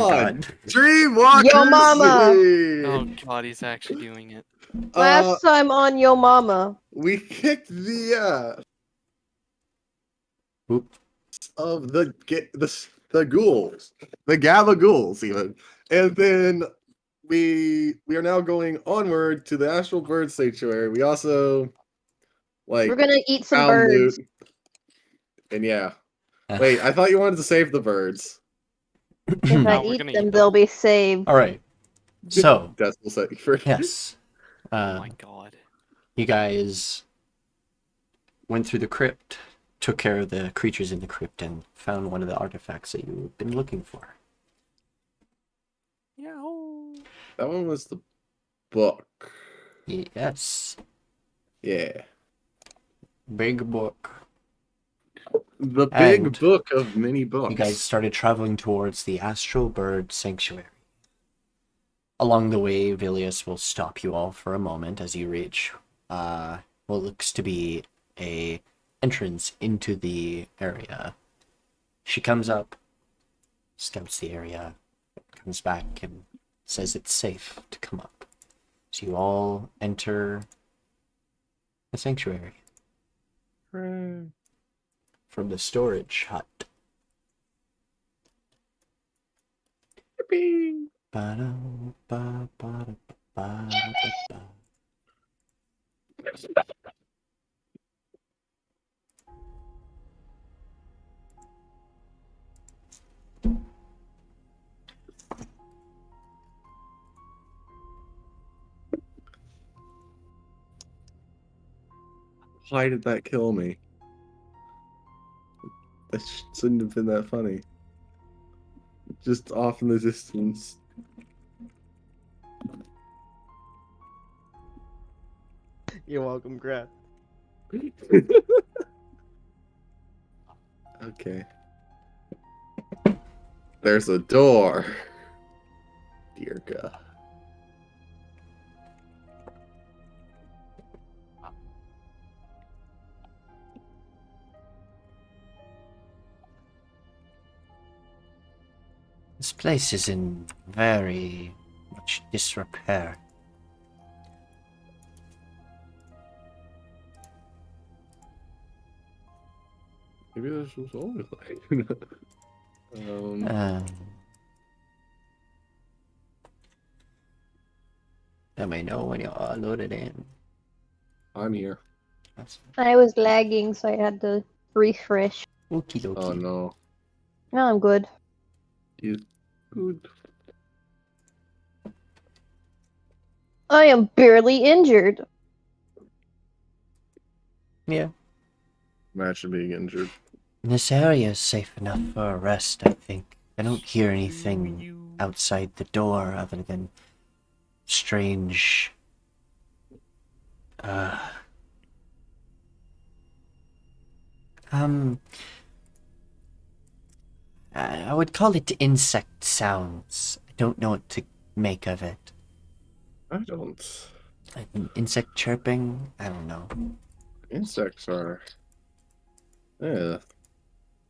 God. Yo mama. Oh god, he's actually doing it. Last time on Yo Mama. We kicked the Oop. of the ghouls, the Gaba ghouls even, and then we are now going onward to the Astral Bird Sanctuary. We also We're gonna eat some found birds. loot, and yeah. Wait, I thought you wanted to save the birds. If No, I we're eat gonna them, eat they'll be saved. All right. So That's will set you free. yes, Oh my god. you guys went through the crypt, took care of the creatures in the crypt, and found one of the artifacts that you've been looking for. Yow. That one was the book. Yes, Yeah. big book. The big And book of many books. You guys started traveling towards the Astral Bird Sanctuary. Along the way, Vilius will stop you all for a moment as you reach what looks to be a entrance into the area. She comes up, scouts the area, comes back and says it's safe to come up. So you all enter the sanctuary from the storage hut. Ba-da-ba-ba-da-ba-da-ba. Why did that kill me? That shouldn't have been that funny. Just off in the distance. You're welcome, Grad. Okay. There's a door. Dear God. This place is in very much disrepair. Maybe this was always like. Let me know when you're all loaded in. I'm here. I was lagging, so I had to refresh. Okie dokie. Oh no. Now I'm good. You good. I am barely injured. Yeah. Imagine being injured. This area is safe enough for a rest, I think. I don't hear anything outside the door other than strange... I would call it insect sounds. I don't know what to make of it. I don't. Like insect chirping? I don't know. Insects are. Yeah.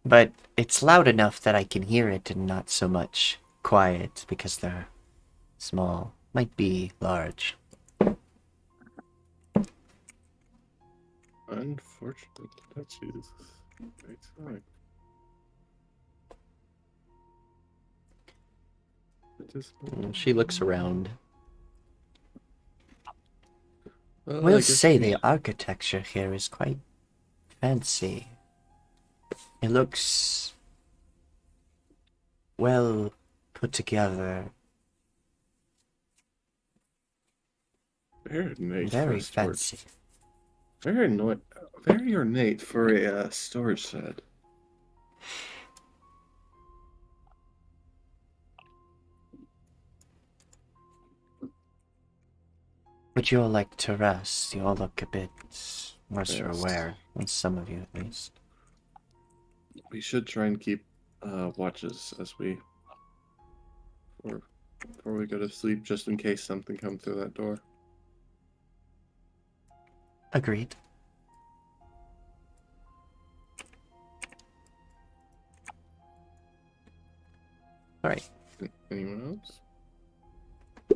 But it's loud enough that I can hear it and not so much quiet because they're small. Might be large. Unfortunate. That's Jesus. Great time. She looks around. Well, We'll say the architecture here is quite fancy. It looks well put together. Very ornate. Very fancy. Very ornate for a storage shed. Would you all like to rest? You all look a bit worse or Yes. aware, and some of you at least. We should try and keep watches as we before we go to sleep, just in case something comes through that door. Agreed. Alright. Anyone else?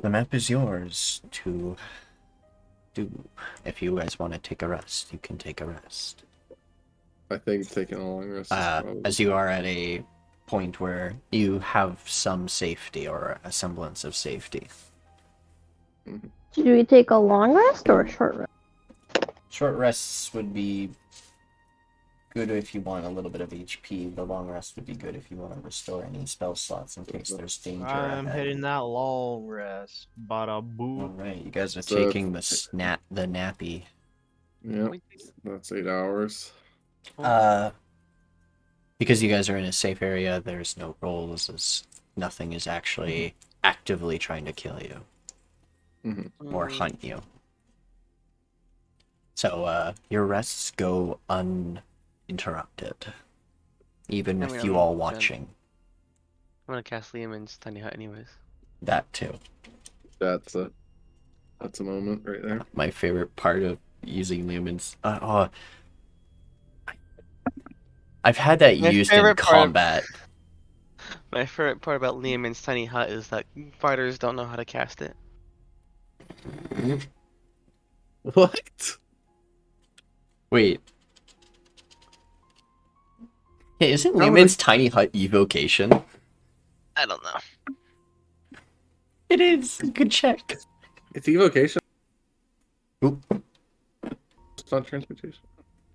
The map is yours to do. If you guys want to take a rest, you can take a rest. I think taking a long rest is probably... As you are at a point where you have some safety or a semblance of safety. Should we take a long rest or a short rest? Short rests would be good if you want a little bit of HP. The long rest would be good if you want to restore any spell slots in case there's danger I'm ahead. hitting that long rest. Bada boo. Alright, you guys are So- taking the nappy. Yeah, that's 8 hours. Because you guys are in a safe area, there's no rolls, as nothing is actually actively trying to kill you or hunt you. So your rests go uninterrupted, even I with mean, you I'm all done. watching. I'm gonna cast Liamon's tiny hut anyways. That too. That's a moment right there. My favorite part of using Lumen's. I've had that My used in favorite part of- combat. My favorite part about Liamon's tiny hut is that fighters don't know how to cast it. What? Wait. Hey, isn't How Lumen's tiny hut evocation? I don't know. It is. Good check. It's evocation. Oop. It's not transportation.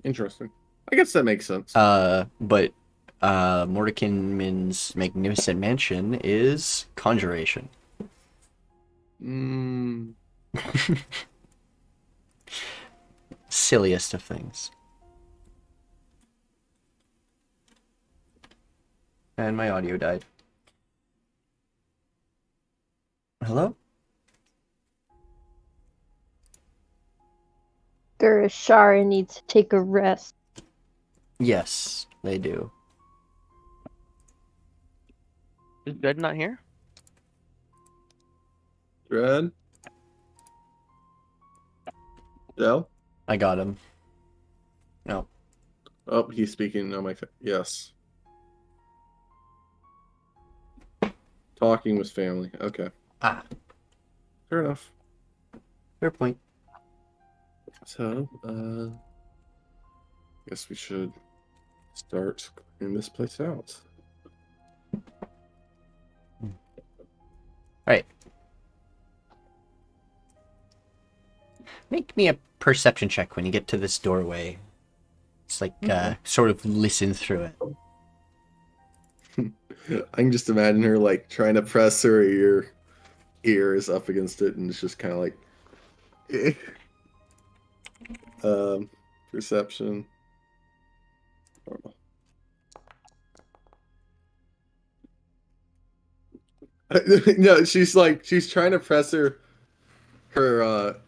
Interesting. I guess that makes sense. But Mordecai's Magnificent Mansion is conjuration. Silliest of things. And my audio died. Hello? Durashara needs to take a rest. Yes, they do. Is Dreadnaught here? Dread? Dell? I got him. No. Oh, he's speaking on my... Yes. Talking with family. Okay. Ah, Fair enough. fair point. So, guess we should start clearing this place out. Right. Make me a perception check when you get to this doorway. It's like, sort of listen through it. I can just imagine her like trying to press her ears up against it, and it's just kind of like, perception. Normal. No, she's trying to press her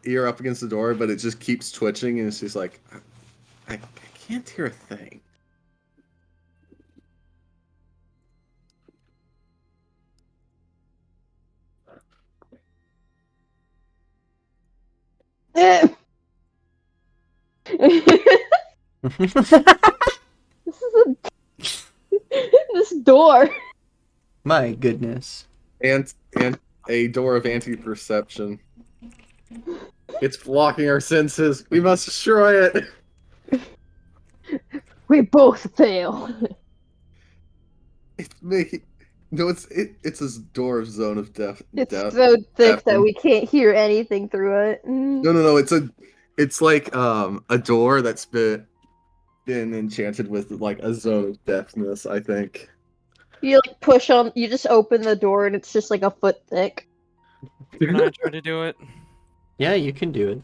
ear up against the door, but it just keeps twitching, and she's like, I can't hear a thing. This door. My goodness. And a door of anti-perception. It's blocking our senses. We must destroy it. We both fail. It's me. No, it's a door of zone of death. It's death. so thick that deafen. we can't hear anything through it. No. It's like a door that's been enchanted with like a zone of deafness, I think. You like push on. You just open the door and it's just like a foot thick. Can I try to do it? Yeah, you can do it.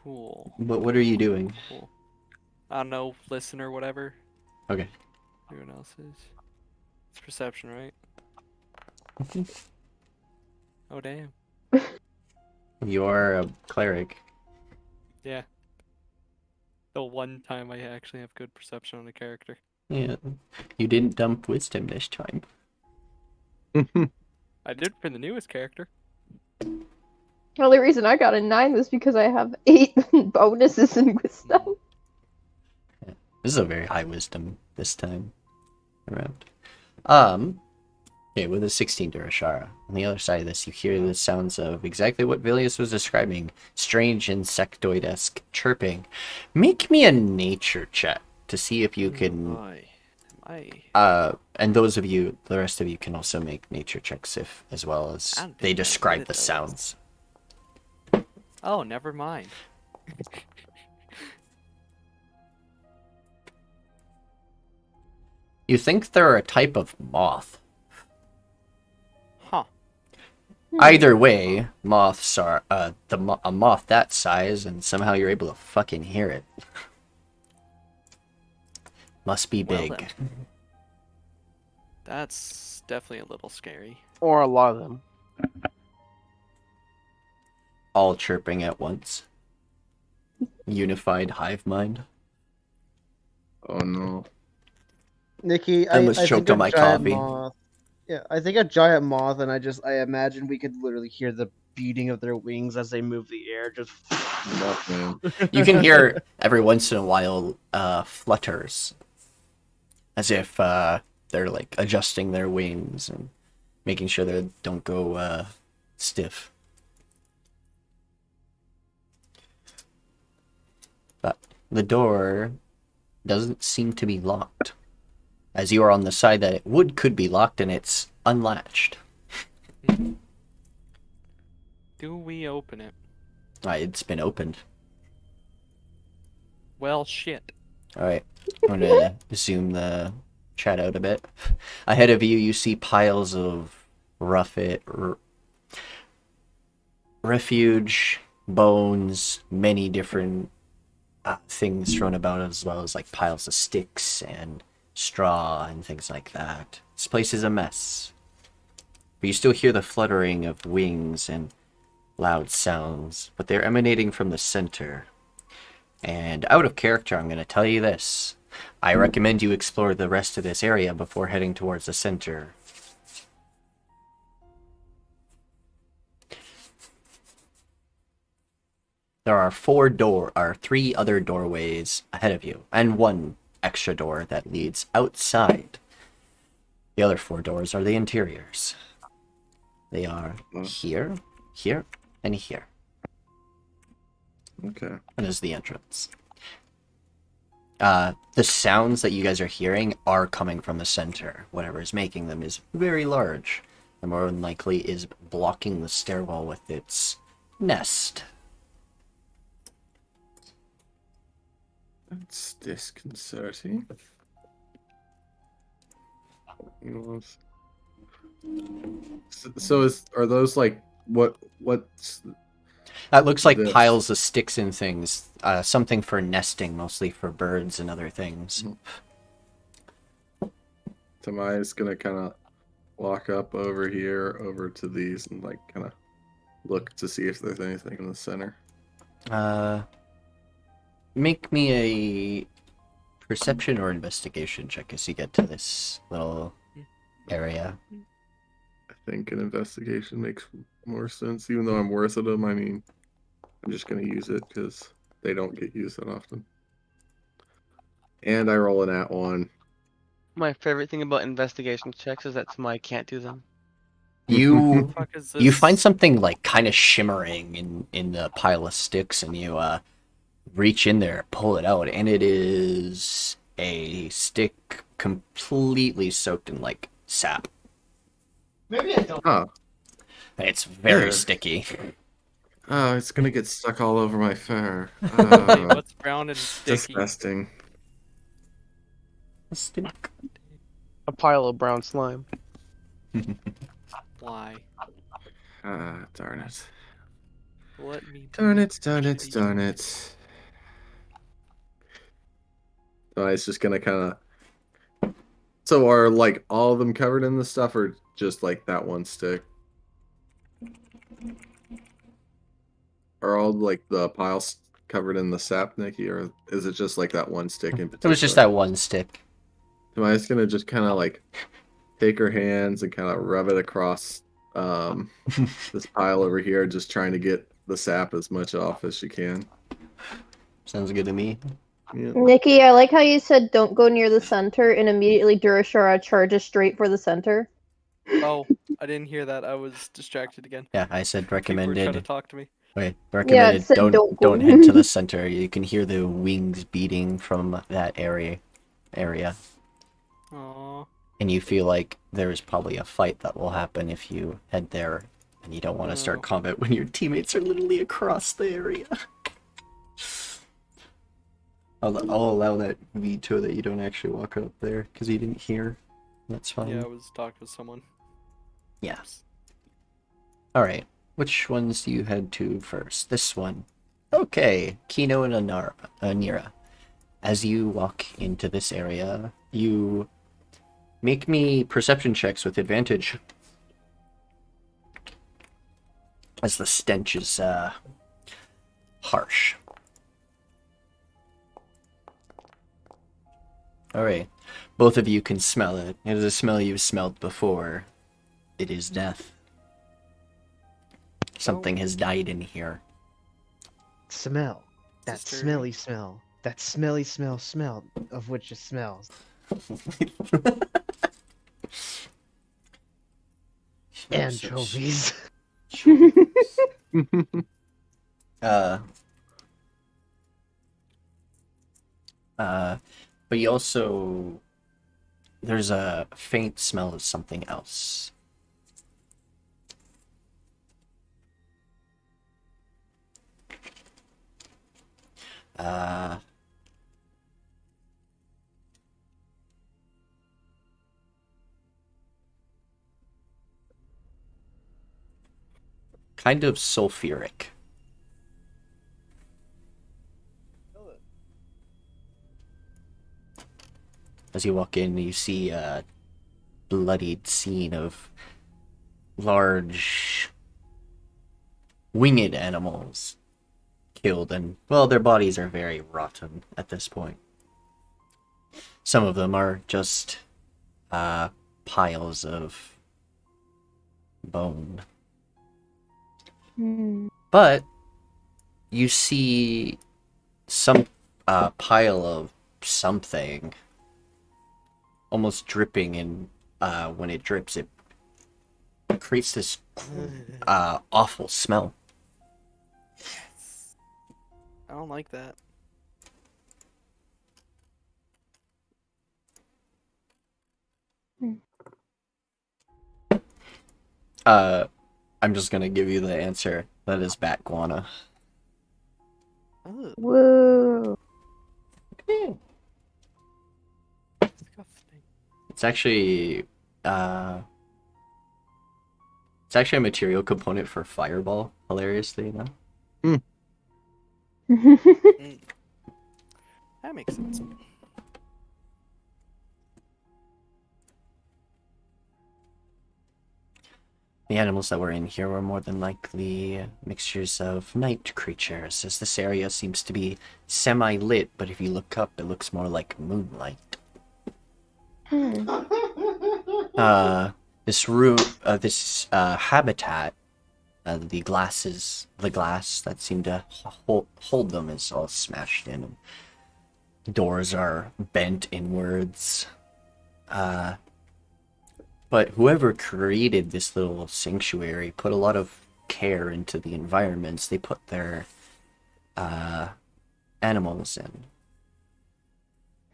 Cool. But what are you doing? Cool. I don't know, listen or whatever. Okay. Everyone else is. It's perception, right? Oh, damn. You're a cleric. Yeah. The one time I actually have good perception on a character. Yeah. You didn't dump wisdom this time. I did for the newest character. The only reason I got a 9 was because I have 8 bonuses in wisdom. This is a very high wisdom this time around. Okay, with a 16 Durashara. On the other side of this, you hear the sounds of exactly what Vilius was describing. Strange insectoid-esque chirping. Make me a nature check to see if you can... and those of you, the rest of you can also make nature checks if, as well as I don't they think I'm describe good the at those. sounds. Oh, never mind. You think they're a type of moth. Huh. Either way, moths are a moth that size, and somehow you're able to fucking hear it. Must be Well big. then. That's definitely a little scary. Or a lot of them. All chirping at once. Unified hive mind. Oh no. Nikki, I almost I choked think on a my giant coffee. moth. Yeah, I think a giant moth, and I imagine we could literally hear the beating of their wings as they move the air. Just. Enough, man. You can hear every once in a while flutters. As if they're like adjusting their wings and making sure they don't go stiff. But the door doesn't seem to be locked. As you are on the side that it could be locked, and it's unlatched. Do we open it? It's been opened. Well, shit. Alright, I'm gonna zoom the chat out a bit. Ahead of you, you see piles of refuge, bones, many different things thrown about, as well as like piles of sticks and straw and things like that. This place is a mess. But you still hear the fluttering of wings and loud sounds, but they're emanating from the center. And out of character, I'm going to tell you this. I recommend you explore the rest of this area before heading towards the center. There are 3 other doorways ahead of you, and 1 extra door that leads outside. The other 4 doors are the interiors. They are here, here, and here. Okay. And this is the entrance. The sounds that you guys are hearing are coming from the center. Whatever is making them is very large, and more than likely is blocking the stairwell with its nest. That's disconcerting. So are those like what's That looks like this? piles of sticks and things. Something for nesting, mostly for birds and other things. Tamaya's gonna kind of walk up over here, over to these, and like kind of look to see if there's anything in the center. Make me a perception or investigation check as you get to this little area. I think an investigation makes more sense, even though I'm worse at them. I mean, I'm just gonna use it because they don't get used that often. And I roll an @1. My favorite thing about investigation checks is that Tamai can't do them. You Fuck is you this? find something like kind of shimmering in the pile of sticks, and you reach in there, pull it out, and it is a stick completely soaked in like sap. Maybe I don't. Oh, It's very Yeah. sticky. oh, it's gonna get stuck all over my fur. Hey, Oh, what's brown and sticky? disgusting. Stick. A pile of brown slime. Why? Ah, darn it. Let me. Darn it, darn it, darn it. So it's just gonna kind of. So are like all of them covered in the stuff, or just like that one stick? Are all like the piles covered in the sap, Nikki, or is it just like that one stick in It particular? was just that one stick. So I'm just gonna just kind of like take her hands and kind of rub it across this pile over here, just trying to get the sap as much off as she can. Sounds good to me. Yeah. Nikki, I like how you said don't go near the center and immediately Durashara charges straight for the center. Oh, I didn't hear that. I was distracted again. Yeah, I said People were trying to recommended. talk to me. Wait, Yeah, it recommended. said don't don't go. don't head to the center. You can hear the wings beating from that area, Aww. and you feel like there's probably a fight that will happen if you head there, and you don't want to start Oh. combat when your teammates are literally across the area. I'll allow that veto that you don't actually walk up there because you didn't hear. That's fine. Yeah, I was talking with someone. Yeah. All right. Which ones do you head to first? This one. Okay. Kino and Anira. As you walk into this area, you make me perception checks with advantage. As the stench is harsh. Alright. Both of you can smell it. It is a smell you've smelled before. It is death. Something has died in here. Smell. That Disturbing. smelly smell. That smelly smell of which it smells. Anchovies. But you also... There's a faint smell of something else. Kind of sulfuric. As you walk in, you see a bloodied scene of large winged animals killed, and, well, their bodies are very rotten at this point. Some of them are just piles of bone. But you see some pile of something almost dripping, and when it drips, it creates this awful smell. I don't like that. I'm just gonna give you the answer. That is bat guana. Ugh, Whoa. disgusting. It's actually a material component for Fireball, hilariously enough. That makes sense. The animals that were in here were more than likely mixtures of night creatures, as this area seems to be semi-lit, but if you look up, it looks more like moonlight. This habitat, the glass that seemed to hold them is all smashed in, and doors are bent inwards. But whoever created this little sanctuary put a lot of care into the environments they put their animals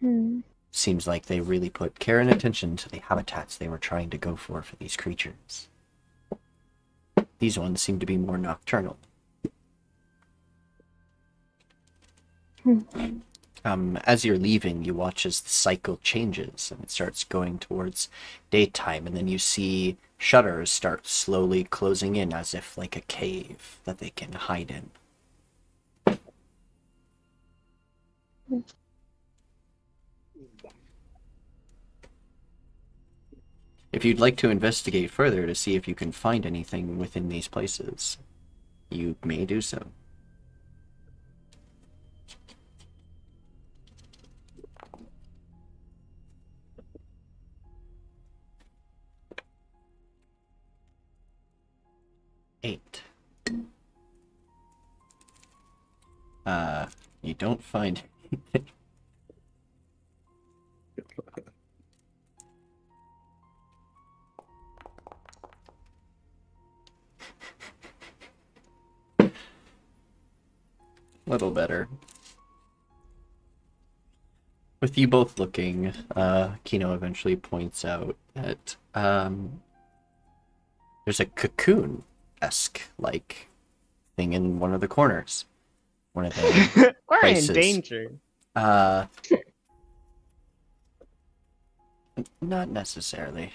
in. Seems like they really put care and attention to the habitats they were trying to go for these creatures. These ones seem to be more nocturnal. As you're leaving, you watch as the cycle changes and it starts going towards daytime, and then you see shutters start slowly closing in as if like a cave that they can hide in. If you'd like to investigate further to see if you can find anything within these places, you may do so. Eight. You don't find anything. Little better. With you both looking, Kino eventually points out that there's a cocoon-esque like thing in one of the corners. One of the We're in places. danger. Not necessarily.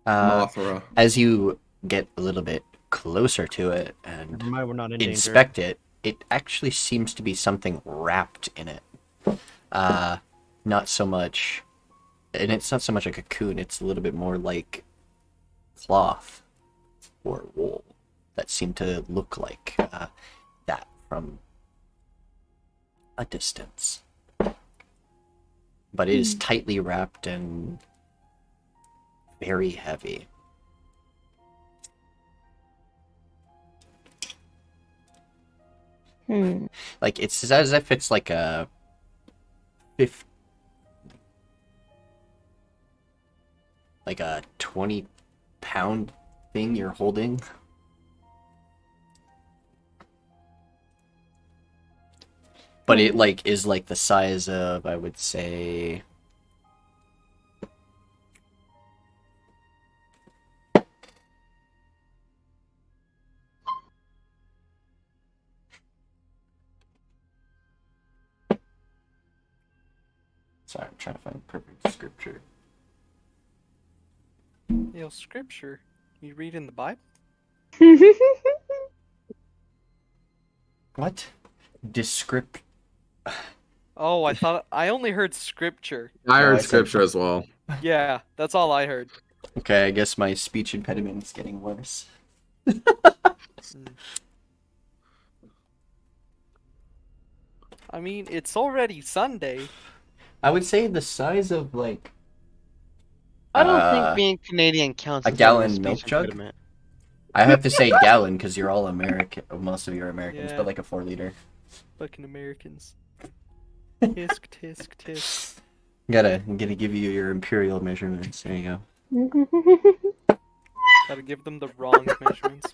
Mothra. As you get a little bit closer to it and Never mind, we're not in danger. inspect it, it actually seems to be something wrapped in it. Not so much, and it's not so much a cocoon, it's a little bit more like cloth or wool that seem to look like that from a distance. But it is tightly wrapped and very heavy. Like, it's as if it's like a 20-pound thing you're holding. But it like is like the size of, I would say, sorry, I'm trying to find perfect scripture. Yo, scripture. You read in the Bible? What? Descript. Oh, I thought I only heard scripture. I No, heard I said- scripture as well. Yeah, that's all I heard. Okay, I guess my speech impediment is getting worse. I mean, it's already Sunday. I would say the size of like I don't Uh, think being Canadian counts. a as having gallon speech milk jug? impediment. I have to say gallon because you're all American. Most of you are Americans, Yeah. but like a 4-liter. Fucking Americans. Tisk, tisk, tisk. Gotta give you your imperial measurements. There you go. Gotta give them the wrong measurements.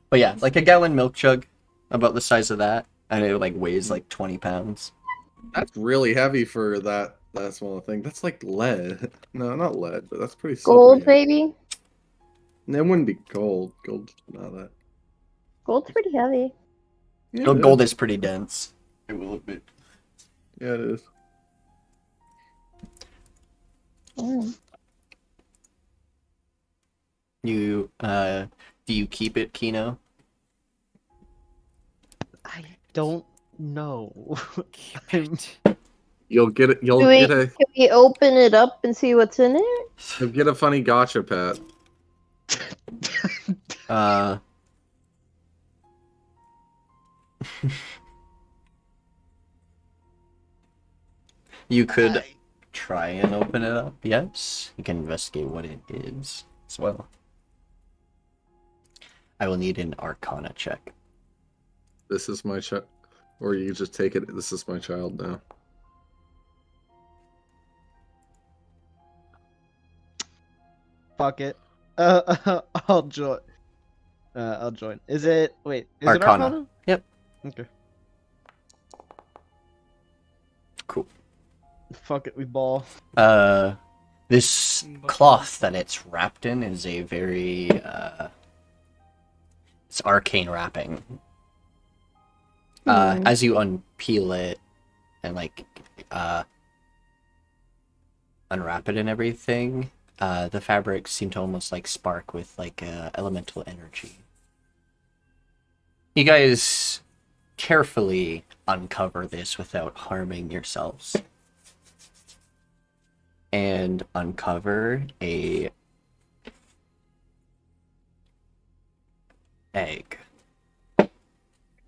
But yeah, like a gallon milk jug, about the size of that, and it like weighs like 20 pounds. That's really heavy for that small thing. That's like lead. No, not lead, but that's pretty Gold, slippery. maybe? It wouldn't be gold. Gold's not that. Gold's pretty heavy. Yeah, Gold, it gold is. is pretty dense. It will admit. Yeah, it is. Mm. You do you keep it, Kino? I don't know. You'll get it. You'll Can we, get a. can we open it up and see what's in it? You'll get a funny gotcha, Pat. You could try and open it up. Yes, you can investigate what it is as well. I will need an Arcana check. This is my child. Or you just take it. This is my child now. Fuck it. I'll join. I'll join. Is it? Wait. Is it Arcana. Arcana? Yep. Okay. Cool. Fuck it. We ball. This cloth that it's wrapped in is a very it's arcane wrapping. As you unpeel it and like unwrap it and everything, the fabrics seem to almost like spark with like elemental energy. You guys carefully uncover this without harming yourselves. And uncover a egg.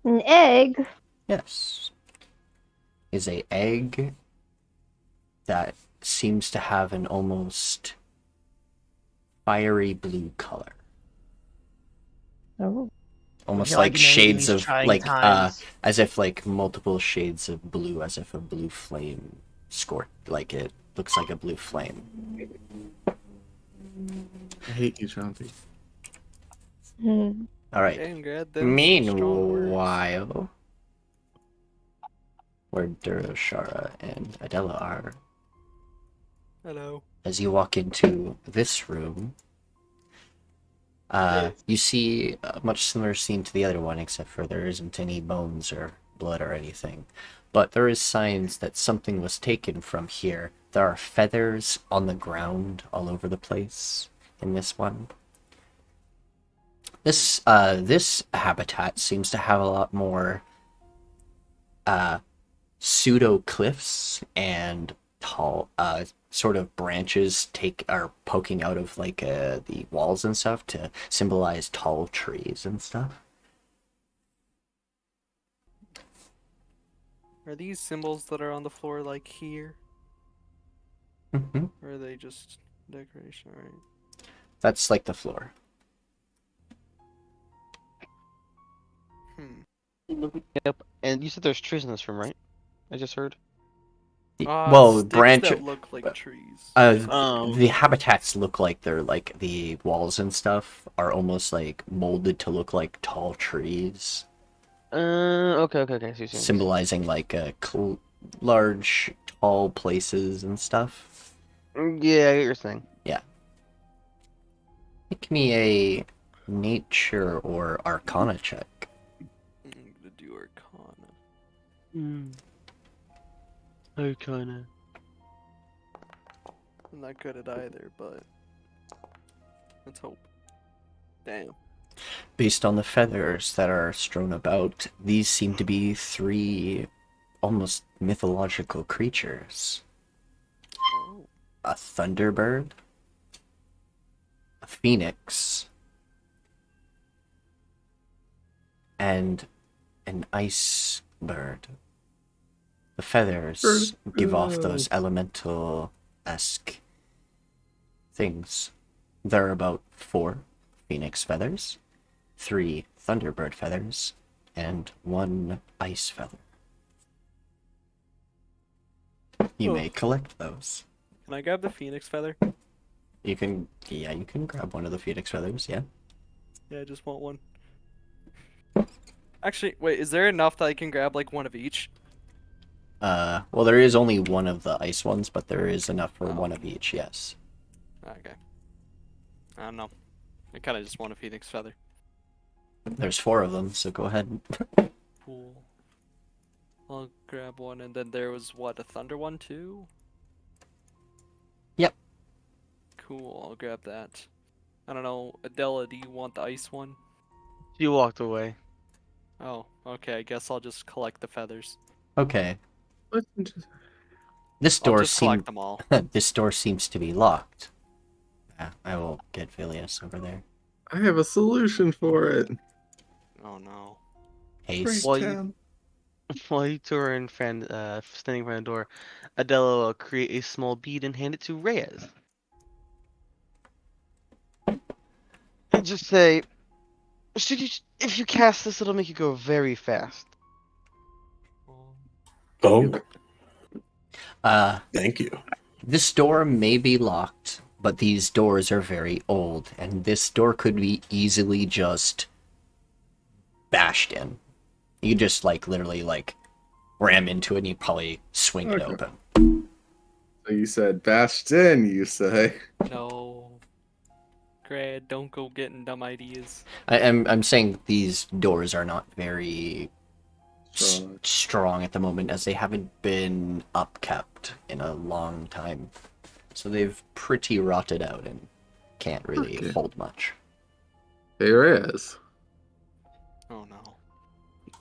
An egg? Yes. Is a egg that seems to have an almost fiery blue color. Oh. Almost you like like an egg in shades these of trying like times? as if like multiple shades of blue, as if a blue flame scored, like it looks like a blue flame. I hate you, Jonty. Hmm. All right. Damn, Grad, them's some strong words. Meanwhile, where Durashara and Adela are. Hello. As you walk into this room, you see a much similar scene to the other one, except for there isn't any bones or blood or anything. But there is signs that something was taken from here. There are feathers on the ground all over the place in this one. This habitat seems to have a lot more pseudo cliffs and tall sort of branches are poking out of like the walls and stuff to symbolize tall trees and stuff. Are these symbols that are on the floor like here? Mm-hmm. Or are they just decoration? Alright. That's like the floor. Yep. And you said there's trees in this room, right? I just heard. Well, Sticks branch. that look like trees. The habitats look like they're like the walls and stuff are almost like molded to look like tall trees, Okay. See what you're saying. symbolizing like large, tall places and stuff. Yeah, I get your thing. Make me a nature or arcana check. I'm gonna do Arcana. Arcana. I'm not good at either, but let's hope. Damn. Based on the feathers that are strewn about, these seem to be 3 almost mythological creatures. Oh. A thunderbird, a phoenix, and an ice bird. The feathers give off those elemental-esque things. There are about 4 phoenix feathers, 3 thunderbird feathers, and 1 ice feather. You may collect those. Can I grab the phoenix feather? You can grab one of the phoenix feathers, yeah. Yeah, I just want one. Actually, wait, is there enough that I can grab like one of each? Well, there is only one of the ice ones, but there is enough for one of each, yes. Okay. I don't know. I kind of just want a phoenix feather. There's 4 of them, so go ahead. Cool. I'll grab one, and then there was what, a thunder one too? Yep. Cool, I'll grab that. I don't know, Adela, do you want the ice one? You walked away. Oh, okay, I guess I'll just collect the feathers. Okay. Let's This I'll door just collect them all. this door seems to be locked. I will get Phileas over there. I have a solution for it. Oh no. Haste. Well, While you two are standing in front of the door, Adela will create a small bead and hand it to Reyes. And just say, if you cast this, it'll make you go very fast. Oh, Thank you. This door may be locked, but these doors are very old, and this door could be easily just bashed in. You could just literally ram into it and you probably swing it Okay. open. So you said bashed in, you say? No. Grad, don't go getting dumb ideas. I'm saying these doors are not very Strong. strong at the moment, as they haven't been upkept in a long time. So they've pretty rotted out and can't really Okay. hold much. Hey, Reyes. Oh no.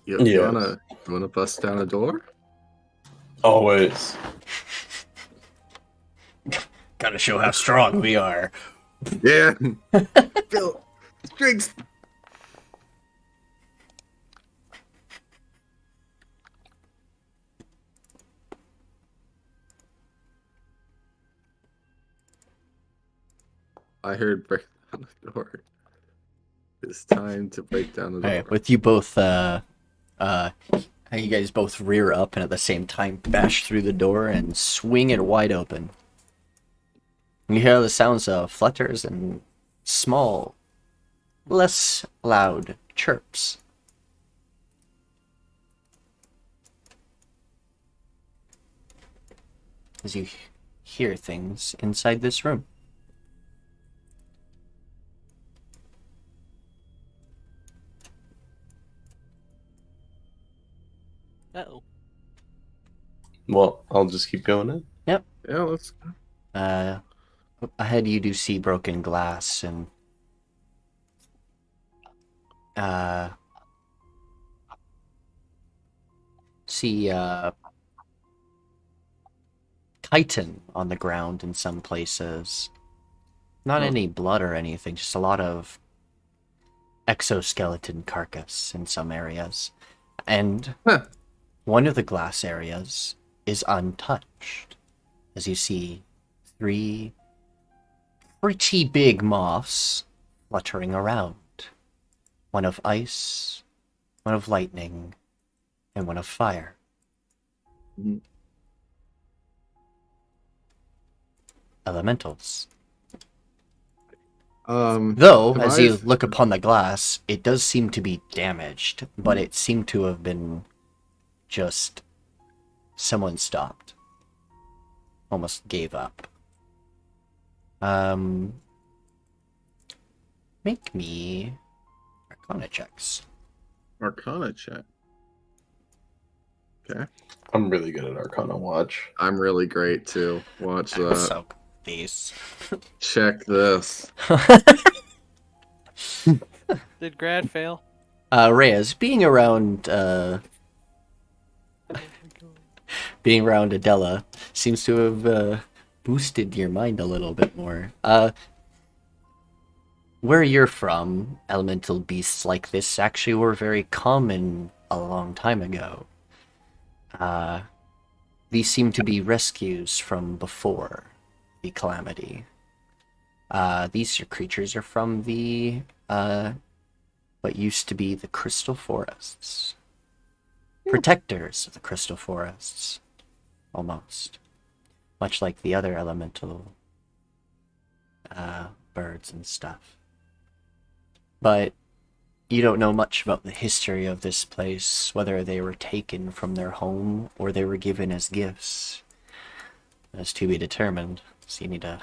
You Yes. wanna bust down a door? Always. Gotta show how strong we are. Yeah. Bill, drinks. I heard break down the door. It's time to break down the door. Alright, with you both, you guys both rear up and at the same time bash through the door and swing it wide open. You hear the sounds of flutters and small, less loud chirps. as you hear things inside this room. Uh-oh. Well, I'll just keep going in. Yeah, let's. Ahead you do see broken glass and see chitin on the ground in some places. Not Oh. any blood or anything, just a lot of exoskeleton carcass in some areas. And Huh. one of the glass areas is untouched, as you see 3 pretty big moths fluttering around. One of ice, one of lightning, and one of fire. Mhm. Elementals. Though, Though, as you look upon the glass, it does seem to be damaged, but it seemed to have been just someone stopped. Almost gave up. Make me Arcana checks. Arcana check. Okay. I'm really good at Arcana Watch. I'm really great too. Watch that. So, these. Check this. Did Grad fail? Reyes, being around Adela seems to have boosted your mind a little bit more. Where you're from, elemental beasts like this actually were very common a long time ago. These seem to be rescues from before the calamity. These creatures are from the what used to be the Crystal Forests. Protectors of the Crystal Forests, almost. Much like the other elemental birds and stuff. But you don't know much about the history of this place, whether they were taken from their home or they were given as gifts. That's to be determined. So you need to...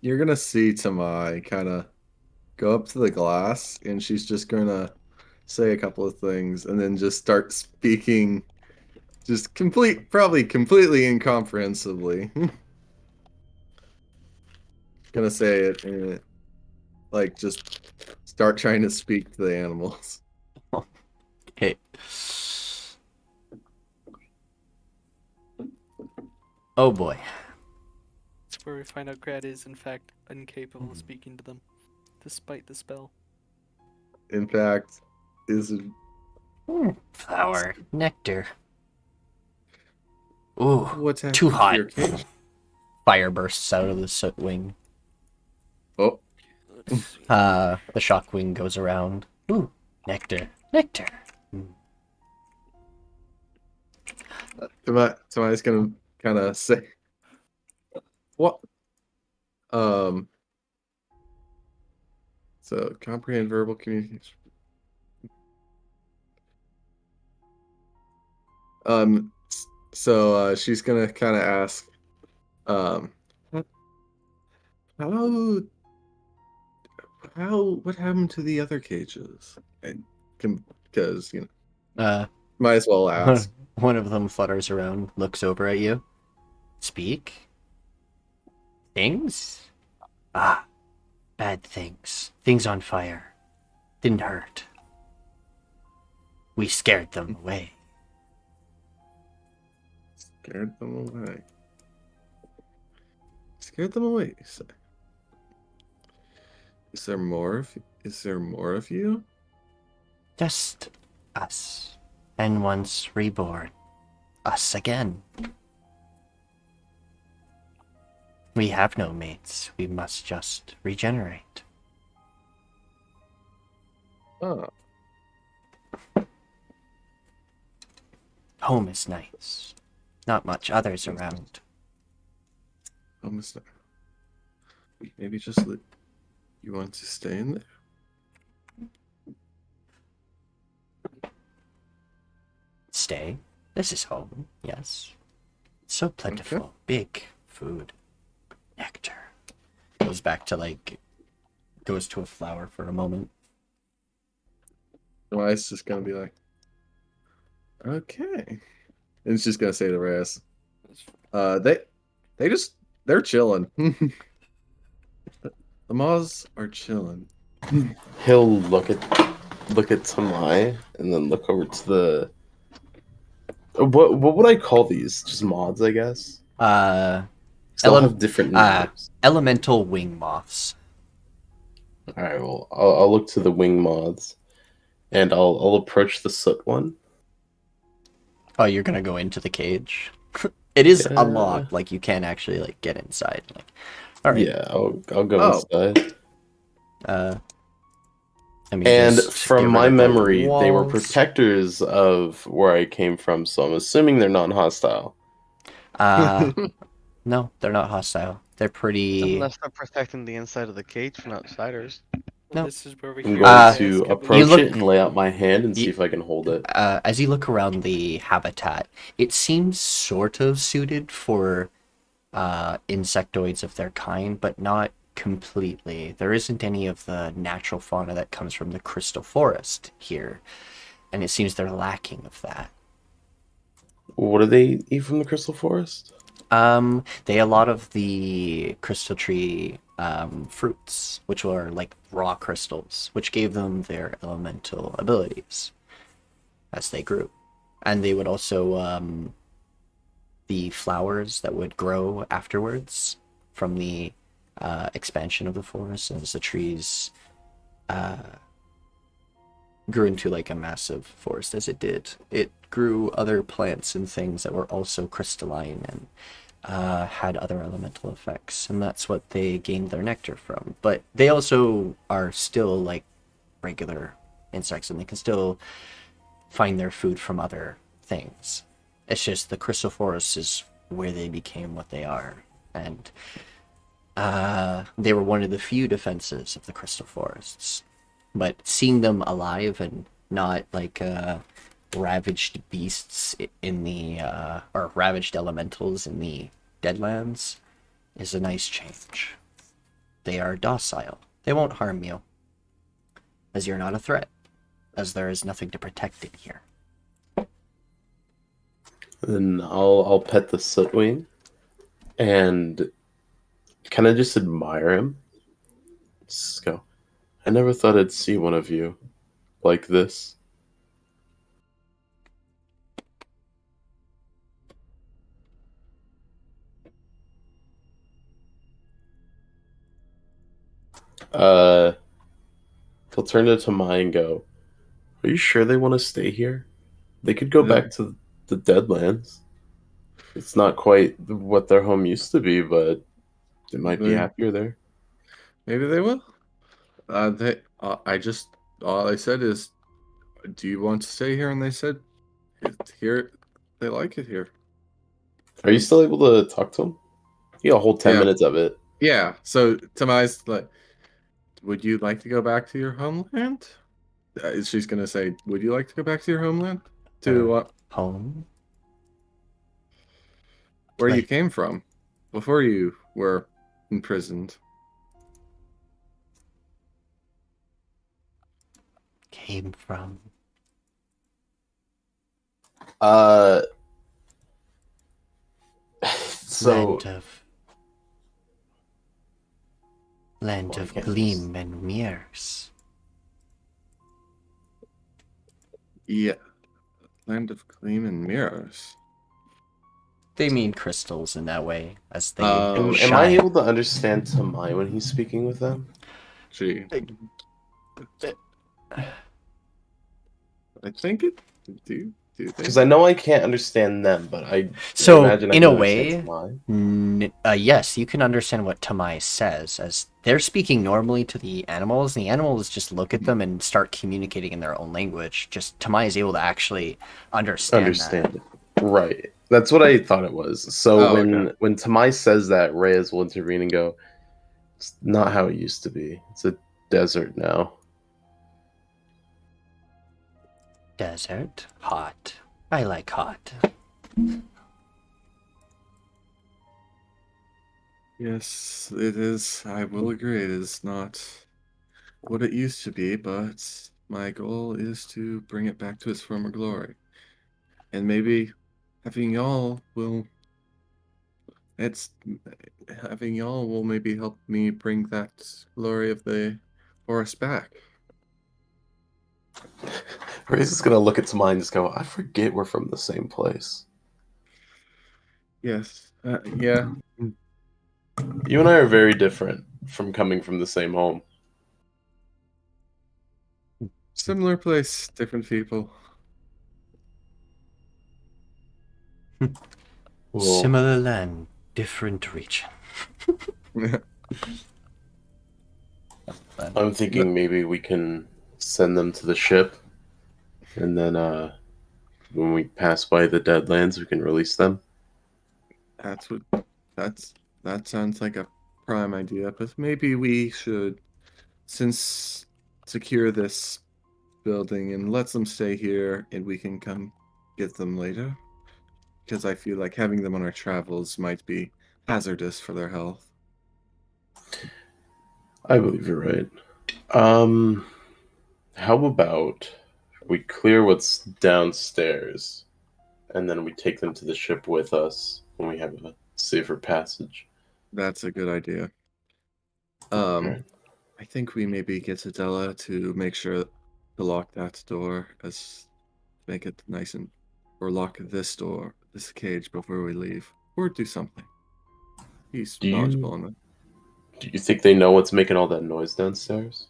You're gonna see Tamai kind of go up to the glass, and she's just gonna say a couple of things, and then just start speaking, just probably completely incomprehensibly. Gonna say it, and like just start trying to speak to the animals. Okay. Oh boy. That's where we find out Grad is, in fact, incapable of speaking to them, despite the spell. In fact, is Flower. Nectar. Ooh. what's happening Too to hot. your cage? Fire bursts out of the soot wing. Oh, Let's see. The shock wing goes around. Ooh. Nectar. Nectar. Tamai's gonna kind of say what? So comprehend verbal communication. So she's gonna kind of ask, what happened to the other cages? And because might as well ask. One of them flutters around, looks over at you. Speak? Things? Ah, bad things. Things on fire. Didn't hurt. We scared them away. Scared them away. Scared them away. You say. Is there more of you? Just us. And once reborn, us again. We have no mates. We must just regenerate. Oh, Home is nice. Not much others around. almost. Maybe just you want to stay in there? stay. This is home, yes. So plentiful. Big food. Nectar. Goes back to goes to a flower for a moment. Reyes just gonna be like, okay. And it's just gonna say to Reyes, they're chilling. The moths are chilling. He'll look at Tamai and then look over to the. What would I call these? Just moths, I guess. They'll have different names. Elemental wing moths. All right. Well, I'll look to the wing moths, and I'll approach the soot one. Oh, you're gonna go into the cage? It is Yeah. unlocked. Like you can actually get inside. All right. Yeah, I'll go inside. I mean, And just from get my rid of the memory, they were walls. protectors of where I came from, so I'm assuming they're non-hostile. No, they're not hostile. They're pretty. Unless they're protecting the inside of the cage from outsiders. No. This is where we I'm can going ask, to I believe. approach look- it and lay out my hand and see you- if I can hold it. As you look around the habitat, it seems sort of suited for insectoids of their kind, but not completely. There isn't any of the natural fauna that comes from the crystal forest here, and it seems they're lacking of that. What do they eat from the crystal forest? They a lot of the crystal tree fruits, which were like raw crystals, which gave them their elemental abilities as they grew. And they would also the flowers that would grow afterwards from the expansion of the forest as the trees grew into a massive forest as it did. It grew other plants and things that were also crystalline and had other elemental effects, and that's what they gained their nectar from. But they also are still regular insects, and they can still find their food from other things. It's just the crystal forest is where they became what they are, and they were one of the few defenses of the crystal forests. But seeing them alive and not ravaged beasts in the or ravaged elementals in the Deadlands is a nice change. They are docile. They won't harm you, as you're not a threat, as there is nothing to protect in here. Then I'll pet the sootwing and kind of just admire him. Just go, I never thought I'd see one of you like this. He'll turn to Tamai and go, are you sure they want to stay here? They could go back to the Deadlands. It's not quite what their home used to be, but they might be happier there. Maybe they will. All I said is, do you want to stay here? And they said, here, they like it here. Are you still able to talk to him? You got a whole 10 minutes of it. Yeah. So Tamai's like, would you like to go back to your homeland? She's gonna say, would you like to go back to your homeland? To Home? where you came from before you were imprisoned? Came from? So Land of gleam and mirrors. Yeah. Land of gleam and mirrors. They mean crystals in that way, as they am shine. I able to understand Tamai when he's speaking with them? Gee. I think it do Because I know I can't understand them, but I so imagine I in can a understand way, Tamai. yes, you can understand what Tamai says, as they're speaking normally to the animals, and the animals just look at them and start communicating in their own language. Just Tamai is able to actually understand It. Right. That's what I thought it was. So when Tamai says that, Reyes will intervene and go, it's not how it used to be. It's a desert now. Desert, hot, I like hot. Yes, it is. I will agree. It is not what it used to be, but my goal is to bring it back to its former glory. And maybe having y'all will it's having y'all will maybe help me bring that glory of the forest back. Reyes is gonna look at Tamai and just go, I forget we're from the same place. Yes. Yeah. You and I are very different from coming from the same home. Similar place, different people. Well, Similar land, different region. I'm thinking maybe we can send them to the ship, and then when we pass by the Deadlands, we can release them. That's what that sounds like a prime idea, but maybe we should since secure this building and let them stay here and we can come get them later. Because I feel like having them on our travels might be hazardous for their health. I believe you're right. How about we clear what's downstairs, and then we take them to the ship with us when we have a safer passage. That's a good idea. Alright. I think we maybe get Adela to make sure to lock that door make it nice and or lock this door, this cage before we leave. Or do something. He's Do you- knowledgeable on it. Do you think they know what's making all that noise downstairs?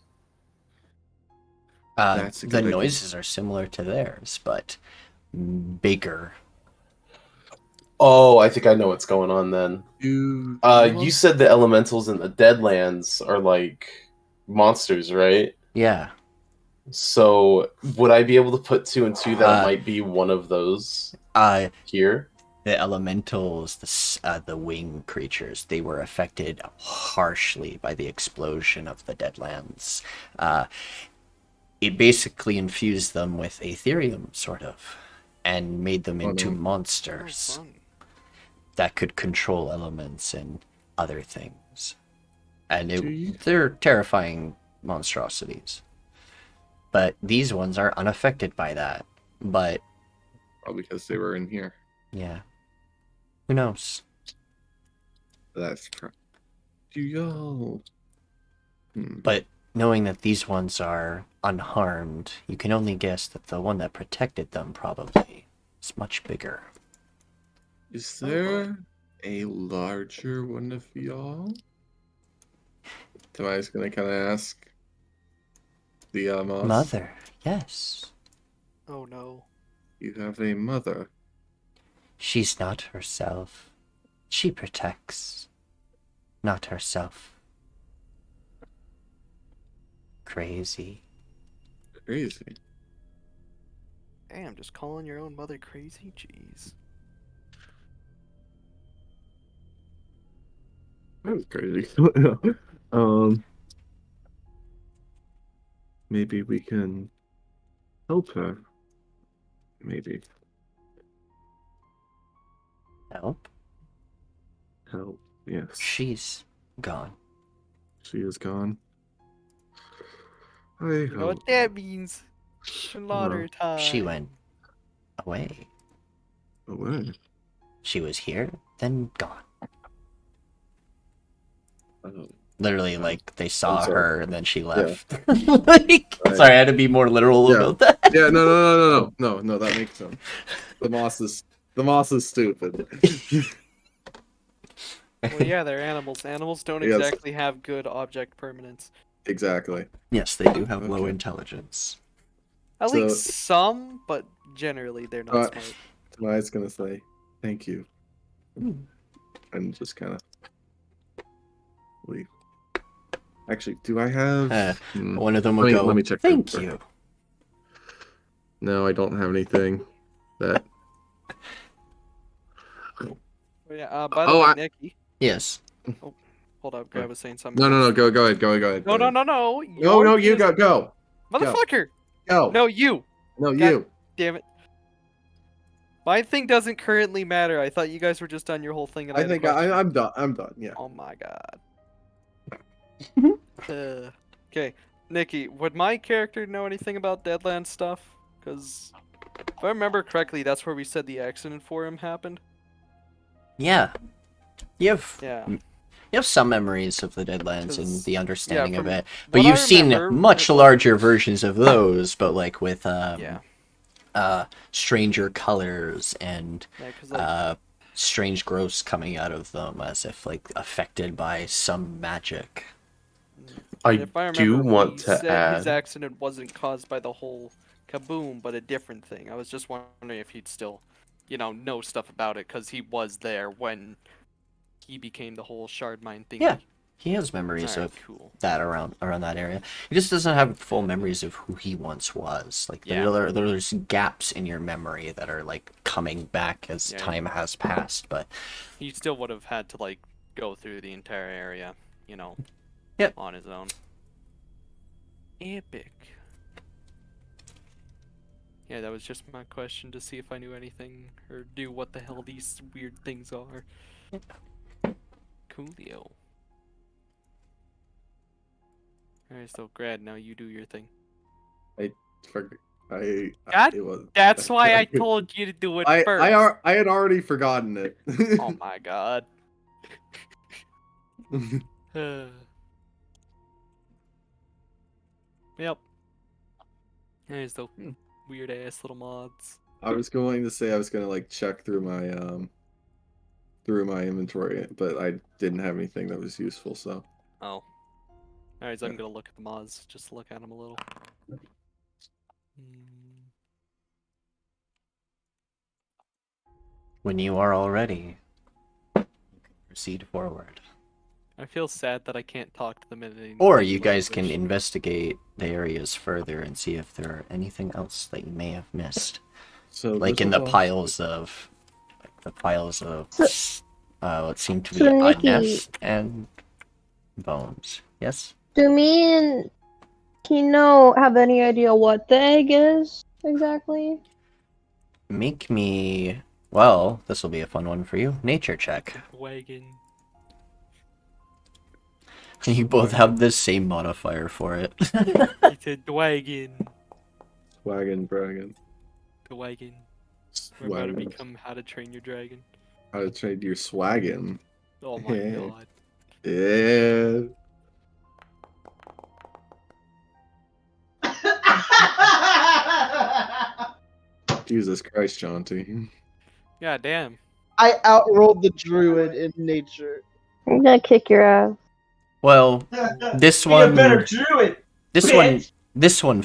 That's a The good idea. noises are similar to theirs, but bigger. Oh, I think I know what's going on then. You said the elementals in the Deadlands are like monsters, right? Yeah. So would I be able to put two and two that it might be one of those here? The elementals, the wing creatures, they were affected harshly by the explosion of the Deadlands. It basically infused them with Aetherium, sort of, and made them into monsters that could control elements and other things. And they're terrifying monstrosities. But these ones are unaffected by that. But Probably because they were in here. yeah. Who knows? That's correct. Do y'all? But knowing that these ones are unharmed, you can only guess that the one that protected them probably is much bigger. Is there a larger one of y'all? Tobias gonna kind of ask the Moss. Mother, yes. Oh no. You have a mother. She's not herself. She protects, not herself. Crazy. Crazy. Damn, just calling your own mother crazy? Jeez. That was crazy. Maybe we can help her. Maybe Help? help. Yes, She's gone. she is gone. I You know hope. what that means? Slaughter time. She went away. Away. She was here, then gone. Oh. Literally, like, they saw sorry. her and then she left. Like, Right. Sorry, I had to be more literal Yeah. about that. Yeah, no, that makes sense. The moss is stupid. Well, yeah, they're animals. Animals don't Yes. exactly have good object permanence. Exactly. Yes, they do have low Okay. intelligence. At So- least some, but generally they're not smart. Tobias gonna say thank you, and just kind of leave. Actually, do I have? One of them will go, Let me check. thank real you. quick. No, I don't have anything. That. Oh, yeah. By the Oh, way, Nikki. Yes. Hold up, Grad was saying something. No. else. Go ahead. No. No, Your you business- go. Motherfucker. Go. No, you. No, God- you. Damn it. My thing doesn't currently matter. I thought you guys were just done your whole thing, and I had a think question. I'm done. I'm done. Yeah. Oh my god. Okay, Nikki, would my character know anything about Deadlands stuff? Because if I remember correctly, that's where we said the accident for him happened. Yeah. You have Yeah. you have some memories of the Deadlands and 'Cause, the understanding of from it, but what I you've seen remember, much it larger wasn't- versions of those, but like with Yeah. stranger colors and Yeah, 'cause, like, strange growths coming out of them as if like affected by some magic. I if I do remember, want we to said his add. accident wasn't caused by the whole kaboom, but a different thing. I was just wondering if he'd still, know stuff about it, because he was there when he became the whole shard mine thingy. Yeah, he has memories Alright, of cool. that around that area. He just doesn't have full memories of who he once was. Like Yeah. there's gaps in your memory that are like coming back as Yeah. time has passed. But He still would have had to, like, go through the entire area, Yep. on his own. Epic. Yeah, that was just my question to see if I knew anything or knew what the hell these weird things are. Coolio. Alright, so Grad, now you do your thing. God, it was. That's why I told you to do it first. I had already forgotten it. Oh my god. Yep. There's the weird ass little mods. I was going to say I was gonna like check through my inventory, but I didn't have anything that was useful. So Oh. Alright, so I'm gonna look at the mods, just to look at them a little. when you are all ready, you can proceed forward. I feel sad that I can't talk to them in any Or you guys can language. investigate the areas further and see if there are anything else that you may have missed. so Like this in was the all- piles of what seem to be So, a Nikki- nest and bones. Yes? Do me and Kino have any idea what the egg is exactly? Make me, well, this will be a fun one for you. Nature check. Wagon. You both have the same modifier for it. It's a wagon. Wagon dragon. The wagon. We're about to Swaggin. become How to Train Your Dragon. How to trade your swaggin. Oh my Yeah. god. Yeah. Jesus Christ, Jonty. God damn. I outrolled the druid in nature. I'm gonna kick your ass. Well, this Be one, a better druid. this one,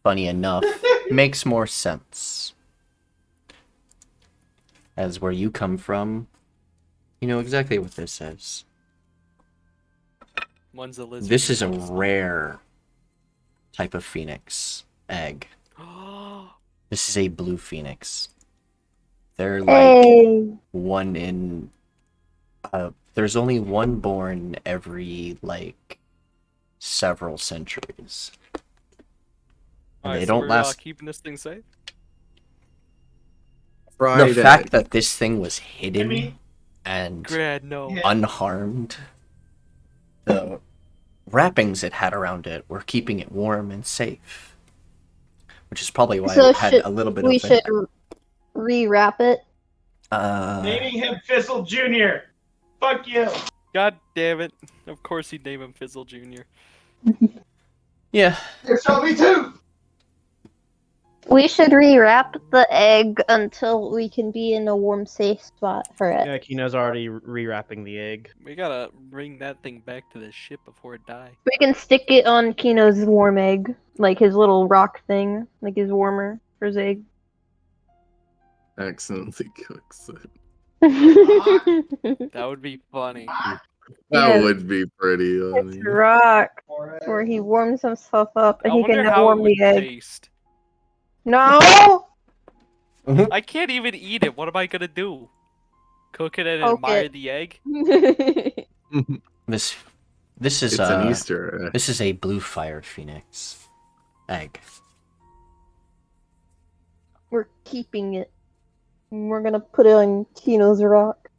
funny enough, makes more sense. As where you come from, you know exactly what this is. One's a lizard. This is a and one's not. rare type of phoenix egg. This is a blue phoenix. They're like Hey, one in. There's only one born every like several centuries, and Alright, they so don't we're, last. keeping this thing safe? Friday. The fact that this thing was hidden mean- and Grad, no. Yeah. unharmed, the wrappings it had around it were keeping it warm and safe, which is probably why So it had should- a little bit we of should rewrap it. Naming him Fizzle Jr. Fuck you. God damn it. Of course he'd name him Fizzle Jr. yeah. There shall be two. We should rewrap the egg until we can be in a warm, safe spot for it. Yeah, Kino's already rewrapping the egg. We gotta bring that thing back to the ship before it dies. We can stick it on Kino's warm egg, like his little rock thing, like his warmer for his egg. accidentally cooks it. That would be funny. That Yeah. would be pretty It's funny. rock, where he warms himself up and I he wonder can now how it warm would the egg. taste. No! I can't even eat it. What am I gonna do? Cook it and Poke admire it. the egg? This is It's an Easter egg. This is a blue fire phoenix egg. We're keeping it. And we're gonna put it on Kino's rock.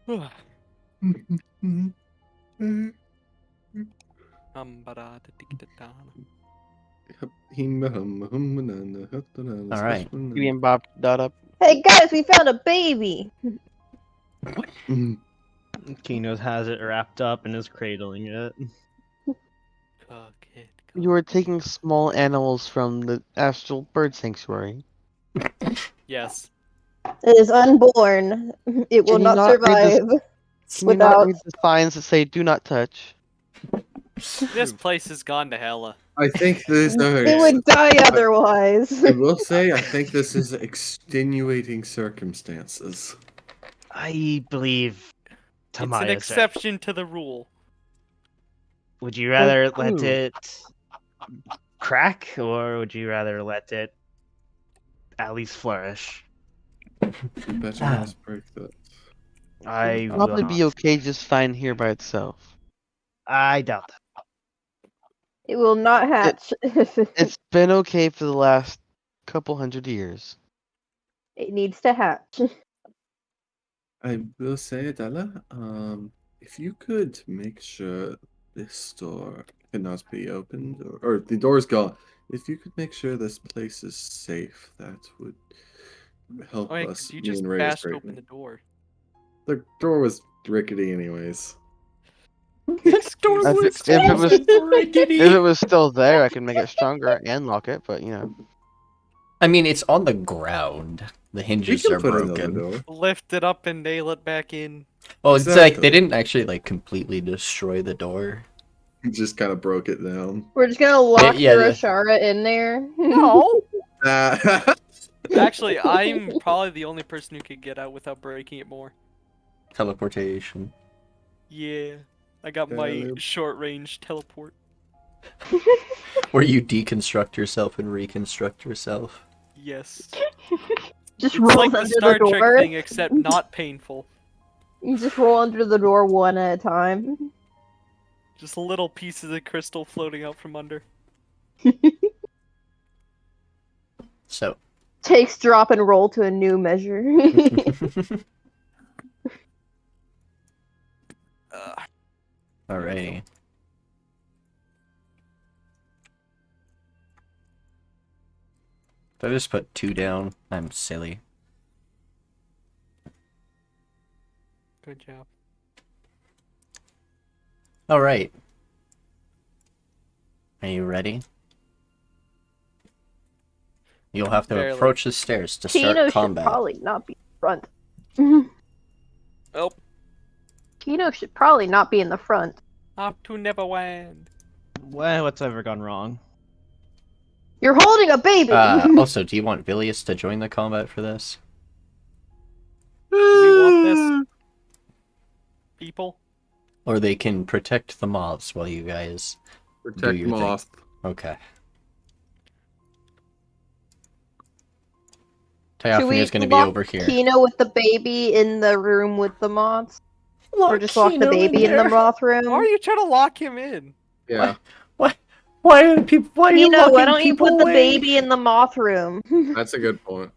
All right. Getting Bob dot up. Hey guys, we found a baby! Kino has it wrapped up and is cradling it. You were taking small animals from the Astral Bird Sanctuary. Yes. It is unborn. It will Can you not not read this- survive Can you not without. read the signs that say "Do not touch"? This place has gone to hella. I think this. It would die otherwise. I will say, I think this is extenuating circumstances. I believe It's an Tamaya's right. exception to the rule. Would you rather Like let who? it crack, or would you rather let it at least flourish? Better not break that. I will Probably not. be okay just fine here by itself. I doubt that. It will not hatch. It's been okay for the last couple hundred years. It needs to hatch. I will say, Adela, if you could make sure this door cannot be opened, or the door's gone, if you could make sure this place is safe, that would help Oh, yeah, us. 'cause you me just and Reyes bashed greatly. open the door. The door was rickety, anyways. Excuse If me. it was still there, I could make it stronger and lock it. But you know, I mean, it's on the ground. The We hinges can are put another broken. door. Lift it up and nail it back in. Well, it's like Exactly. they didn't actually like completely destroy the door. Just kind of broke it down. We're just gonna lock yeah, Durashara in there. No. Ah, Actually, I'm probably the only person who could get out without breaking it more. Teleportation. Yeah. I got my Yeah. short range teleport. Where you deconstruct yourself and reconstruct yourself. Yes. Just It's rolls like the under Star the Trek door. thing, except not painful. You just roll under the door one at a time. Just little pieces of crystal floating out from under. So. Takes drop and roll to a new measure. Alrighty. Did I just put 2 down? I'm silly. Good job. Alright. Are you ready? You'll have to Barely. approach the stairs to Kino start should combat. probably not be front. Oh, Kino should probably not be in the front. up to Neverland. Well, what's ever gone wrong? You're holding a baby! Also, do you want Vilius to join the combat for this? Do we want this? People? Or they can protect the moths while you guys do protect your thing. moth. Okay. Should we Theophanu is going to be lock over here. Kino with the baby in the room with the moths? Or just lock the baby in the moth room? Why are you trying to lock him in? Yeah, Why are people? Why are you Kino, locking why don't you people put the away? baby in the moth room? that's a good point.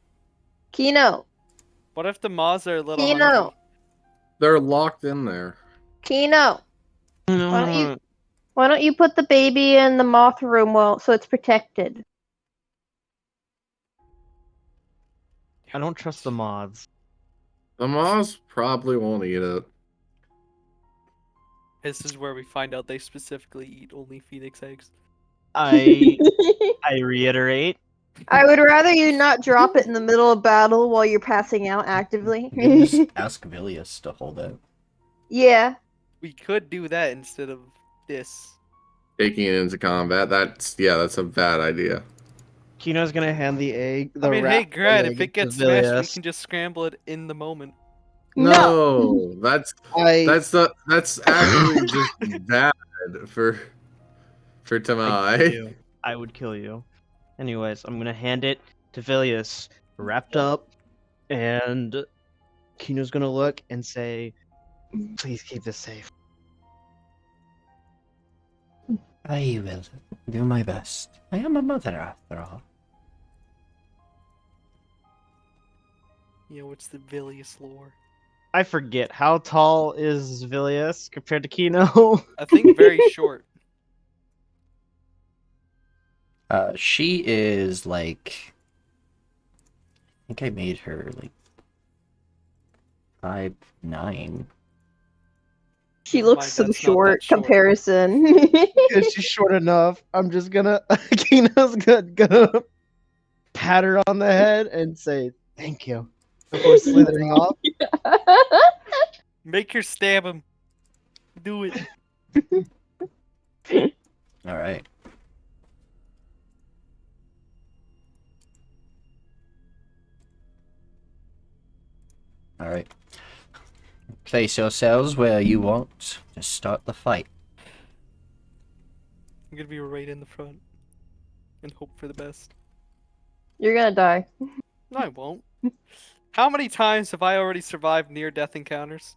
Kino, What if the moths are a little Kino, hungry? They're locked in there. Kino. Why don't you put the baby in the moth room so it's protected? I don't trust the moths. The moths probably won't eat it. This is where we find out they specifically eat only phoenix eggs. I reiterate. I would rather you not drop it in the middle of battle while you're passing out actively. You can just ask Vilius to hold it. Yeah. We could do that instead of this. Taking it into combat. That's a bad idea. Kino's gonna hand the egg. The I mean, hey, wrapped Grad, if egg it gets to smashed, we Vilius. can just scramble it in the moment. No, that's I that's actually just bad for I'd kill Tamai. you. I would kill you. Anyways, I'm gonna hand it to Vilius, wrapped up, and Kino's gonna look and say, "Please keep this safe." I will do my best. I am a mother after all. You know, it's the Vilius lore. I forget how tall is Vilius compared to Kino. I think very short. She is like, I think I made her like 5'9". She Never looks mind, so that's not that short short. comparison. Because she's short enough. I'm just gonna Kino's gonna pat her on the head and say thank you before slithering off. Make her stab him. Do it. All right. All right. Place yourselves where you want to start the fight. I'm gonna be right in the front. And hope for the best. You're gonna die. No, I won't. How many times have I already survived near-death encounters?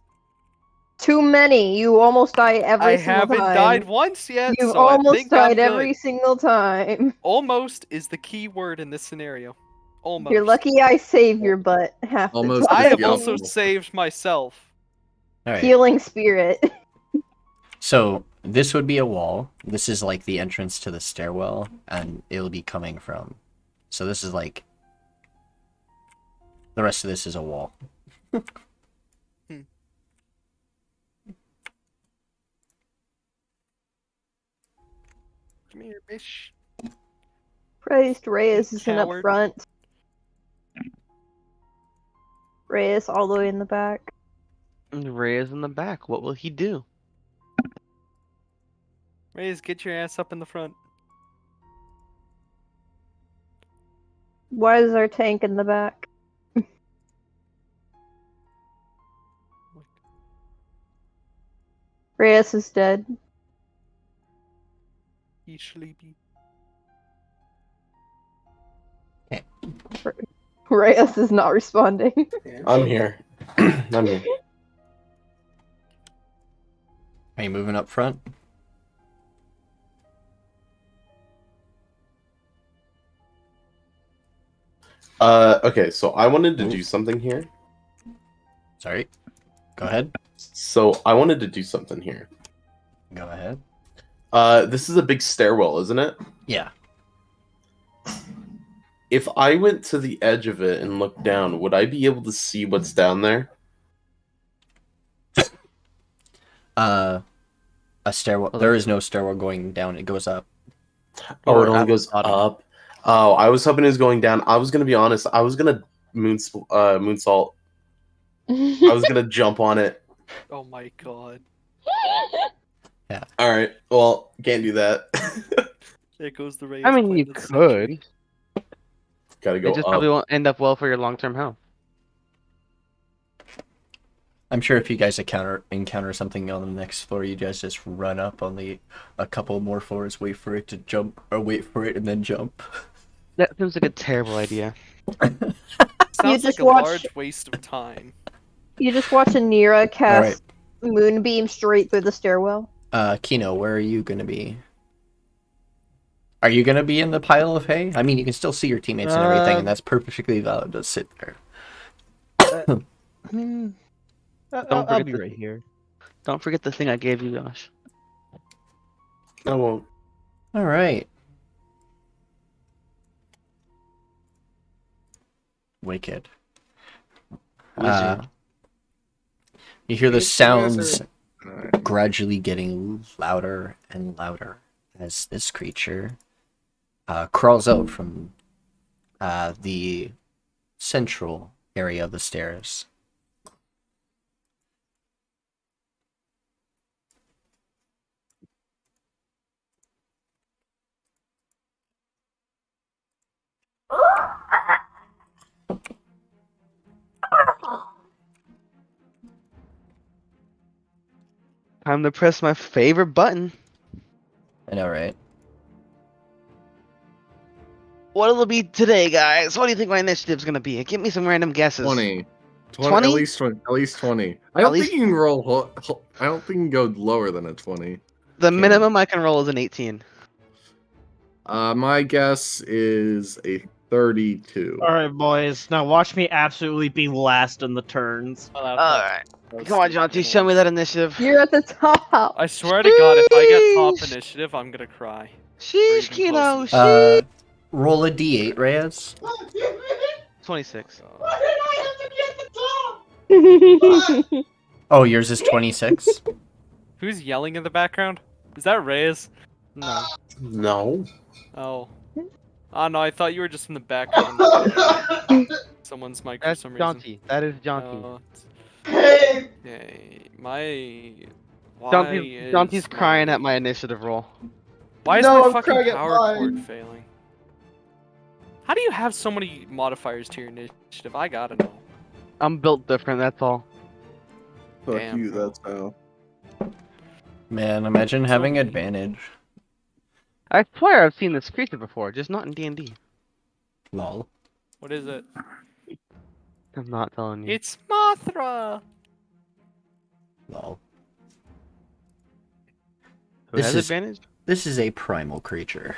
Too many. You almost die every I single haven't time. died once yet, You've so I almost think I'm died every good. single time. Almost is the key word in this scenario. Almost. You're lucky I save your butt half the Almost time. I have also Yum. saved myself. All right. Healing spirit. So this would be a wall. This is like the entrance to the stairwell, and it'll be coming from. So this is like. The rest of this is a wall. Come here, bitch. Christ, Reyes isn't up Coward. front. Reyes all the way in the back. Reyes in the back. What will he do? Reyes, get your ass up in the front. Why is our tank in the back? Reyes is dead. He's sleepy. Reyes is not responding. I'm here. I'm here. Are you moving up front? Okay, so I wanted to do something here. Sorry. Go ahead. So I wanted to do something here. Go ahead. This is a big stairwell, isn't it? Yeah. If I went to the edge of it and looked down, would I be able to see what's down there? A stairwell. There is no stairwell going down. It goes up. Oh, it Or only at goes the bottom. up. Oh, I was hoping it was going down. I was gonna be honest. I was gonna moonsault. I was gonna jump on it. Oh my god. All right. Well, can't do that. There goes the Reyes. I mean, plan you of the century. could. Gotta go It just up. probably won't end up well for your long-term health. I'm sure if you guys encounter something on the next floor, you guys just run up on a couple more floors, wait for it to jump, or wait for it and then jump. That seems like a terrible idea. Sounds just like a watch- large waste of time. You just watch Anira cast Alright. Moonbeam straight through the stairwell. Kino, where are you gonna be? Are you gonna be in the pile of hay? I mean, you can still see your teammates and everything, and that's perfectly valid to sit there. I mean, Don't I'll forget be the- right here. Don't forget the thing I gave you, Josh. I won't. All right. Wicked. Wizard. You hear the Yes, you guys sounds Alright. gradually getting louder and louder as this creature crawls out from the central area of the stairs. Time to press my favorite button. I know, right? What'll it be today, guys? What do you think my initiative's gonna be? Give me some random guesses. 20. 20? At least 20. At least 20. I At don't least- think you can roll. I don't think you can go lower than a 20. The Can. minimum I can roll is an 18. My guess is a 32. All right, boys. Now watch me absolutely be last in the turns. Alright. Come on, Jonty, show me that initiative. You're at the top. I swear to God, if I get top initiative, I'm gonna cry. Sheesh, even Kino, close sheesh. Roll a d8, Reyes. 26. Why did I have to be at the top? Oh, yours is 26? Who's yelling in the background? Is that Reyes? No. No. Oh. Oh no, I thought you were just in the background. Someone's mic for That's some reason. Jonty. That is Jonty. Oh, Hey! okay. My. Why Jonty's is crying at my initiative roll. Why is No, my I'm fucking crying at power cord mine. failing? How do you have so many modifiers to your initiative? I gotta know. I'm built different, that's all. Fuck Damn, you, bro. that's how. Man, imagine So having mean. advantage. I swear I've seen this creature before, just not in D&D. Lol. What is it? I'm not telling you. It's Mothra! Lol. Who this has is- advantage? This is a primal creature.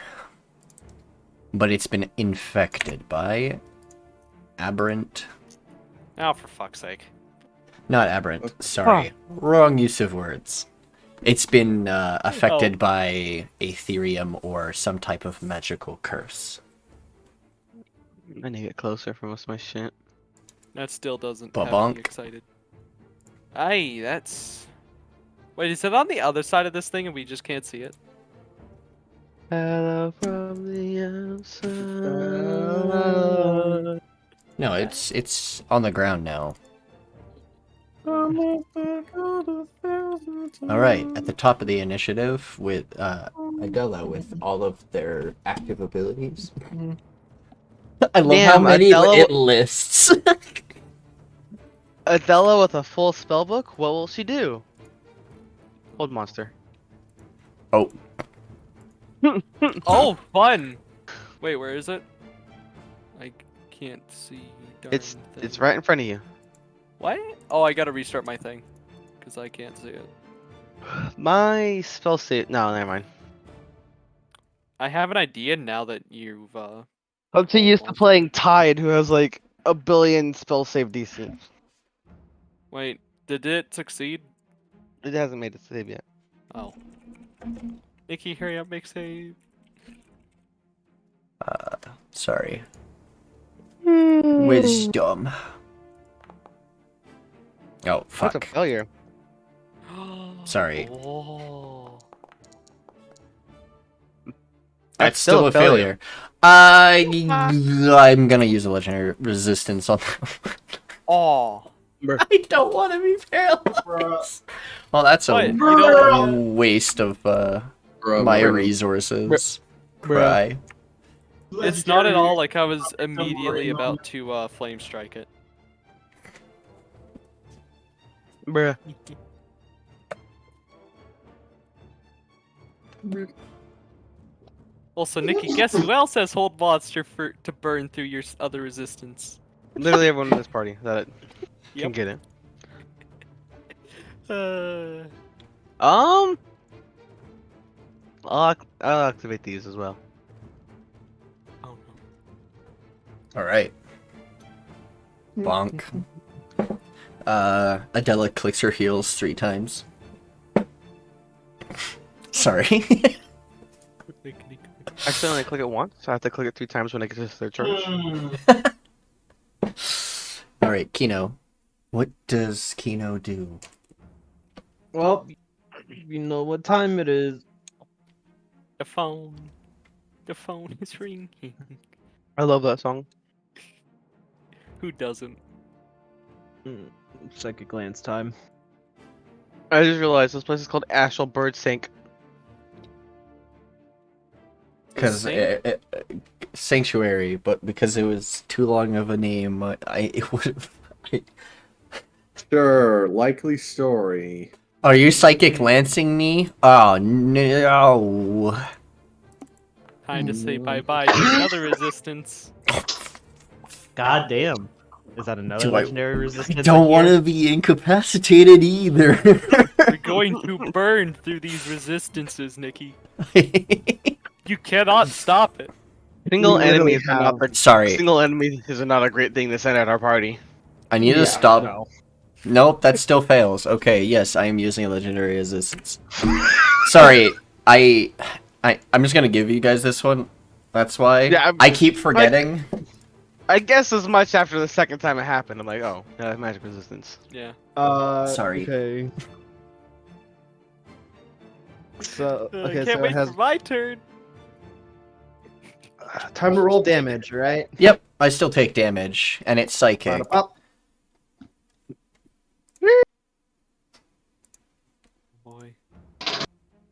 But it's been infected by aberrant. Oh, for fuck's sake. Not aberrant, sorry. Wrong use of words. It's been affected Oh. by Aetherium or some type of magical curse. I need to get closer for most of my shit. That still doesn't have Ba-bonk. me excited. Aye, that's... Wait, is it on the other side of this thing and we just can't see it? Hello from the outside. No, it's on the ground now. Alright, at the top of the initiative with Adela with all of their active abilities. I love how Damn, many Adela- it lists. Adela with a full spellbook? What will she do? Hold monster. Oh, Oh, fun! Wait, where is it? I can't see. Darn It's thing. right in front of you. What? Oh, I gotta restart my thing. Because I can't see it. My spell save. No, never mind. I have an idea now that you've, I'm too Hold used to on. playing Tide, who has like a billion spell save DC. Wait, did it succeed? It hasn't made a save yet. Oh. Nikki, hurry up, make save. sorry. Wisdom. Oh, That's a fuck. failure. Sorry. Oh. That's still a failure. I'm gonna use a legendary resistance on that. Oh. I don't want to be paralyzed. Well, that's a What? You don't- waste of Bruh, my bruh. resources. Cry. It's not at all like I was immediately about to flame strike it. Bruh. Also, Nikki, guess who else has hold monster for to burn through your other resistance? Literally everyone in this party that can Yep. get it. Uh, I'll activate these as well. oh All right. Bonk. Adela clicks her heels 3 times. Sorry. no. Actually, I only click it once, so I have to click it 3 times when I get to their charge. All right, Kino. What does Kino do? Well, you know what time it is. The phone. The phone is ringing. I love that song. Who doesn't? Psychic glance time. I just realized this place is called Astral Bird Sink. Because Sanctuary, but because it was too long of a name, it would have. Sure, likely story. Are you psychic lancing me? Oh no. Time to say bye-bye to another resistance. God damn. Is that another Do I legendary resistance? don't want to be incapacitated either. We're going to burn through these resistances, Nikki. You cannot stop it. Single We literally enemies are not have- the Sorry, single enemies is not a great thing to send at our party. I need Yeah, to stop. no. Nope, that still fails. Okay, yes, I am using a legendary resistance. Sorry, I'm just gonna give you guys this one. That's why. Yeah, I keep forgetting. I guess as much after the second time it happened. I'm like, oh, yeah, magic resistance. Yeah. Sorry. Okay. So I okay, can't so it wait has for my turn. time to roll damage, right? Yep, I still take damage, and it's psychic. Up. Boy.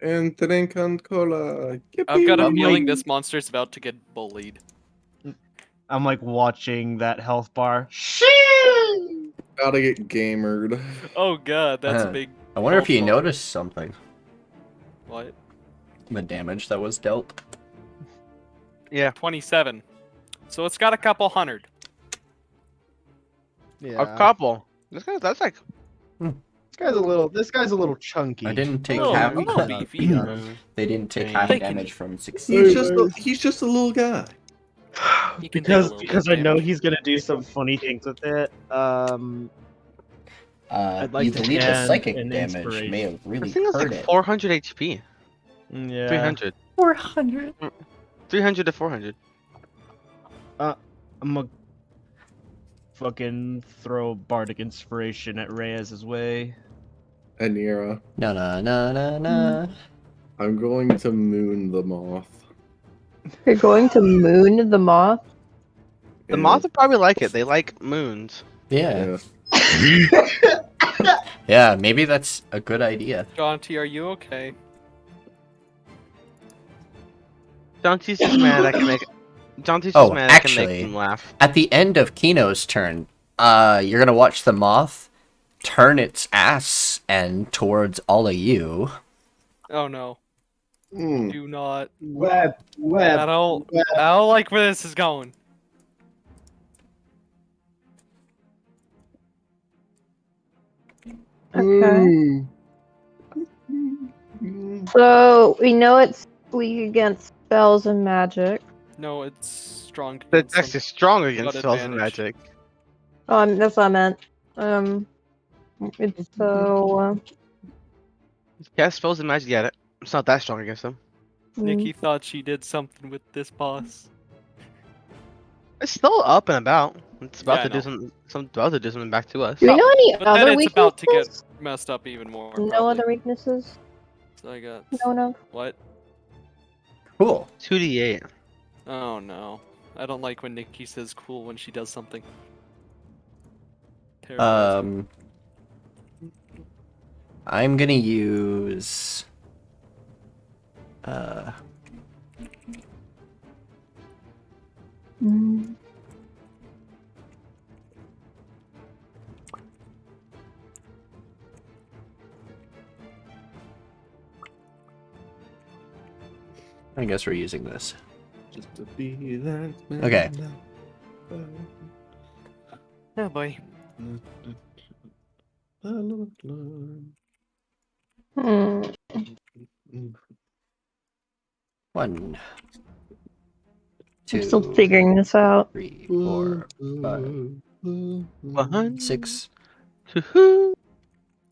And drink on cola. I've got a I'm feeling like- this monster's about to get bullied. I'm like watching that health bar. Gotta get gamered. Oh god, that's Uh, big. I wonder if you health bar. noticed something. What? The damage that was dealt. Yeah, 27. So it's got a couple hundred. Yeah. a couple. That's like This guy's a little chunky. I didn't take Oh, half. a little beefy. They didn't take half Thank you. damage from He's 16. just a little guy. He can take a little because bit I know damage. he's gonna do some funny things with it. I'd like You to believe the add psychic an damage inspiration. may have I really think it's hurt like it. 400 HP. Yeah. 300. 400. 300 to 400. I'm gonna fucking throw bardic inspiration at Reyes' way. Anira. No, no, no, no, no. I'm going to moon the moth. You're going to moon the moth? The moth would probably like it. They like moons. Yeah. Yeah. Yeah, maybe that's a good idea. Jonty, are you okay? Jonty's just mad I can make. Jonty's just Oh, mad I can actually- make him laugh. At the end of Kino's turn, you're gonna watch the moth turn its ass and towards all of you. Oh no. Mm. Do not. Web. I don't like where this is going. Okay. So we know it's weak against spells and magic. No, it's strong. It's against actually some- strong against got spells and advantage. magic. That's what I meant. It's so. Yeah, spells and magic. Yeah, it's not that strong against them. Nikki thought she did something with this boss. It's still up and about. It's about Yeah, to I do about to do something back to us. Do we know any But then other it's weaknesses? about to get messed up even more. No probably. other weaknesses? So I got No. what? Cool. 2d8. Oh no. I don't like when Nikki says cool when she does something. Terrible. I'm gonna use I guess we're using this. Just to be that man. Okay. Oh boy. One, I'm still two, figuring this out. 3, 4, 5, 1, 6. 2,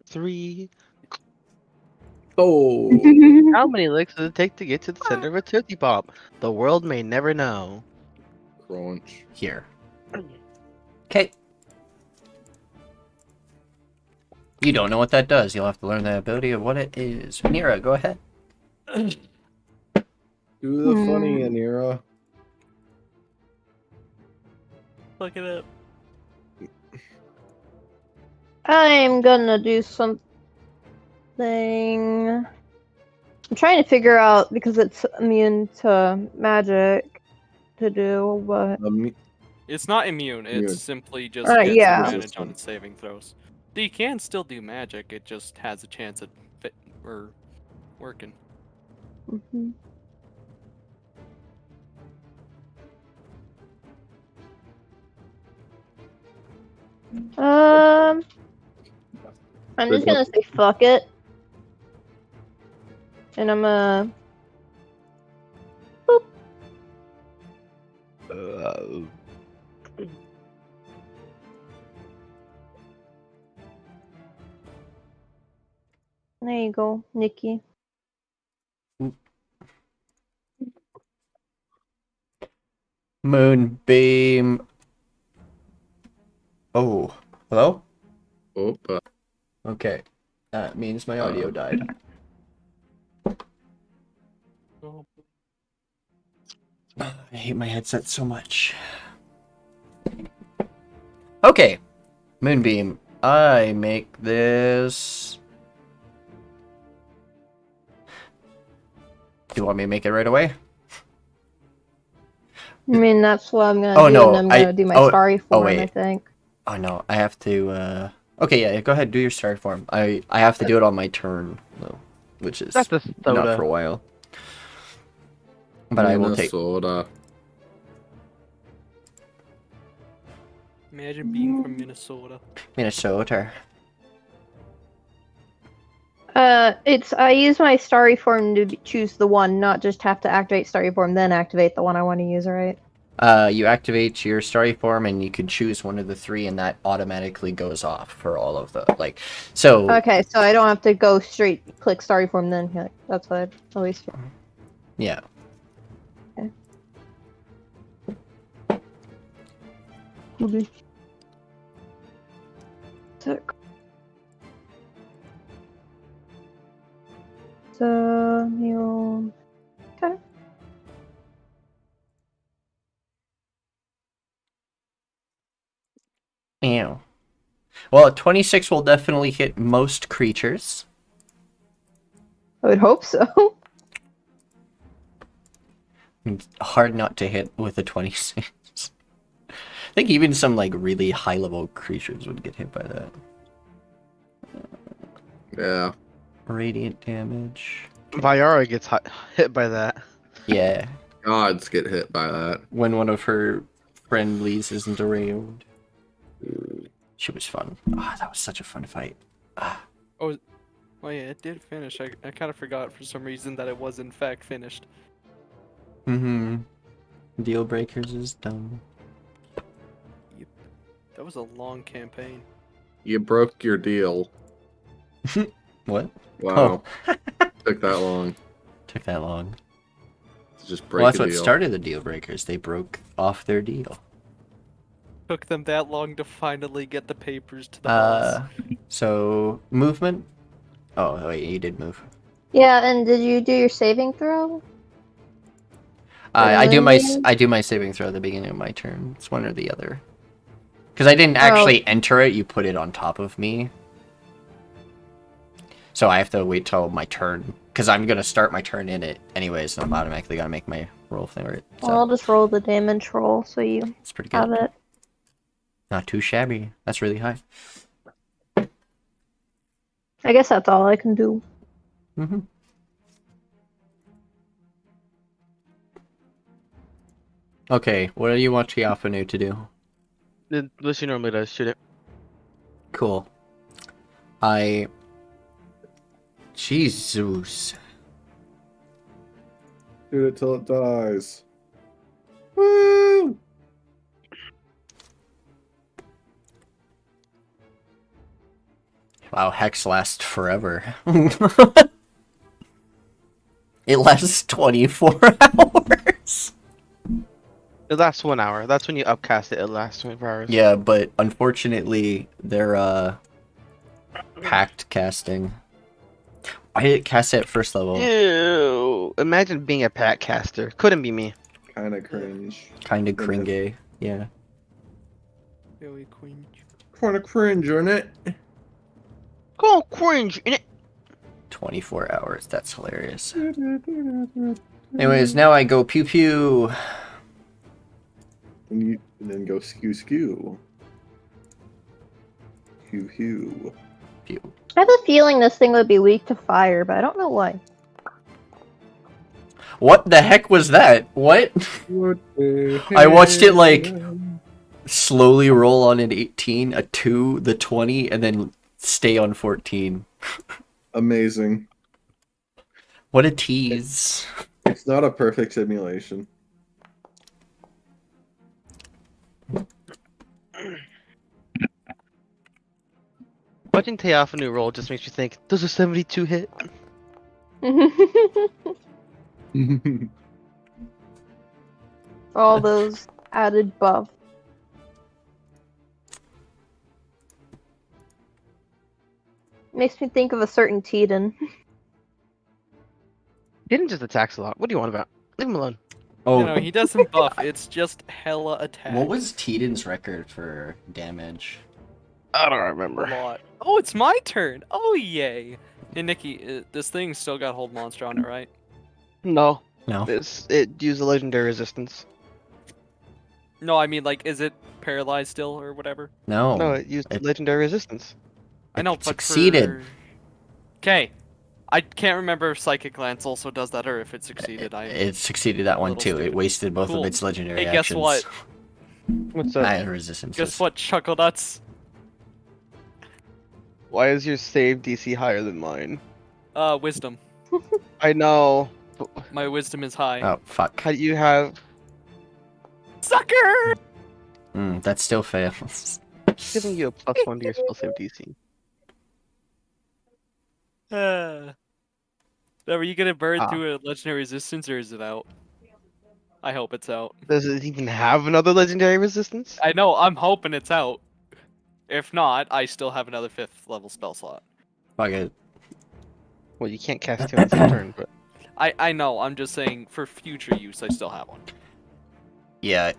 3. Oh. How many licks does it take to get to the center of a Tootsie Pop? The world may never know. Crunch. Here. Okay. You don't know what that does. You'll have to learn the ability of what it is. Anira, go ahead. Do the funny, Anira. Look it up. I'm gonna do something. I'm trying to figure out because it's immune to magic to do, but It's not immune. It's Immune. simply just Alright, gets yeah. advantage on its saving throws. You can still do magic. It just has a chance at fit or working. Mhm. I'm just gonna say fuck it. And I'm boop. There you go, Nikki. Moonbeam. Oh, hello? Opa. Okay. That means my audio died. I hate my headset so much. Okay. Moonbeam. I make this... Do you want me to make it right away? I mean, that's what I'm gonna Oh, do, no, and I'm gonna do my starry form, I wait. think. Oh no, I have to, Okay, yeah, go ahead, do your start form. I have to do it on my turn, though, which is That's a not soda. for a while. But I will take... Minnesota. Imagine being from Minnesota. Minnesota. I use my starry form to choose the one, not just have to activate starry form, then activate the one I want to use, right? You activate your starry form, and you can choose one of the three, and that automatically goes off for all of the, like, so... Okay, so I don't have to go straight click starry form then. Yeah, that's what I always do. Yeah. Okay. So, you... Okay. Ew. Well, 26 will definitely hit most creatures. I would hope so. It's hard not to hit with a 26. I think even some, like, really high-level creatures would get hit by that. Yeah. Radiant damage. Vyara gets hit by that. Yeah. Gods get hit by that. When one of her friendlies isn't around. She was fun. Ah, that was such a fun fight. Ah. Oh yeah, it did finish. I kind of forgot for some reason that it was in fact finished. Mm-hmm. Deal Breakers is done. Yep. That was a long campaign. You broke your deal. What? Wow. Took that long. Took that long. To just break Well, that's a what deal. started the Deal Breakers. They broke off their deal. Took them that long to finally get the papers to the boss. So movement. Oh wait, you did move. Yeah, and did you do your saving throw? I do Moonbeam? my saving throw at the beginning of my turn. It's one or the other. Because I didn't actually enter it. You put it on top of me. So I have to wait till my turn. Because I'm gonna start my turn in it anyways, so I'm automatically gonna make my roll for it. So Well, I'll just roll the damage roll so you it's pretty good. have it. Not too shabby. That's really high. I guess that's all I can do. Mm-hmm. Okay, what do you want Theophanu to do? What she normally does, shoot it. Cool. Jesus. Shoot it till it dies. Woo! Wow, Hex lasts forever. It lasts 24 hours. It lasts 1 hour. That's when you upcast it. It lasts 24 hours. Yeah, but unfortunately, they're packed casting. I didn't cast it at first level. Ew. Imagine being a pack caster. Couldn't be me. Kinda cringe. Kinda cringe, yeah. Really cringe. Kinda cringe, isn't it? Go cringe in it. 24 hours, that's hilarious. Anyways, now I go pew pew. And then go skew skew. Hoo. Pew. I have a feeling this thing would be weak to fire, but I don't know why. What the heck was that? What? What the I watched it, like, hell? slowly roll on an 18, a 2, the 20, and then stay on 14. Amazing. What a tease. It's not a perfect simulation. Watching Theophanu roll just makes you think, does a 72 hit? All those added buff. Makes me think of a certain Teton. Didn't just attacks a lot. What do you want about? Leave him alone. Oh, No, he doesn't buff. It's just hella attack. what was Teeden's record for damage? I don't A remember. lot. Oh, it's my turn. Oh, yay. Hey, Nikki, this thing still got hold monster on it, right? No. No. It used a legendary resistance. No, I mean, like, is it paralyzed still or whatever? No. No, it used it- legendary resistance. I know, It but succeeded. Okay. I can't remember if Psychic Glance also does that or if it succeeded. It succeeded that one little too. It stupid. wasted both Cool. of its legendary Hey, guess actions. what? What's that? I resistances. Guess what, Chuckle Nuts? Why is your save DC higher than mine? Wisdom. I know. But My wisdom is high. Oh, fuck. how do you have Sucker! That still fails. giving you a +1 to your spell save DC? Are you gonna burn Ah. through a legendary resistance or is it out? I hope it's out. Does it even have another legendary resistance? I know, I'm hoping it's out. If not, I still have another 5th level spell slot. Fuck it. Well, you can't cast 2 on the turn, but I know, I'm just saying for future use I still have one. Yeah,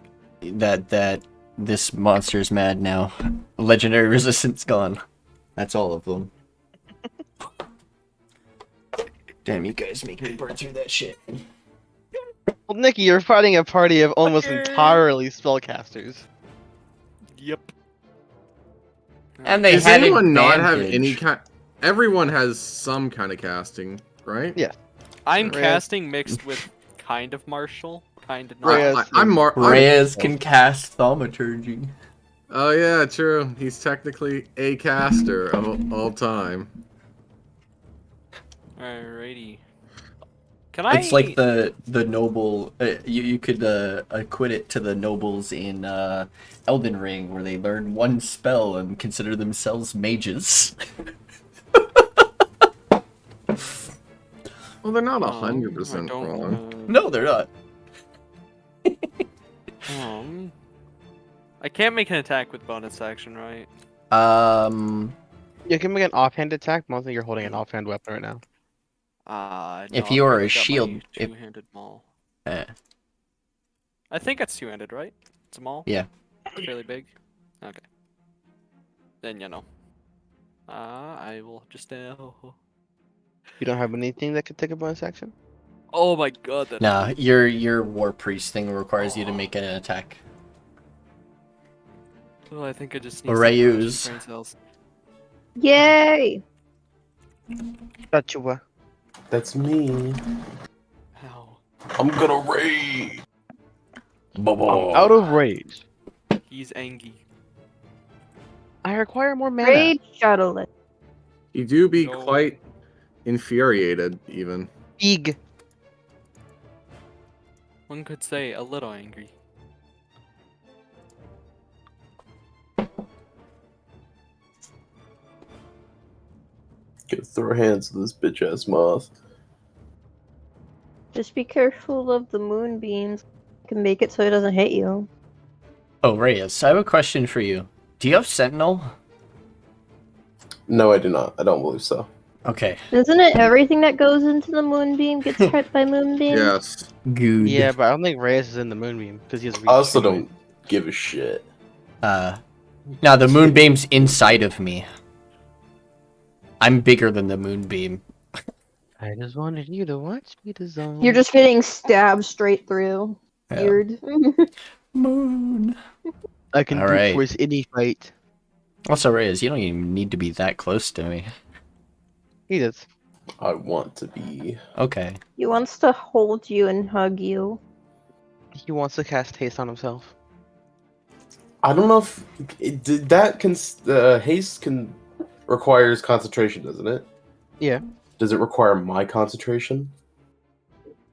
this monster's mad now. Legendary resistance gone. That's all of them. Damn, you guys make me burn through that shit. well, Nikki, you're fighting a party of almost Fucker. entirely spellcasters. Yep. And they Does had anyone not have advantage. any kind? Everyone has some kind of casting, right? Yeah. I'm Reyes. casting mixed with kind of martial, kind of not. Reyes. I'm Reyes can cast thaumaturgy. Oh yeah, true. He's technically a caster of all time. Alrighty. Can I? It's like the noble. You could acquit it to the nobles in Elden Ring, where they learn one spell and consider themselves mages. Well, they're not Oh, 100% I don't wrong. No, they're not. I can't make an attack with bonus action, right? You can make an offhand attack, but I don't think you're holding an offhand weapon right now. No, If I've you are already a got my shield- if- two-handed maul. eh. I think it's two-handed, right? It's a maul. Yeah. Fairly big. Okay. Then you know. I will just. You don't have anything that could take a bonus action? Oh my god. That Nah, your war priest thing requires you to make an attack. Oh, I think I just need. Or some Reyes. brain cells. Yay! Gotcha. That's me. Ow. I'm gonna raid. Out of rage. He's angry. I require more mana. Raid shuttle it. You do be No. quite infuriated, even. Eeg. One could say a little angry. Gotta throw hands at this bitch ass moth. Just be careful of the moonbeams. You can make it so it doesn't hit you. Oh, Reyes, I have a question for you. Do you have Sentinel? No, I do not. I don't believe so. Okay. Isn't it everything that goes into the moonbeam gets hit by moonbeam? Yes. Good. Yeah, but I don't think Reyes is in the moonbeam because he has. I also don't give a shit. Now the moonbeam's inside of me. I'm bigger than the moonbeam. I just wanted you to watch me dissolve. You're just getting stabbed straight through. Yeah. Weird. Moon. I can Alright. brute force any fight. Also, Reyes, you don't even need to be that close to me. He does. I want to be. Okay. He wants to hold you and hug you. He wants to cast haste on himself. I don't know if did that haste can requires concentration, doesn't it? Yeah. Does it require my concentration?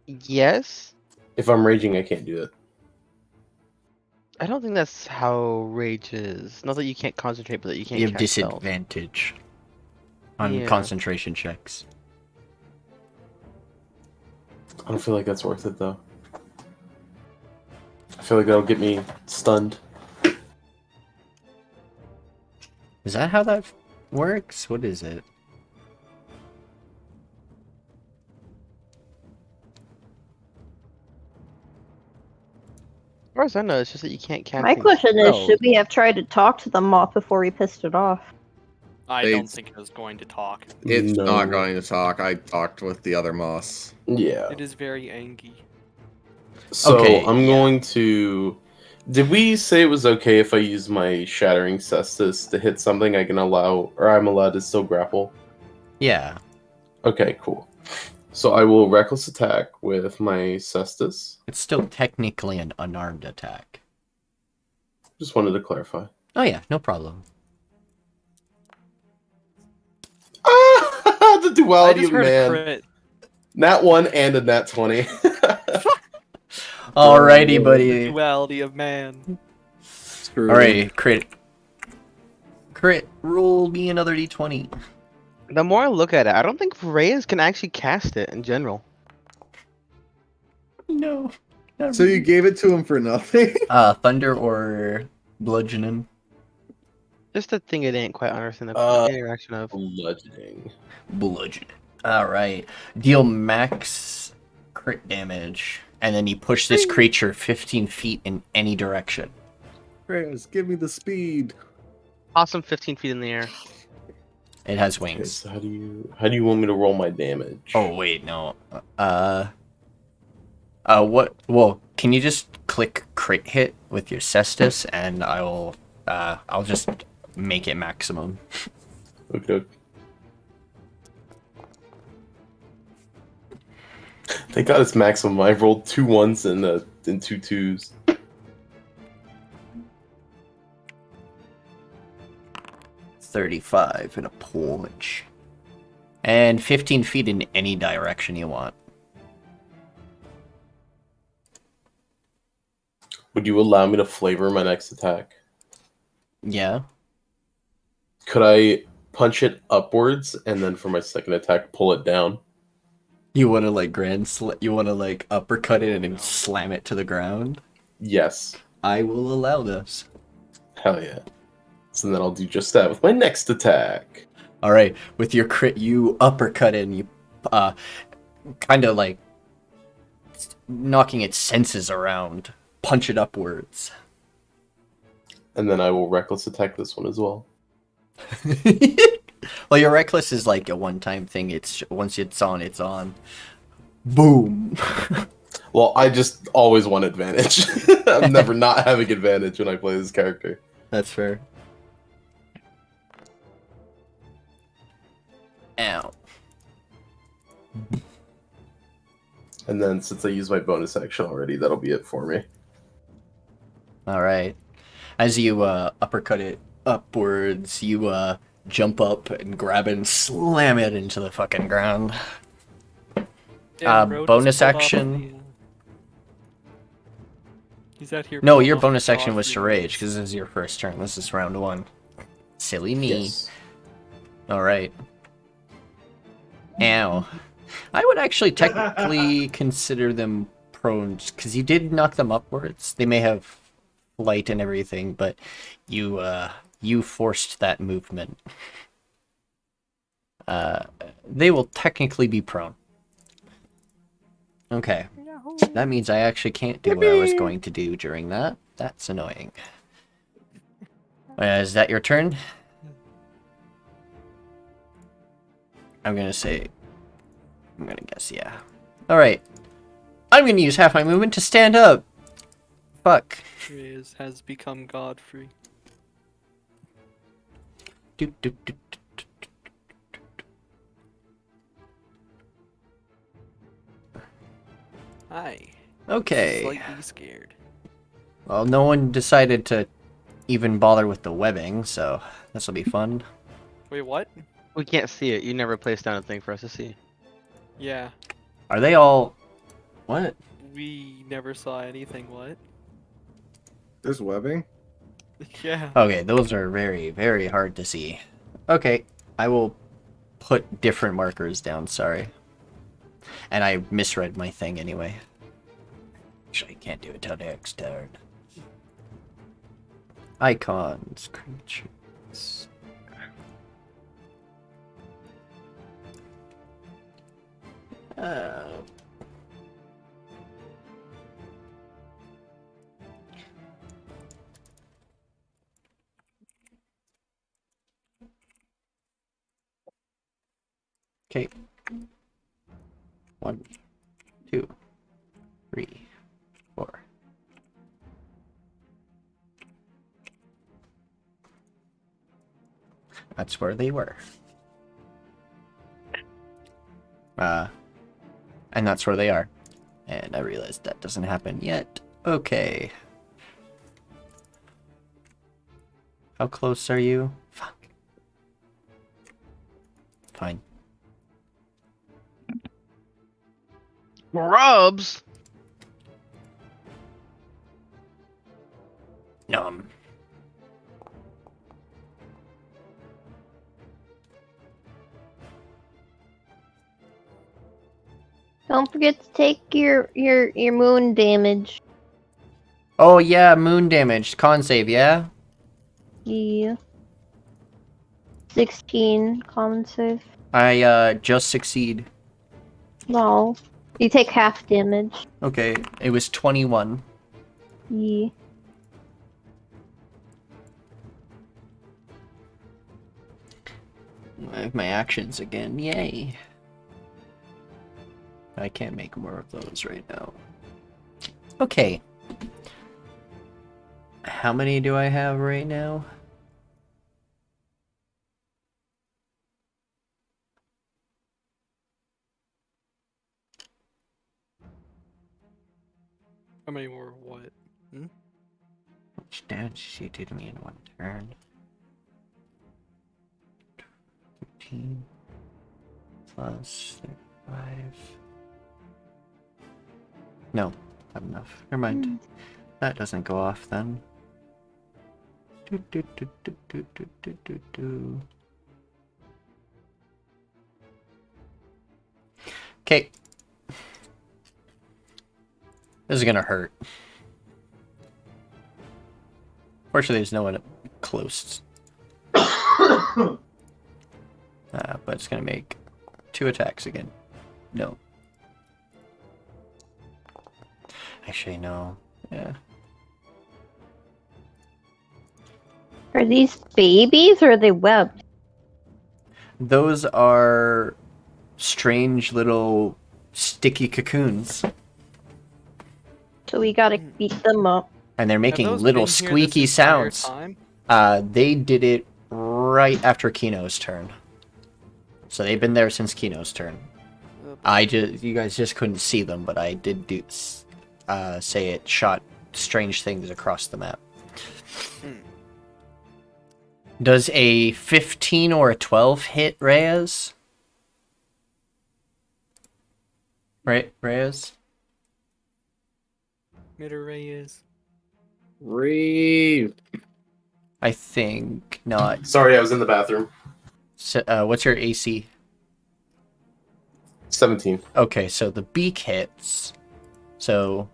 Yes. If I'm raging, I can't do it. I don't think that's how rage is. Not that you can't concentrate, but that you can't You have cast spells. disadvantage on Yeah. concentration checks. I don't feel like that's worth it though. I feel like that'll get me stunned. Is that how that works? What is it? As far as I know, it's just that you can't cast. My any question is, spells. should we have tried to talk to the moth before we pissed it off? I They- don't think it was going to talk. It's No. not going to talk. I talked with the other moss. Yeah. It is very angry. So Okay, I'm yeah. going to. Did we say it was okay if I use my Shattering Cestus to hit something I can allow, or I'm allowed to still grapple? Yeah. Okay, cool. So I will Reckless Attack with my Cestus. It's still technically an unarmed attack. Just wanted to clarify. Oh yeah, no problem. Ah, the I duality just of heard a man. crit. Nat 1 and a Nat 20. Alrighty, buddy. Duality of man. Screw Alright, crit. Crit, roll me another d20. The more I look at it, I don't think Reyes can actually cast it in general. No. So you gave it to him for nothing? Thunder or bludgeoning? Just the thing it ain't quite understand the Uh, interaction of. Bludgeoning. Bludgeoning. Alright. Deal max crit damage, and then you push this creature 15 feet in any direction. Reyes, give me the speed. Awesome, 15 feet in the air. It has Okay, wings. so how do you want me to roll my damage? Oh, wait, no. What? Well, can you just click crit hit with your Cestus, and I'll just make it maximum. Okay. Thank God it's maximum. I rolled 2 1s and 2 2s. $35 and a punch. And 15 feet in any direction you want. Would you allow me to flavor my next attack? Yeah. Could I punch it upwards and then for my second attack pull it down? You want to you want to uppercut it and then slam it to the ground? Yes. I will allow this. Hell yeah. So then I'll do just that with my next attack. All right, with your crit, you uppercut it and you kind of knocking its senses around, punch it upwards. And then I will reckless attack this one as well. Well, your reckless is like a one-time thing. It's once it's on, it's on. Boom. Well, I just always want advantage. I'm never not having advantage when I play this character. That's fair. Ow. And then since I used my bonus action already, that'll be it for me. All right. As you uppercut it upwards, you jump up and grab it and slam it into the fucking ground. Damn, bro, just bonus pulled off action. the, He's out here. No, pulling your off the bonus action dog was to food. rage because this is your first turn. This is round 1. Silly me. Yes. All right. Ow. I would actually technically consider them prone because you did knock them upwards. They may have flight and everything, but you forced that movement. They will technically be prone. Okay. That means I actually can't do what I was going to do during that. That's annoying. Is that your turn? I'm gonna guess, yeah. Alright. I'm gonna use half my movement to stand up. Fuck. Reyes has become Godfrey. Doot, doot, doot, doot, doot, doot, doot. Hi. Okay. Slightly scared. Well, no one decided to even bother with the webbing, so this will be fun. Wait, what? We can't see it. You never placed down a thing for us to see. Yeah. Are they all... What? We never saw anything. What? There's webbing. Yeah. Okay, those are very, very hard to see. Okay, I will put different markers down, sorry. And I misread my thing anyway. Actually, I can't do it till next turn. Icons, creatures... Okay. 1, 2, 3, 4. That's where they were. And that's where they are. And I realized that doesn't happen yet. Okay. How close are you? Fuck. Fine. Grubs! Nom. Don't forget to take your moon damage. Oh yeah, moon damage. Con save, yeah? Yeah. 16 common save. I just succeed. No. You take half damage. Okay, it was 21. Yeah. I have my actions again, yay. I can't make more of those right now. Okay. How many do I have right now? How many more? What? Hmm? Which damage she did me in one turn? 13 plus 35. No, not enough. Never mind. That doesn't go off then. Okay. This is gonna hurt. Fortunately, there's no one close. But it's gonna make 2 attacks again. No. Actually, no. Yeah. Are these babies or are they webbed? Those are strange little sticky cocoons. So we gotta beat them up. And they're making Have those little been here squeaky this entire sounds. time? They did it right after Kino's turn. So they've been there since Kino's turn. You guys just couldn't see them, but I did say it shot strange things across the map. Does a 15 or a 12 hit Reyes? Right, Reyes? Mitter Reyes. Reeve. I think not. Sorry, I was in the bathroom. So, what's your AC? 17. Okay, so the beak hits. So,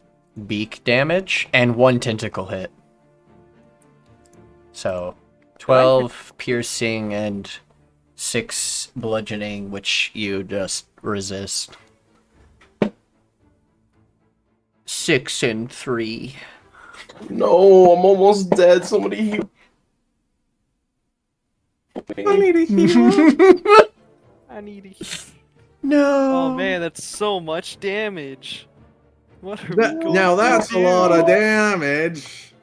beak damage and 1 tentacle hit. So, 12 piercing and 6 bludgeoning, which you just resist. 6 and 3. No, I'm almost dead. Somebody heal. I need a heal. I need a heal. No. Oh man, that's so much damage. What are we going Now to that's a do? lot of damage.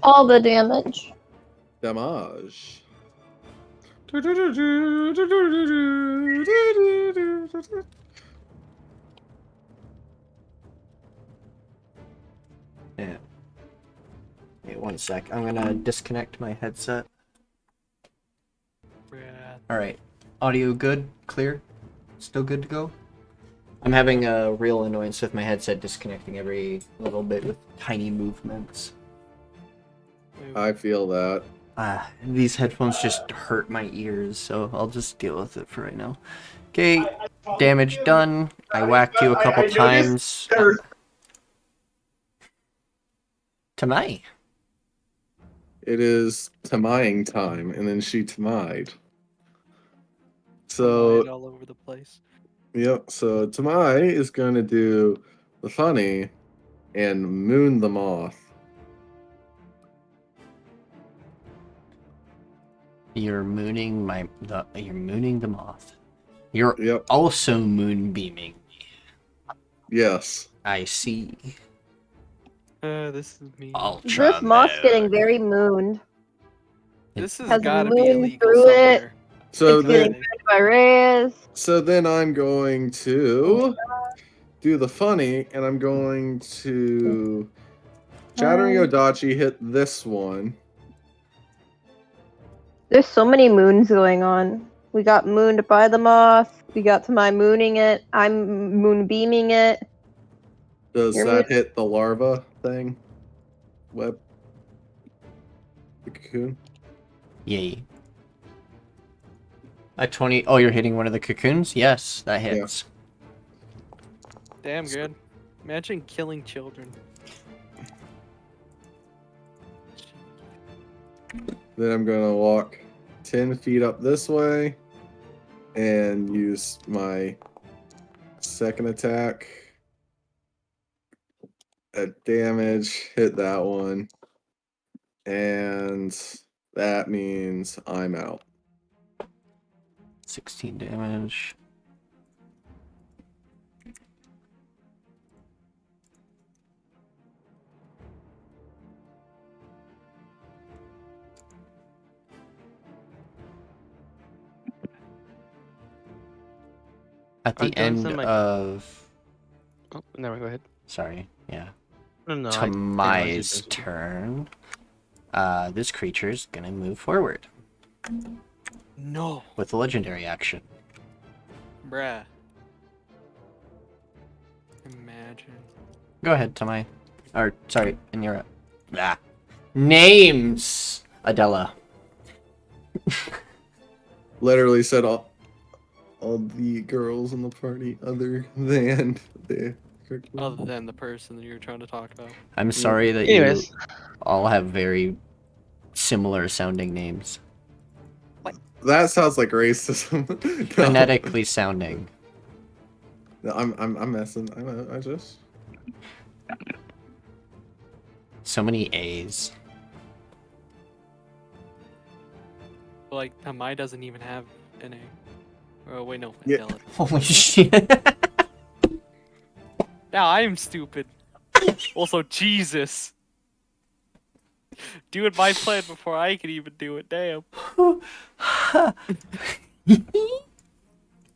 All the damage. Damage. Yeah. Wait 1 sec. I'm gonna disconnect my headset. Brad. Alright. Audio good? Clear? Still good to go? I'm having a real annoyance with my headset disconnecting every little bit with tiny movements. I feel that. These headphones just hurt my ears, so I'll just deal with it for right now. Okay, damage done. I whacked you a couple times. Tamai. It is Tamaying time, and then she Tamai'd. So, Light all over the place. yep, so Tamai is going to do the funny and moon the moth. You're mooning you're mooning the moth. You're Yep, also moonbeaming. yes. I see. This is me. Ultra This moth's getting moon. very mooned. This has Has got to be moon illegal through it. somewhere. So It's getting then, mooned by Reyes. so then I'm going to do the funny, and I'm going to Chattering Odachi hit this one. There's so many moons going on. We got mooned by the moth. We got to my mooning it. I'm moonbeaming it. Does You're that hit the larva thing? Web? The cocoon? Yay. A 20. Oh, you're hitting one of the cocoons? Yes, that hits. Damn good. Imagine killing children. Then I'm going to walk 10 feet up this way and use my second attack at damage, hit that one, and that means I'm out. 16 damage. At I've the done end some, like- of... Oh, never. Go ahead. Sorry, yeah. No. Tamai's turn. This creature's gonna move forward No. with a legendary action. Bruh. Imagine. Go ahead, Tamai. Or, sorry, Anira. Ah. Names! Adela. Literally said all the girls in the party other than the Other than the person that you're trying to talk about. I'm sorry that Anyways. you all have very similar sounding names. That sounds like racism. No. Phonetically sounding. No, I'm messing. I just. So many A's. Like, Tamai doesn't even have an A. Oh, wait, no. Yeah. Adela. Holy shit. Now I'm stupid. Also, Jesus. Doing my plan before I can even do it. Damn.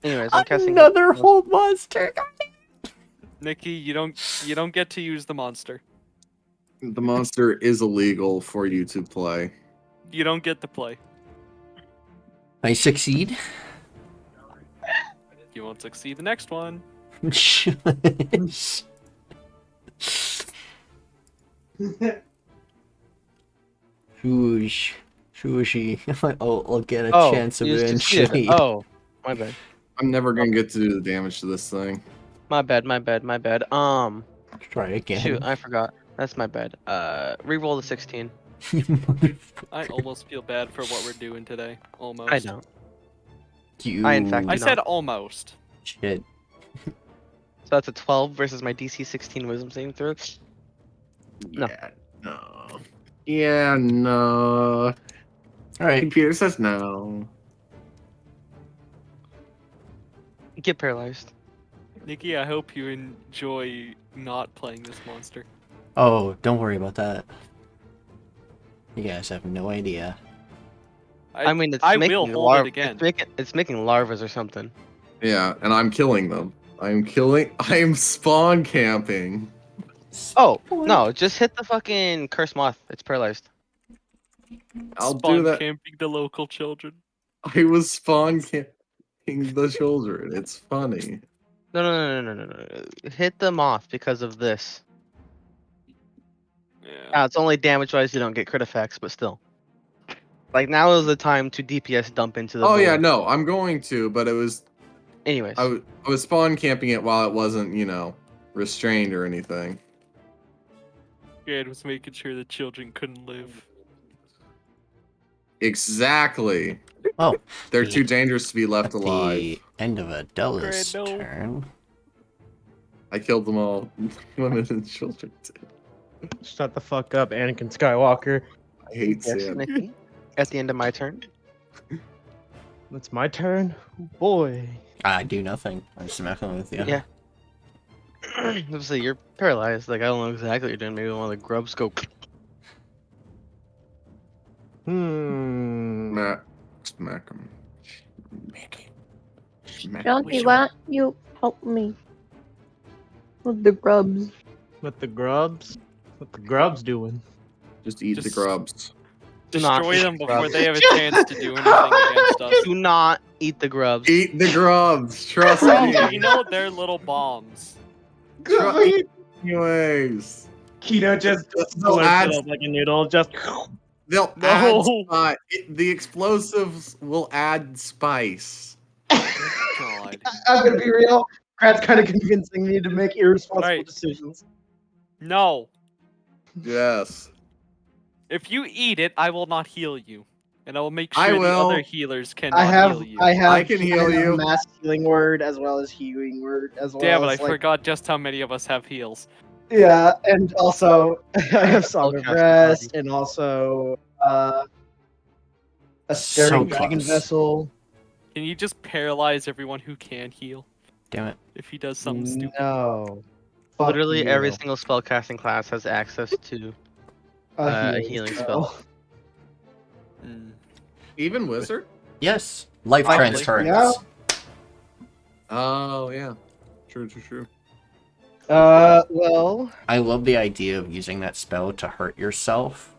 Anyways, I'm casting Another whole monster. Nikki, you don't get to use the monster. The monster is illegal for you to play. You don't get to play. I succeed. You won't succeed the next one. Shush. Shushy. I'll get a chance you succeeded. eventually. Oh, my bad. I'm never gonna get to do the damage to this thing. My bad. Try again. Shoot, I forgot. That's my bad. Reroll the 16. I almost feel bad for what we're doing today. Almost. I don't. You... I, in fact, I do said not. almost. Shit. So that's a 12 versus my DC 16 wisdom saving throw. No. Yeah, no. Yeah, no. Alright. Computer says no. Get paralyzed. Nikki, I hope you enjoy not playing this monster. Oh, don't worry about that. You guys have no idea. I mean, it's I making will hold it larva. again. It's making larvas or something. Yeah, and I'm killing them. I'm spawn camping. Oh no! Just hit the fucking curse moth. It's paralyzed. I'll do Spawn that. camping the local children. I was spawn camping the children. It's funny. No. Hit the moth because of this. Yeah. Now it's only damage wise. You don't get crit effects, but still. Like now is the time to DPS dump into the. Oh yeah, board. no, I'm going to, but it was Anyways. I was spawn camping it while it wasn't, restrained or anything. Grad was making sure the children couldn't live. Exactly. Oh, They're the- too dangerous to be left at alive. the end of Adela's Grad, no. turn. I killed them all. Women and children. Shut the fuck up, Anakin Skywalker. I hate Yes, sand. Nikki. At the end of my turn. It's my turn. Boy. I do nothing. I'm just messing with you. Yeah. Obviously, you're paralyzed. Like I don't know exactly what you're doing. Maybe one of the grubs go. Smack them. Jonty, why don't you help me with the grubs? What the grubs? What the grubs doing? Just eat the Just- grubs. Do not Destroy eat them the before grubs. they have a chance to do anything against us. Do not eat the grubs. Eat the grubs. Trust Bro, me. you know they're little bombs. Anyways, Kino just they'll Slurps add, it up like a noodle. Just they'll No. add the explosives will add spice. God. I'm gonna be real. Grad's kind of convincing me to make irresponsible Right. decisions. No. Yes. If you eat it, I will not heal you. And I will make I sure the will. other healers cannot I have, heal you. I can heal I have you. mass healing word as well as healing word as well. Damn it, I as, like, forgot just how many of us have heals. Yeah, and also I have Song of Spellcaster Rest, party. and also a So Staring Dragon close. Vessel. Can you just paralyze everyone who can heal? Damn it. If he does something stupid. No. Fuck Literally you. every single spellcasting class has access to a healing spell. Mm. Even wizard? Yes. Life Probably. transference. Yeah. Oh yeah. True. Well, I love the idea of using that spell to hurt yourself,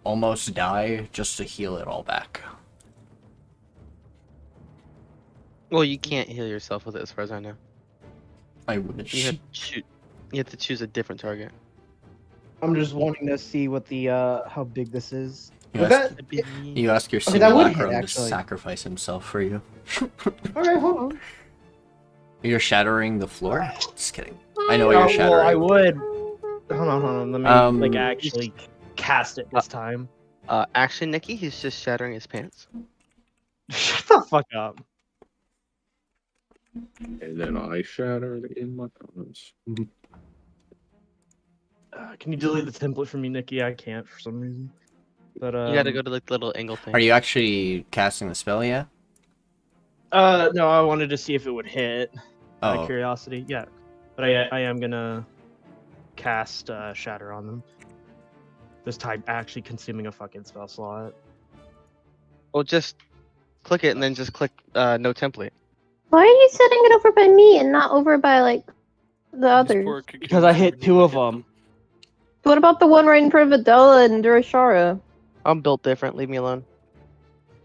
almost die, just to heal it all back. Well, you can't heal yourself with it, as far as I know. I wish. You have to shoot. You have to choose a different target. I'm just wanting to see what the how big this is. You Would ask, that? you ask your Okay, that would hit, simulacrum to actually. sacrifice himself for you. Okay, hold on. You're shattering the floor? Just kidding. I know what Oh, you're well, shattering. I would. Hold on. Let me like actually cast it this time. Actually, Nikki, he's just shattering his pants. shut the fuck up. And then I shattered in my comments. Can you delete the template for me, Nikki? I can't for some reason. But You gotta go to like the little angle thing. Are you actually casting the spell yet? No, I wanted to see if it would hit. Out Oh, of curiosity, yeah. But I am gonna cast Shatter on them. This time, actually consuming a fucking spell slot. Well, just click it and then just click no template. Why are you setting it over by me and not over by like the These others? poor Because I cocoons hit never two knew of to hit them. What about the one right in front of Adela and Durashara? I'm built different. Leave me alone.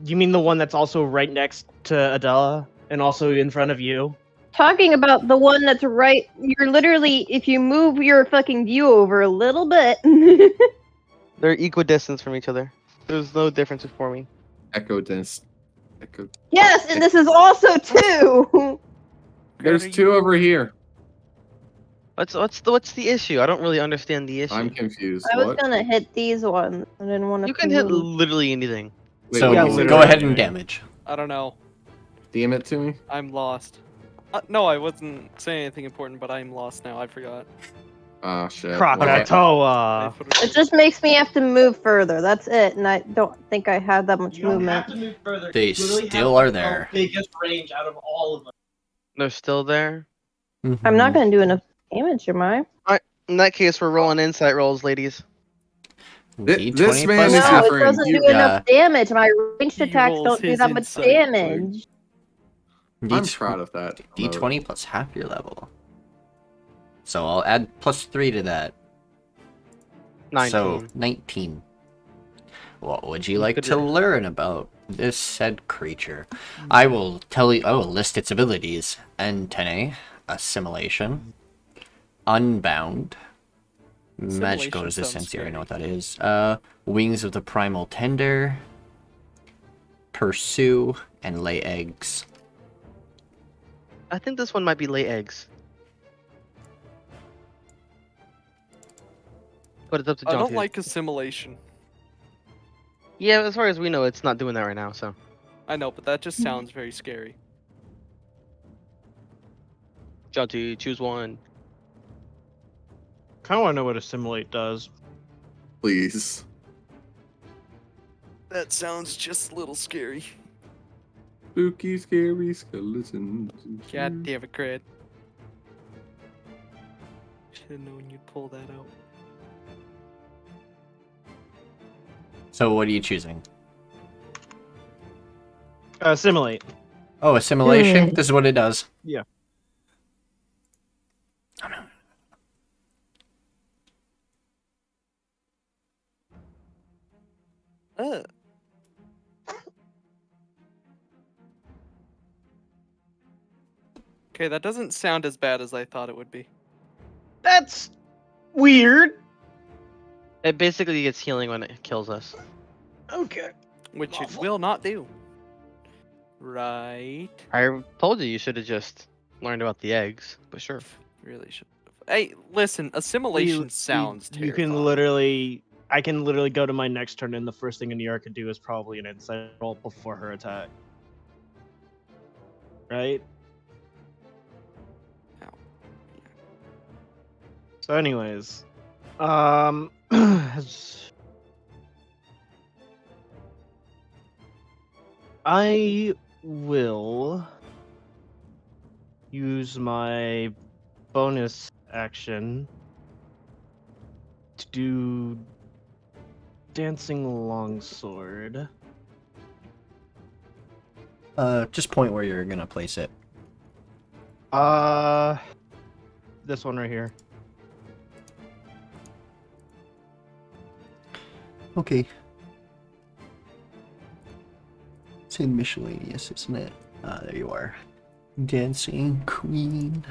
You mean the one that's also right next to Adela and also in front of you? Talking about the one that's right. You're literally, if you move your fucking view over a little bit. They're equidistant from each other. There's no difference for me. Echo dance. Echo. Yes, and this is also two. There's two over here. What's the issue? I don't really understand the issue. I'm confused. I was What? gonna hit these ones. I didn't want to. You can hit literally anything. Wait, so what yeah, did you say? go literally. ahead and damage. I don't know. DM it to me. I'm lost. No, I wasn't saying anything important, but I'm lost now. I forgot. Ah, shit. I Krakatoa. put it- It just makes me have to move further. That's it, and I don't think I have that much You don't movement. have to move further. They You literally still have are the there. biggest range out of all of them. They're still there. I'm not gonna do enough damage, am I? In that case, we're rolling insight rolls, ladies. This D20 man plus is No, half. it different. doesn't He- do Yeah. enough damage. My ranged He attacks rolls don't do his that much insight, like- damage. I'm proud of that. D20 plus half your level. So I'll add +3 to that. 19. So 19. What would you like could- to learn about this said creature? I will tell you. I will list its abilities: Antenne, Assimilation, Unbound, Magical Assimilation Resistance. sounds You already know scary. what that is. Wings of the Primal Tender, Pursue, and Lay Eggs. I think this one might be lay eggs. But it's up to I Jonty. don't like assimilation. Yeah, as far as we know, it's not doing that right now, so. I know, but that just sounds very scary. Jonty, choose one. Kind of want to know what assimilate does. Please. That sounds just a little scary. Spooky, scary skeletons. God damn it, Grad. Should have known you'd pull that out. So what are you choosing? Assimilate. Oh, Assimilation. Good. This is what it does. Yeah. Oh, no. Okay, that doesn't sound as bad as I thought it would be. That's weird. It basically gets healing when it kills us. Okay. Which it will not do. Right. I told you should have just learned about the eggs, but sure. Really should. Hey, listen, assimilation sounds You terrifying. can literally. I can literally go to my next turn, and the first thing Anira could do is probably an insight roll before her attack. Right? Ow. So, anyways, I will use my bonus action to do Dancing Longsword. Just point where you're gonna place it. This one right here. Okay. It's in miscellaneous, isn't it? Ah, there you are. Dancing Queen.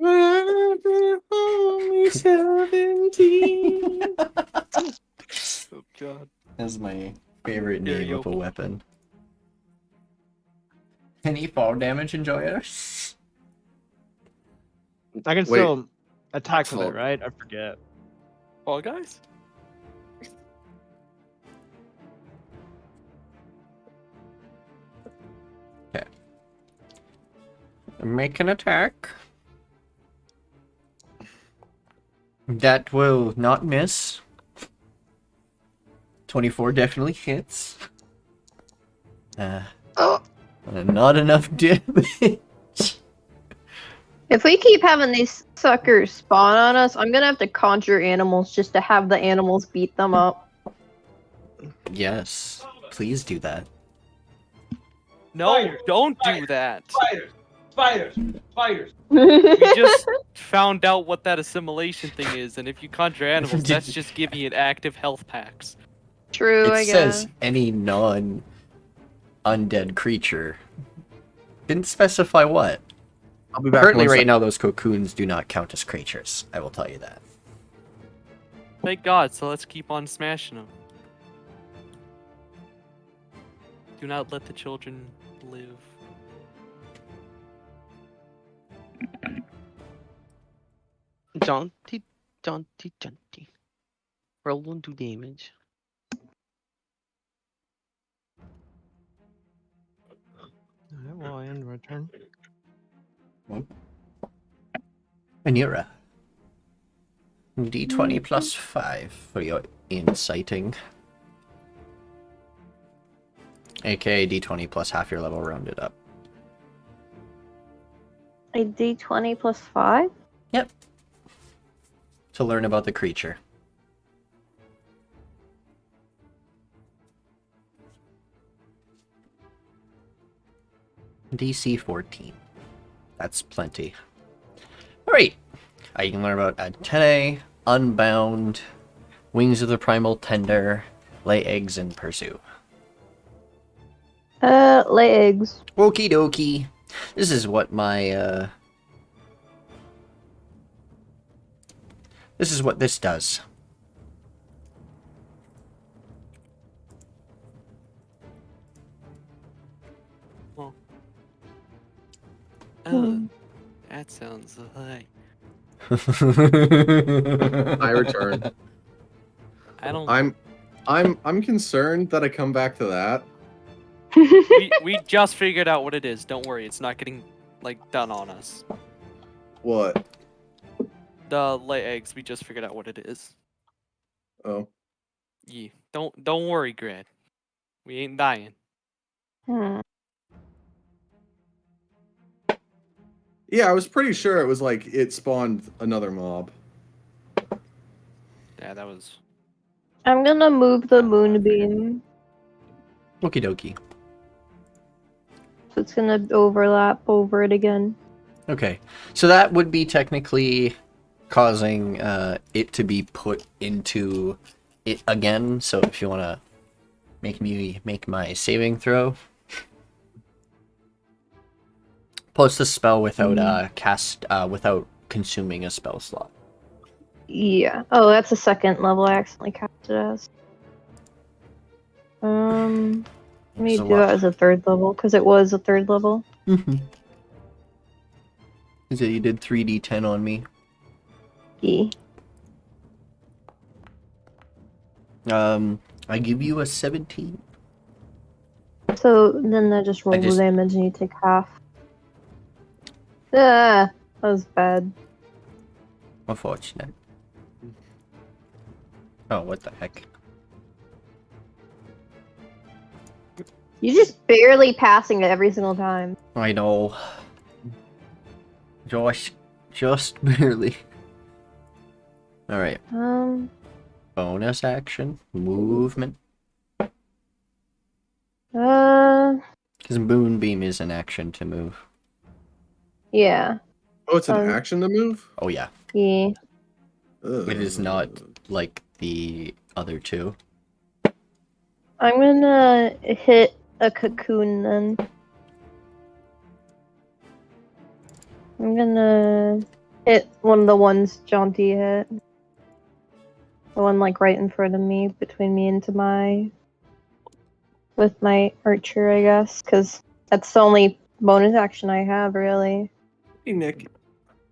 Only 17. Oh god. That's my favorite There name you of a go. weapon. Any fall damage, Enjoyer? I can Wait, still attack with fall- it, right? I forget. Fall guys? Make an attack. That will not miss. 24 definitely hits. Not enough damage. If we keep having these suckers spawn on us, I'm gonna have to conjure animals just to have the animals beat them up. Yes, please do that. No, don't do that. Spiders! We just found out what that assimilation thing is, and if you conjure animals, that's just giving it active health packs. True, It I says guess. any non-undead creature. Didn't specify what. I'll be back. Currently, in one right now, those cocoons do not count as creatures. I will tell you that. Thank God, so let's keep on smashing them. Do not let the children live. Jonty. Roll 1 damage. Alright, well, I end my turn. Anira. D20 plus 5 for your inciting. AKA D20 plus half your level rounded up. A d20 plus 5? Yep. To learn about the creature. DC 14. That's plenty. Alright. You can learn about Antennae, Unbound, Wings of the Primal Tender, Lay Eggs, and Pursue. Lay eggs. Okie dokie. This is what my, This is what this does. Oh, that sounds like. I return. I don't. I'm concerned that I come back to that. We just figured out what it is. Don't worry, it's not getting like done on us. What? The lay eggs. We just figured out what it is. Oh. Yeah. Don't worry, Grad. We ain't dying. Yeah, I was pretty sure it was like it spawned another mob. Yeah, that was. I'm gonna move the moonbeam, Okie dokie. so it's gonna overlap over it again. Okay, so that would be technically causing it to be put into it again. So if you want to make me make my saving throw, post a spell without without consuming a spell slot. Yeah. Oh, that's a second level I accidentally cast it as. Let me There's a do lot. that as a third level, because it was a third level. Mm-hmm. So you did 3d10 on me. E. I give you a 17. So then I just roll the damage and you take half. Ah, that was bad. Unfortunate. Oh, what the heck? You're just barely passing it every single time. I know. Just barely. Alright. Bonus action. Movement. Because Moonbeam is an action to move. Yeah. Oh, it's an action to move? Oh, yeah. Yeah. It is not like the other two. I'm gonna hit a cocoon then. I'm gonna hit one of the ones Jonty hit. The one like right in front of me, between me and Tamai. With my archer, I guess, because that's the only bonus action I have, really. Hey, Nick.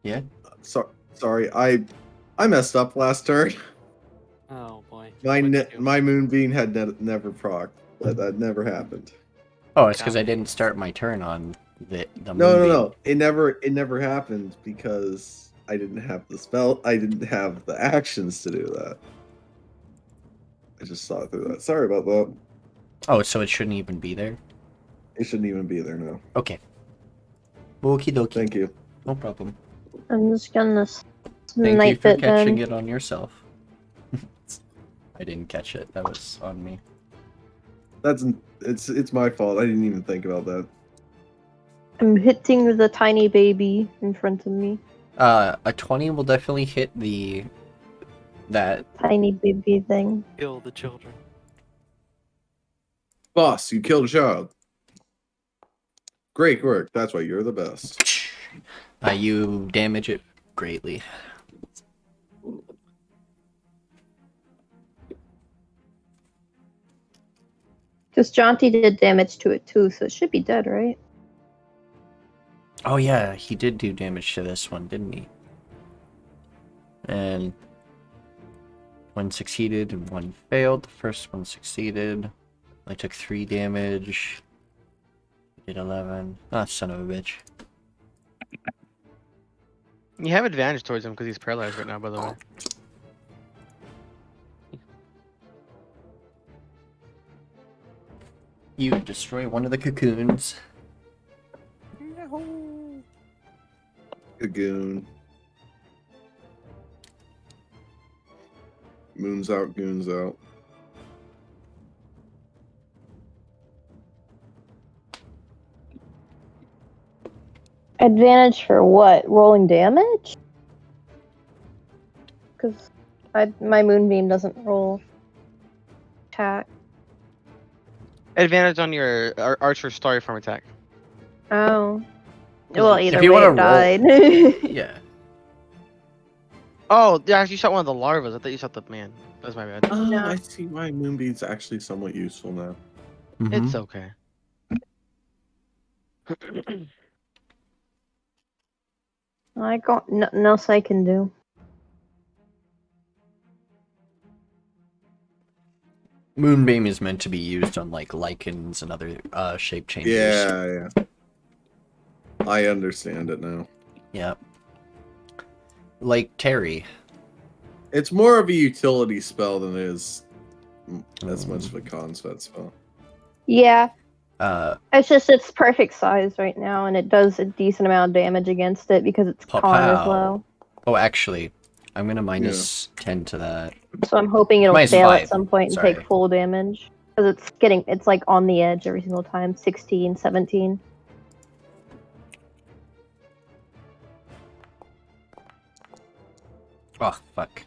Yeah? Sorry, I messed up last turn. Oh boy. My Moonbeam had never procced. That never happened. Oh, it's because I didn't start my turn on the Moonbeam. No. It never happened because I didn't have the spell. I didn't have the actions to do that. I just saw through that. Sorry about that. Oh, so it shouldn't even be there? It shouldn't even be there now. Okay. Okie dokie. Thank you. No problem. I'm just gonna Thank you snipe for it catching then. it on yourself. I didn't catch it. That was on me. It's my fault. I didn't even think about that. I'm hitting the tiny baby in front of me. A 20 will definitely hit that. Tiny baby thing. Kill the children. Boss, you killed a child. Great work. That's why you're the best. You damage it greatly. Because Jonty did damage to it too, so it should be dead, right? Oh yeah, he did do damage to this one, didn't he? And one succeeded and one failed. The first one succeeded. I took 3 damage. Did 11. Ah, son of a bitch. You have advantage towards him because he's paralyzed right now, by the way. You destroy one of the cocoons. Goon. Moon's out, goon's out. Advantage for what? Rolling damage? Because my moonbeam doesn't roll attack. Advantage on your archer story form attack. Oh. Well, If either you way, wanna it roll- died. Yeah. Oh, yeah, you shot one of the larvas. I thought you shot the man. That's my bad. No. I see why Moonbeam's actually somewhat useful now. It's Mhm. okay. I got nothing else I can do. Moonbeam is meant to be used on like lichens and other shape changes. Yeah. I understand it now. Yeah. Like Terry. It's more of a utility spell than it is as much of a concept spell. Yeah, Uh, it's just it's perfect size right now, and it does a decent amount of damage against it because its con is Pow. low. Oh, actually, I'm gonna minus 10 to that. So I'm hoping it'll Minus fail 5. at some point and Sorry. take full damage. Because it's like on the edge every single time. 16, 17. Oh, fuck.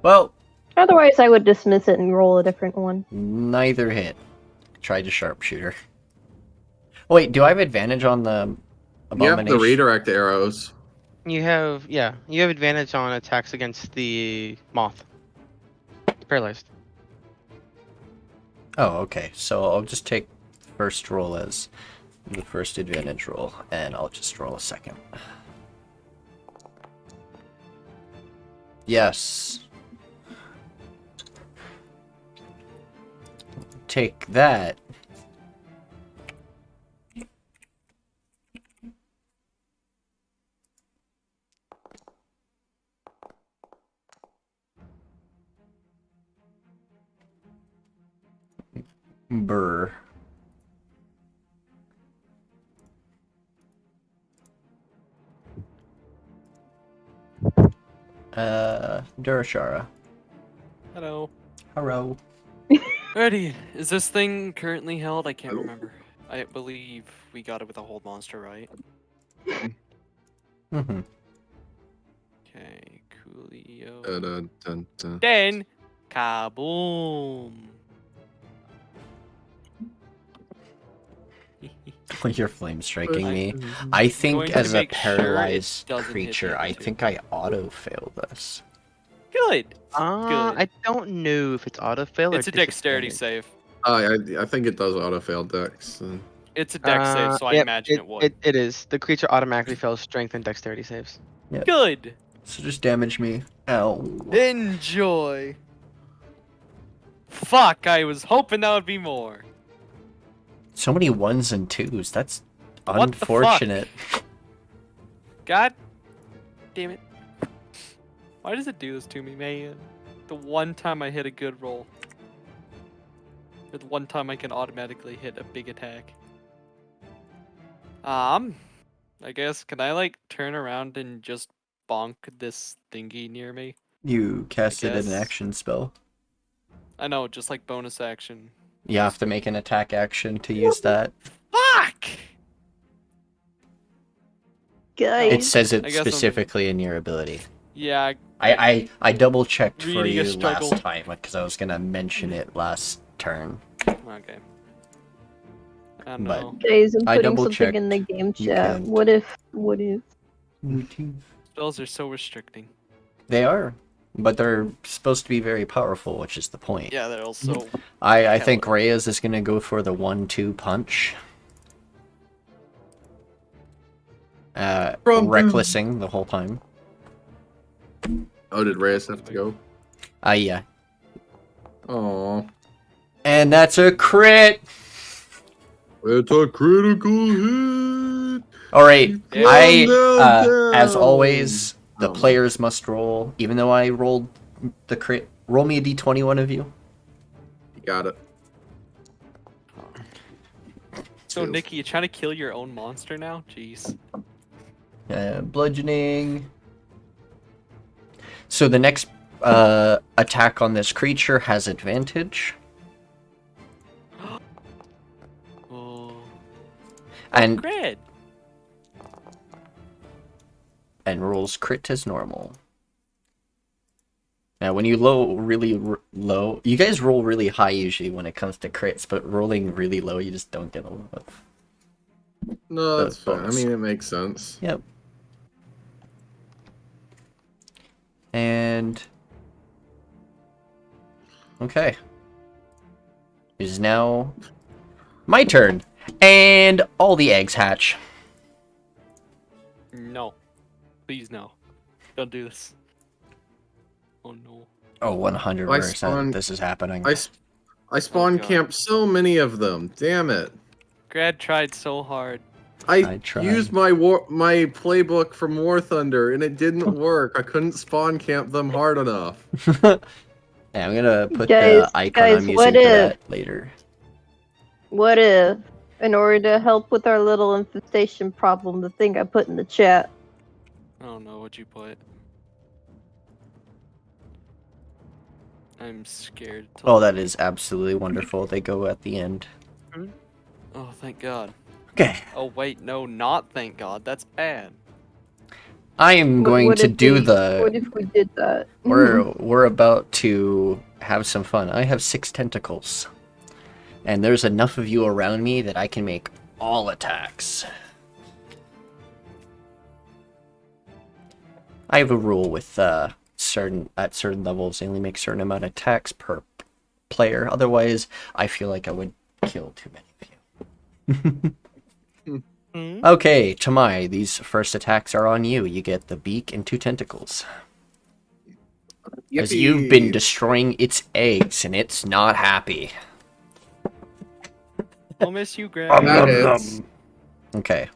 Well, Otherwise, I would dismiss it and roll a different one. neither hit. Tried to sharpshooter. Oh, wait, do I have advantage on the You have abomination? the redirect arrows. You have advantage on attacks against the moth. Paralyzed. Oh, okay. So I'll just take first roll as the first advantage roll, and I'll just roll a second. Yes. Take that. Brr. Durashara. Hello. Hello. Alrighty, is this thing currently held? I can't remember. I believe we got it with a hold monster, right? Mm-hmm. Okay, coolio. Dun, dun, dun. Then, kaboom! You're flame striking I- me. Mm-hmm. I Going think to as a make sure it paralyzed doesn't hit the creature, other I two. think I auto-fail this. Good! Good. I don't know if it's autofill or It's a dexterity disadvantage. save. I think it does auto-fail dex. It's a dex save, so I Yep, imagine it would. It is. The creature automatically fails strength and dexterity saves. Good! So just damage me. Ow. Enjoy! Fuck, I was hoping that would be more. So many ones and twos. That's What the fuck? unfortunate. God damn it. Why does it do this to me, man? The one time I hit a good roll. Or the one time I can automatically hit a big attack. I guess, can I like turn around and just bonk this thingy near me? You casted an guess. action spell. I know, just like bonus action. You have to make an attack action to use that. Fuck! Guys. It says it I guess I'm- specifically in your ability. Yeah, I double checked for Reading a you struggle. last time because I was gonna mention it last turn. okay. I don't But- know. Guys, I'm I putting double something in the checked. game You chat. can't. What if? Spells are so restricting. They are, but they're supposed to be very powerful, which is the point. Yeah, they're also. I think Hell. Reyes is gonna go for the 1-2 punch. Recklessing the whole time. Oh, did Reyes have to go? Yeah. Oh, And that's a crit! it's a critical hit. Alright, Yeah. as always, the Oh. players must roll. Even though I rolled the crit, roll me a d20, one of you. You got it. So, Two. Nikki, you trying to kill your own monster now? Jeez. Bludgeoning. So the next attack on this creature has advantage. Oh. And Grad. and rolls crit as normal. Now, when you really low, you guys roll really high usually when it comes to crits, but rolling really low, you just don't get a lot of. No, that's fair. I bonus. mean, it makes sense. Yep. And okay, it is now my turn, and all the eggs hatch. No. Please no. Don't do this. Oh no. Oh, 100%. This is happening. I spawn God. camped so many of them. Damn it. Grad tried so hard. I tried. used my playbook from War Thunder and it didn't work. I couldn't spawn camp them hard enough. Yeah, I'm gonna put Guys- the icon guys, I'm using what for if- that later. What if, in order to help with our little infestation problem, the thing I put in the chat, I don't know what you put. I'm scared. to Oh, look. that is absolutely wonderful. They go at the end. Oh, thank God. Okay, Oh, wait, no, not thank God. That's bad. I am going what to if do we- the. What if we did that? We're about to have some fun. I have 6 tentacles, and there's enough of you around me that I can make all attacks. I have a rule with certain levels, they only make certain amount of attacks per player. Otherwise, I feel like I would kill too many of you. Okay, Tamai, these first attacks are on you. You get the beak and 2 tentacles. As you've been Yippee. destroying its eggs, and it's not happy. I'll miss you, Grad. That hits. Okay,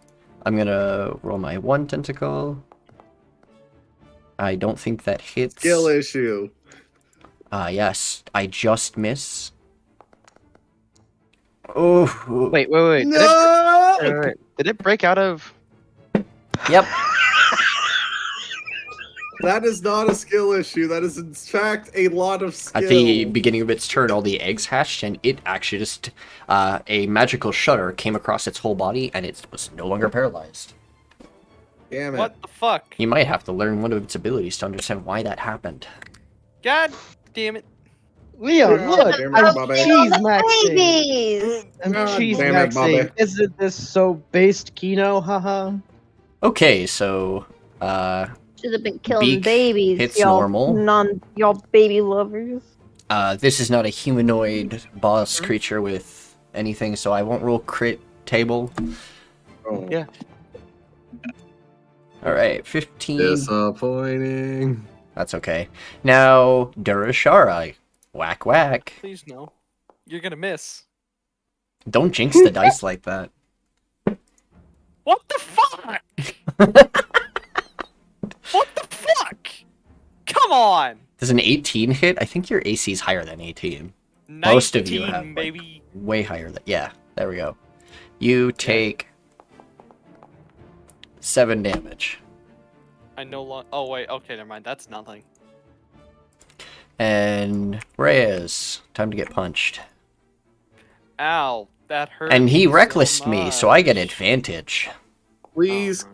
I'm gonna roll my 1 tentacle. I don't think that hits. Skill issue. Yes, I just miss. Oh, Wait. No! Did it break out of? Yep. That is not a skill issue. That is in fact a lot of skill. At the beginning of its turn, all the eggs hatched, and it actually just a magical shudder came across its whole body, and it was no longer paralyzed. Damn it. What the fuck? You might have to learn one of its abilities to understand why that happened. God damn it. Leon, look! Damn it, I'm Bobby. cheese maxing! Babies! I'm God cheese damn it, Bobby. maxing! Isn't this so based, Kino? Haha. Okay, so Should have been killing Beak babies, hits y'all normal. y'all baby lovers. This is not a humanoid boss creature with anything, so I won't roll crit table. Oh, Yeah. Alright, 15. disappointing. That's okay. Now, Durashara. Whack whack. Please no. You're gonna miss. Don't jinx the dice like that. What the fuck? What the fuck? Come on! Does an 18 hit? I think your AC is higher than 18. Most of you 19, have, like, baby. Way higher than... Yeah, there we go. You take 7 damage. I no longer. Oh wait. Okay, never mind. That's nothing. And Reyes, time to get punched. Ow, that hurt. And he so recklessed me, so I get much. advantage. Please,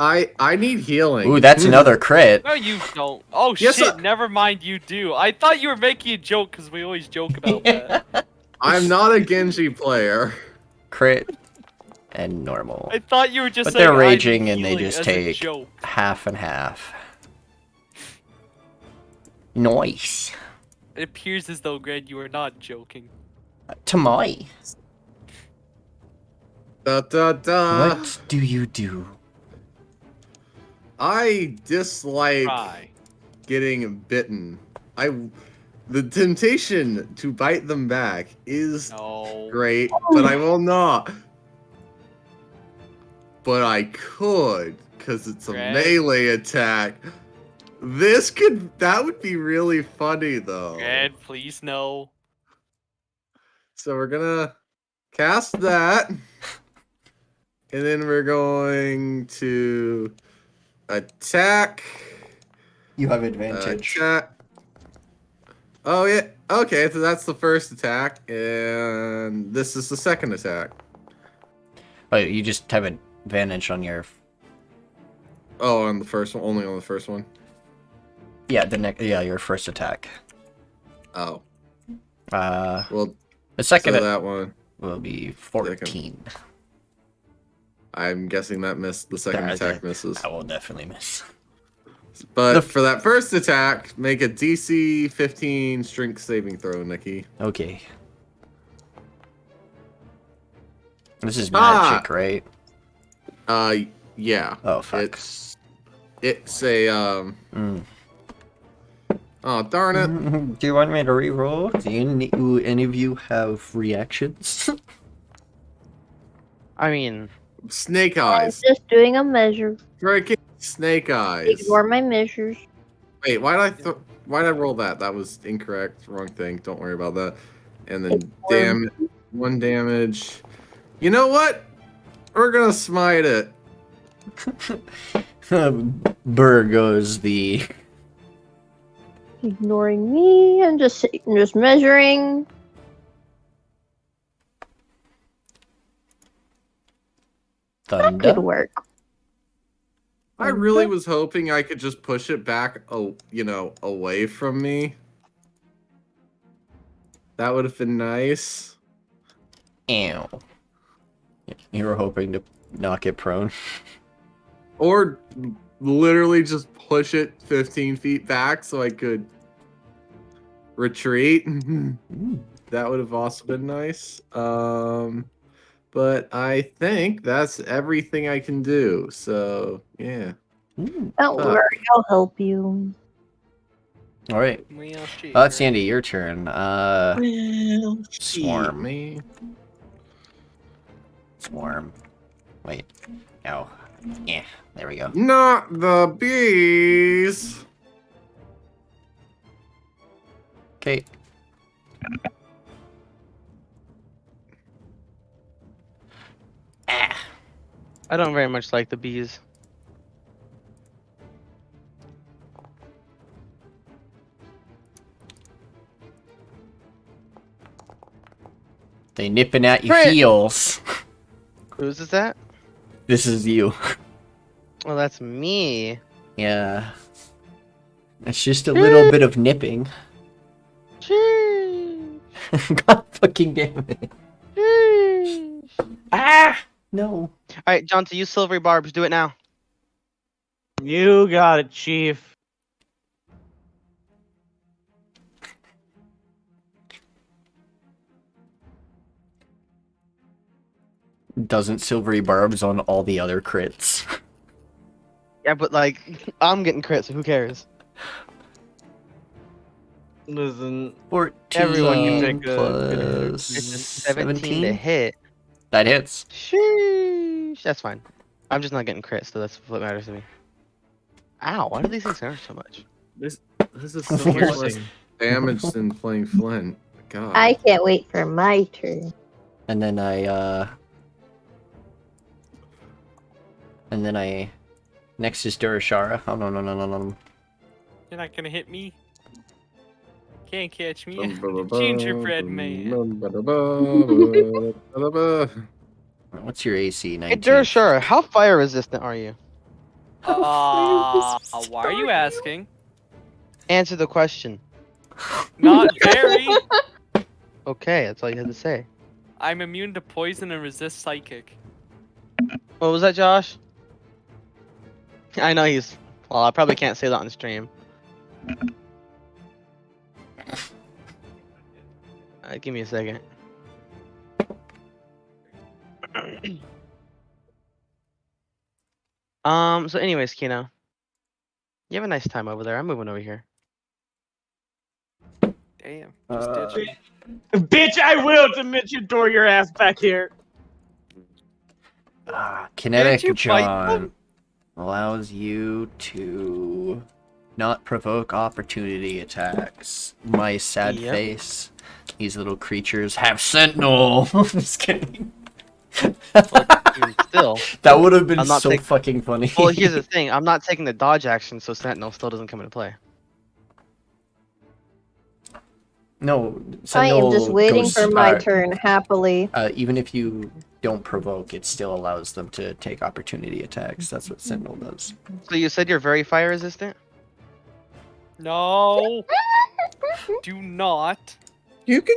Oh, I need healing. Ooh, that's another crit. no, you don't. Oh Yes, shit! I- Never mind. You do. I thought you were making a joke because we always joke about that. I'm not a Genji player. Crit and normal. I thought you were just. But saying they're I'm raging and they healing just as a take joke. half and half. Nice. It appears as though, Grad, you are not joking. Tamai, Da da da. what do you do? I dislike Try. getting bitten. The temptation to bite them back is No. great, but I will not. But I could, because it's a Greg? melee attack. That would be really funny though. Grad, please no. So we're gonna cast that. And then we're going to attack. You have advantage. Attack. Oh yeah. Okay, so that's the first attack, and this is the second attack. Oh, you just have advantage on your. Oh, on the first one, only on the first one. Yeah, your first attack. Oh, The well, second so that one. will be 14. I'm guessing that missed. The second attack misses. I will definitely miss. But for that first attack, make a DC 15 strength saving throw, Nikki. Okay. This is magic, right? Yeah. Oh, fuck. It's a Oh, darn it. Do you want me to reroll? Do any of you have reactions? I mean, Snake I'm eyes. just doing a measure. Freaking snake eyes. Ignore my measures. Wait, why did I roll that? That was incorrect. Wrong thing. Don't worry about that. And then one damage. You know what? We're gonna smite it. Burr goes the... Ignoring me and just measuring. That Thunder. could work. I really was hoping I could just push it back, away from me. That would have been nice. Ew. You were hoping to not get prone. Or literally just push it 15 feet back so I could retreat. That would have also been nice. But I think that's everything I can do. So, yeah. Don't worry, I'll help you. All right. Well, shit. That's the end of your turn. Swarm. Swarm. Me. Swarm. Wait. Oh. Yeah. There we go. Not the bees. Okay. I don't very much like the bees. They nipping at your Crit! heels. Whose is that? This is you. Well, that's me. Yeah. It's just a little bit of nipping. Sheesh. God fucking damn it. Sheesh. Ah! No. Alright, Jonty, use silvery barbs. Do it now. You got it, Chief. Doesn't silvery barbs on all the other crits. Yeah, but like, I'm getting crit, so who cares? Listen, 14 everyone can take a plus It's a 17 to 17. hit. That hits. Sheesh. That's fine. I'm just not getting crit, so that's what matters to me. Ow, why do these things hurt so much? This is so much less damage than playing Flint. God. I can't wait for my turn. And then next is Durashara. Oh no. You're not gonna hit me. Can't catch me. Gingerbread man. What's your AC? Hey, 19. Durashara, how fire resistant are you? Why are you asking? Answer the question. Not very. Okay, that's all you had to say. I'm immune to poison and resist psychic. What was that, Josh? I know he's... Well, I probably can't say that on stream. Give me a second. So anyways, Kino. You have a nice time over there. I'm moving over here. Damn. Just ditch me. bitch, I will to door your ass back here. Kinetic Can't you bite John them? allows you to not provoke opportunity attacks. My sad Yep. face. These little creatures have Sentinel. Just kidding. Even still. That would have been I'm not so taking- fucking funny. Well, here's the thing. I'm not taking the dodge action, so Sentinel still doesn't come into play. No, I am just Sentinel waiting goes, for my turn happily. even if you don't provoke, it still allows them to take opportunity attacks. That's what Sentinel does. So you said you're very fire resistant? No. Do not. You can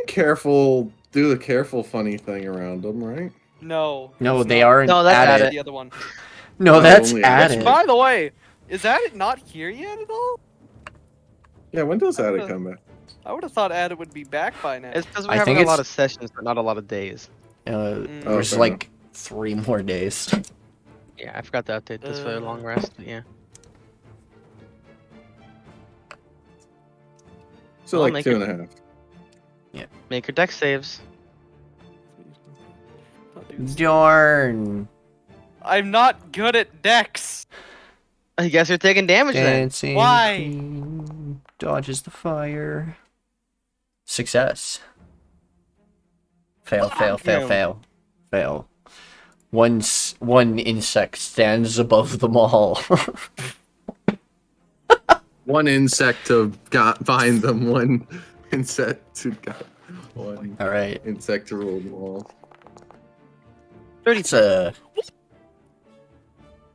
do the careful funny thing around them, right? No. No, it's they not. aren't No, that's at Addit. it. The other one. No, Oh, that's only at Addit. it. By the way, is Addit not here yet at all? Yeah, when does I Addit would've- come back? I would have thought Addit would be back by now. It's because we're I having think a lot it's- of sessions, but not a lot of days. Oh, There's fair like 3 more days. Yeah, I forgot to update this for a long rest, but yeah. So I'll like make 2.5. Make your deck saves. Not doing stuff. Darn. I'm not good at decks. I guess you're taking damage then. Dancing Why? Queen dodges the fire. Success. Fail, fail, fail, Damn. fail. Fail. One insect stands above them all. One insect to find them, one insect to one Alright. insect to rule them all. It's a...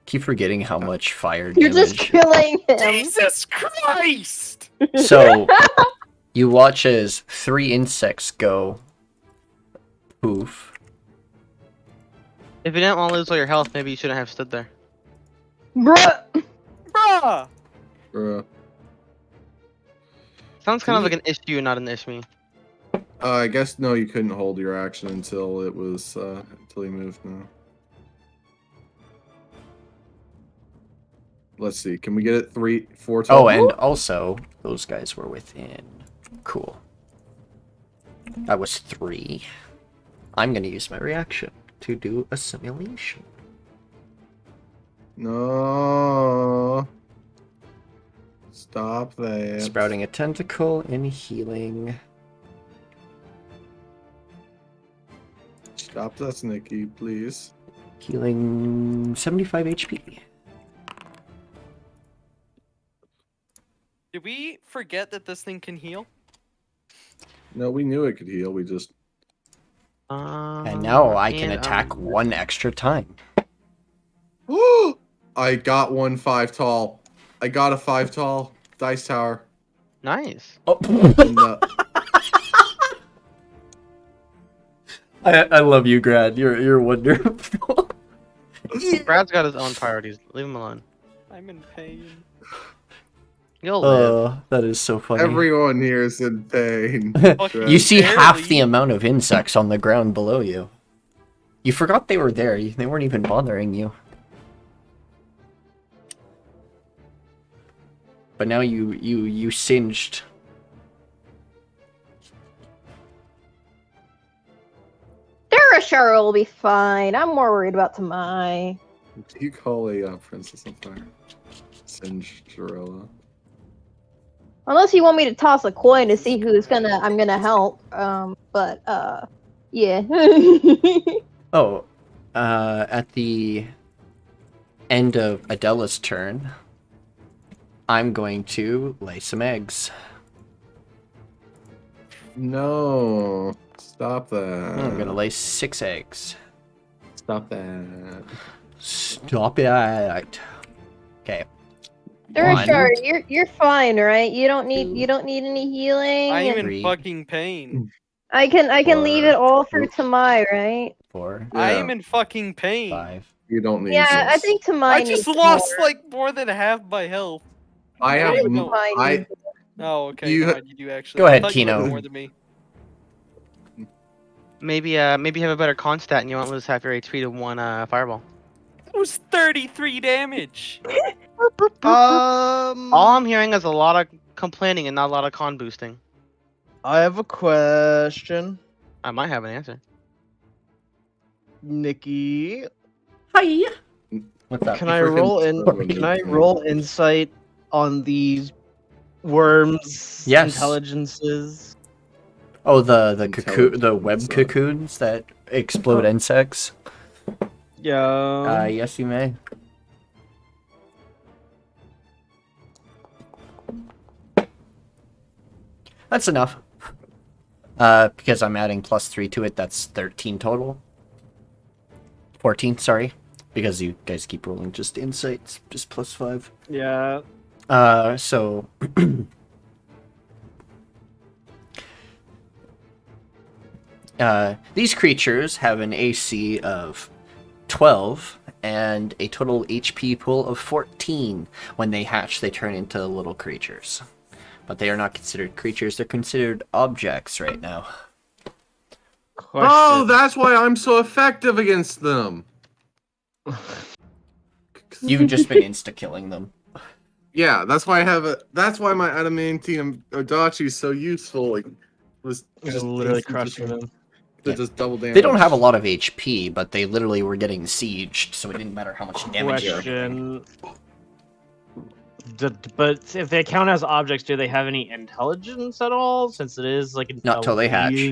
Keep forgetting how much fire You're damage. just killing him. Jesus Christ! So, you watch as 3 insects go poof. If you didn't want to lose all your health, maybe you shouldn't have stood there. Bruh. Bruh! Bruh. Sounds kind Can of like you- an issue, not an issue. I guess no, you couldn't hold your action until it was until he moved now. Let's see. Can we get it 4 total? Oh, and also, those guys were within. Cool. That was 3. I'm gonna use my reaction to do a simulation. No. Stop that. Sprouting a tentacle and healing. Stop that, Nicky, please. Healing 75 HP. Did we forget that this thing can heal? No, we knew it could heal. We just. And now I can attack 1 extra time. I got 1 5 tall. I got a 5 tall dice tower. Nice. Oh. And, I love you, Grad. You're wonderful. Brad's got his own priorities. Leave him alone. I'm in pain. You'll live. That is so funny. everyone here is in pain. You see half Barely. the amount of insects on the ground below you. You forgot they were there. They weren't even bothering you. But now you singed. Durashara will be fine. I'm more worried about Tamai. Do you call a princess on fire? Cinderella. Unless you want me to toss a coin to see who's I'm gonna help. Yeah. Oh, at the end of Adela's turn, I'm going to lay some eggs. No. Stop that. I'm gonna lay 6 eggs. Stop that. Stop it. Okay. Durashara, you're fine, right? You don't need any healing. I am and in fucking pain. I can leave it all for Oops. Tamai, right? 4, I Yeah. am in fucking pain. 5. You don't need Yeah, I this. think Tamai I needs just lost more. like more than half my health. I have. think no, Tamai I. needs Oh, okay. You- never mind, you do actually. Go I ahead, thought you had Kino. more than me. Maybe you have a better con stat and you won't lose half your HP to 1 fireball. That was 33 damage. All I'm hearing is a lot of complaining and not a lot of con boosting. I have a question. I might have an answer. Nikki, Hi. What's up? can I freaking roll in? stubborn, Can I dude. roll insight on these worms' Yes. intelligences? Oh, the cocoon, the web Intelligence, cocoons that explode insects. Yeah. Yes, you may. That's enough. Because I'm adding +3 to it, that's 13 total. 14, sorry. Because you guys keep rolling just insights, just +5. Yeah. So these creatures have an AC of 12 and a total HP pool of 14. When they hatch, they turn into little creatures. But they are not considered creatures, they're considered objects right now. Question. Oh, that's why I'm so effective against them. You've just been insta-killing them. Yeah, that's why I have a. That's why my adamantium Odachi is so useful. Like, was Just literally instant crushing them. to just double damage. They don't have a lot of HP, but they literally were getting sieged, so it didn't matter how much damage they were doing. Question. But if they count as objects, do they have any intelligence at all? Since it is like Not till they hatch.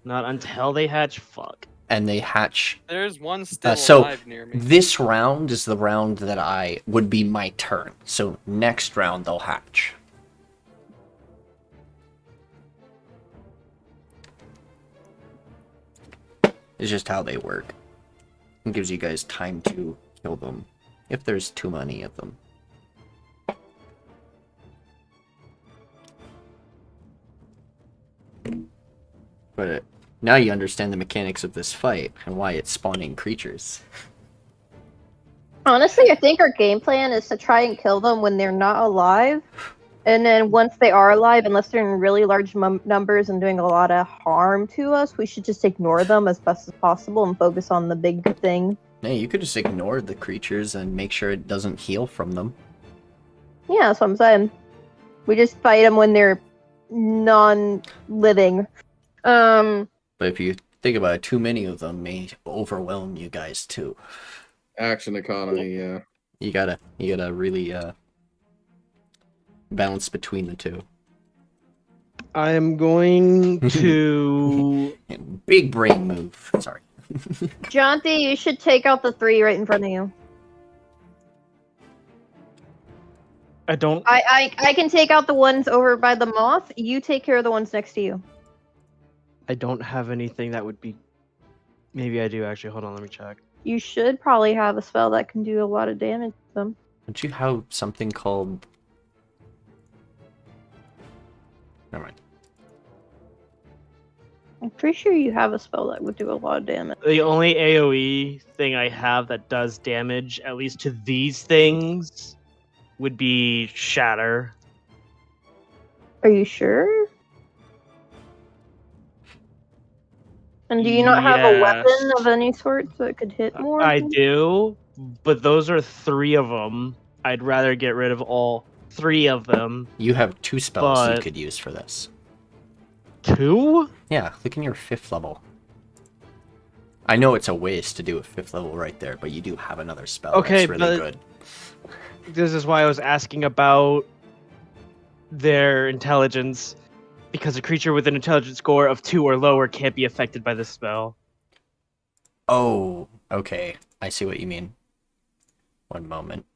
Not until they hatch. Fuck. And they hatch. There's one still So alive near me. this round is the round that would be my turn. So next round they'll hatch. It's just how they work. It gives you guys time to kill them if there's too many of them. But now you understand the mechanics of this fight and why it's spawning creatures. Honestly, I think our game plan is to try and kill them when they're not alive. And then once they are alive, unless they're in really large numbers and doing a lot of harm to us, we should just ignore them as best as possible and focus on the big thing. Hey, you could just ignore the creatures and make sure it doesn't heal from them. Yeah, that's what I'm saying. We just fight them when they're non-living. But if you think about it, too many of them may overwhelm you guys too. Action economy, yeah. You gotta really balance between the two. I am going to. Big brain move. Sorry. Jonty, you should take out the 3 right in front of you. I don't. I can take out the ones over by the moth. You take care of the ones next to you. I don't have anything that would be. Maybe I do actually. Hold on, let me check. You should probably have a spell that can do a lot of damage to them. Don't you have something called? Never mind. I'm pretty sure you have a spell that would do a lot of damage. The only AoE thing I have that does damage, at least to these things, would be Shatter. Are you sure? And do you not have a weapon of any sort that could hit more? I do, but those are 3 of them. I'd rather get rid of all 3 of them. You have 2 spells you But- could use for this. 2? Yeah, look in your 5th level. I know it's a waste to do a 5th level right there, but you do have another spell Okay, that's really but- good. This is why I was asking about their intelligence, because a creature with an intelligence score of 2 or lower can't be affected by this spell. Oh, okay. I see what you mean. One moment.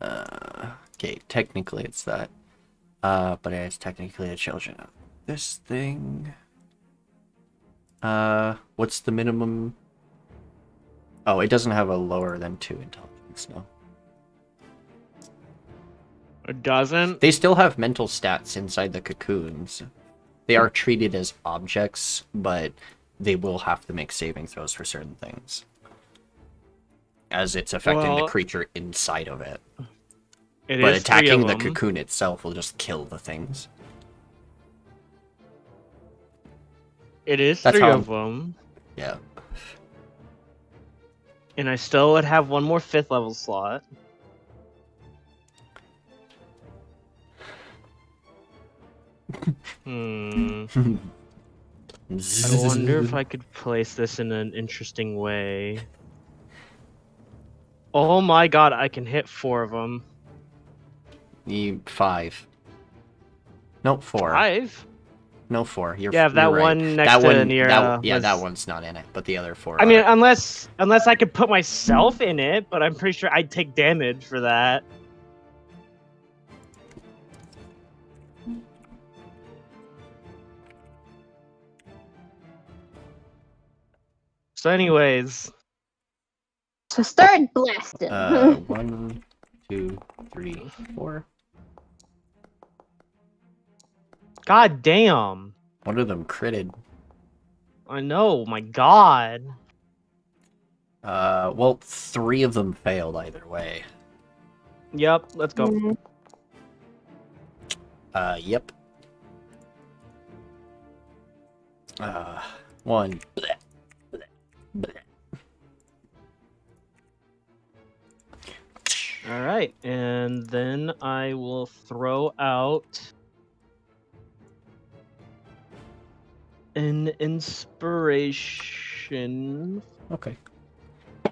Okay, technically it's that. But it's technically a children of this thing. What's the minimum? Oh, it doesn't have a lower than 2 intelligence, no. It doesn't? They still have mental stats inside the cocoons. They are treated as objects, but they will have to make saving throws for certain things. As it's affecting the Well, creature inside of it. It But is 3 attacking of the them. cocoon itself will just kill the things. It is That's 3 how- of them. Yeah. And I still would have one more 5th level slot. I wonder if I could place this in an interesting way. Oh my god, I can hit 4 of them. 5. No, 4. 5? No, 4. You're Yeah, that you're right. one next that to one, Anira yeah, that was- one's not in it, but the other 4 I mean, are. unless I could put myself in it, but I'm pretty sure I'd take damage for that. So, anyways, So start blasting. 1, 2, 3, 4. god damn. One of them critted. I know, my god. Well, 3 of them failed either way. Yep, let's go. Mm, Yep. 1. All right, and then I will throw out an inspiration. Okay. Do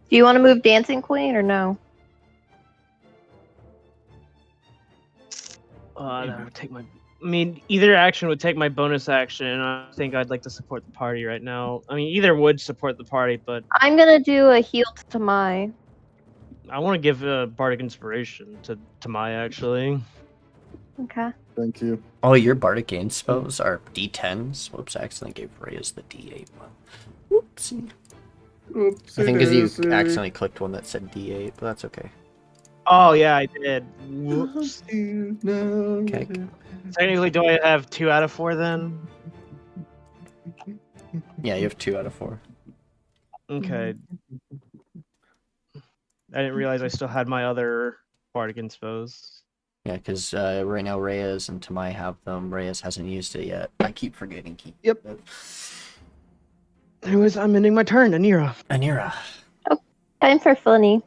you want to move Dancing Queen or no? That would take my. I mean, either action would take my bonus action, and I think I'd like to support the party right now. I mean, either would support the party, but I'm gonna do a heal to Mai. I want to give a bardic inspiration to Maya actually. Okay. Thank you. Oh, your bardic gain spells are D10s. Whoops, I accidentally gave Reyes the D8 one. Whoopsie. I think because you accidentally clicked one that said D8, but that's okay. Oh yeah, I did. Whoops. Okay. Technically, do I have 2 out of 4 then? Yeah, you have 2 out of 4. Okay. I didn't realize I still had my other bardic inspos. Yeah, because right now Reyes and Tamai have them. Reyes hasn't used it yet. I keep forgetting. Yep. Anyways, I'm ending my turn, Anira. Anira. Time for funny.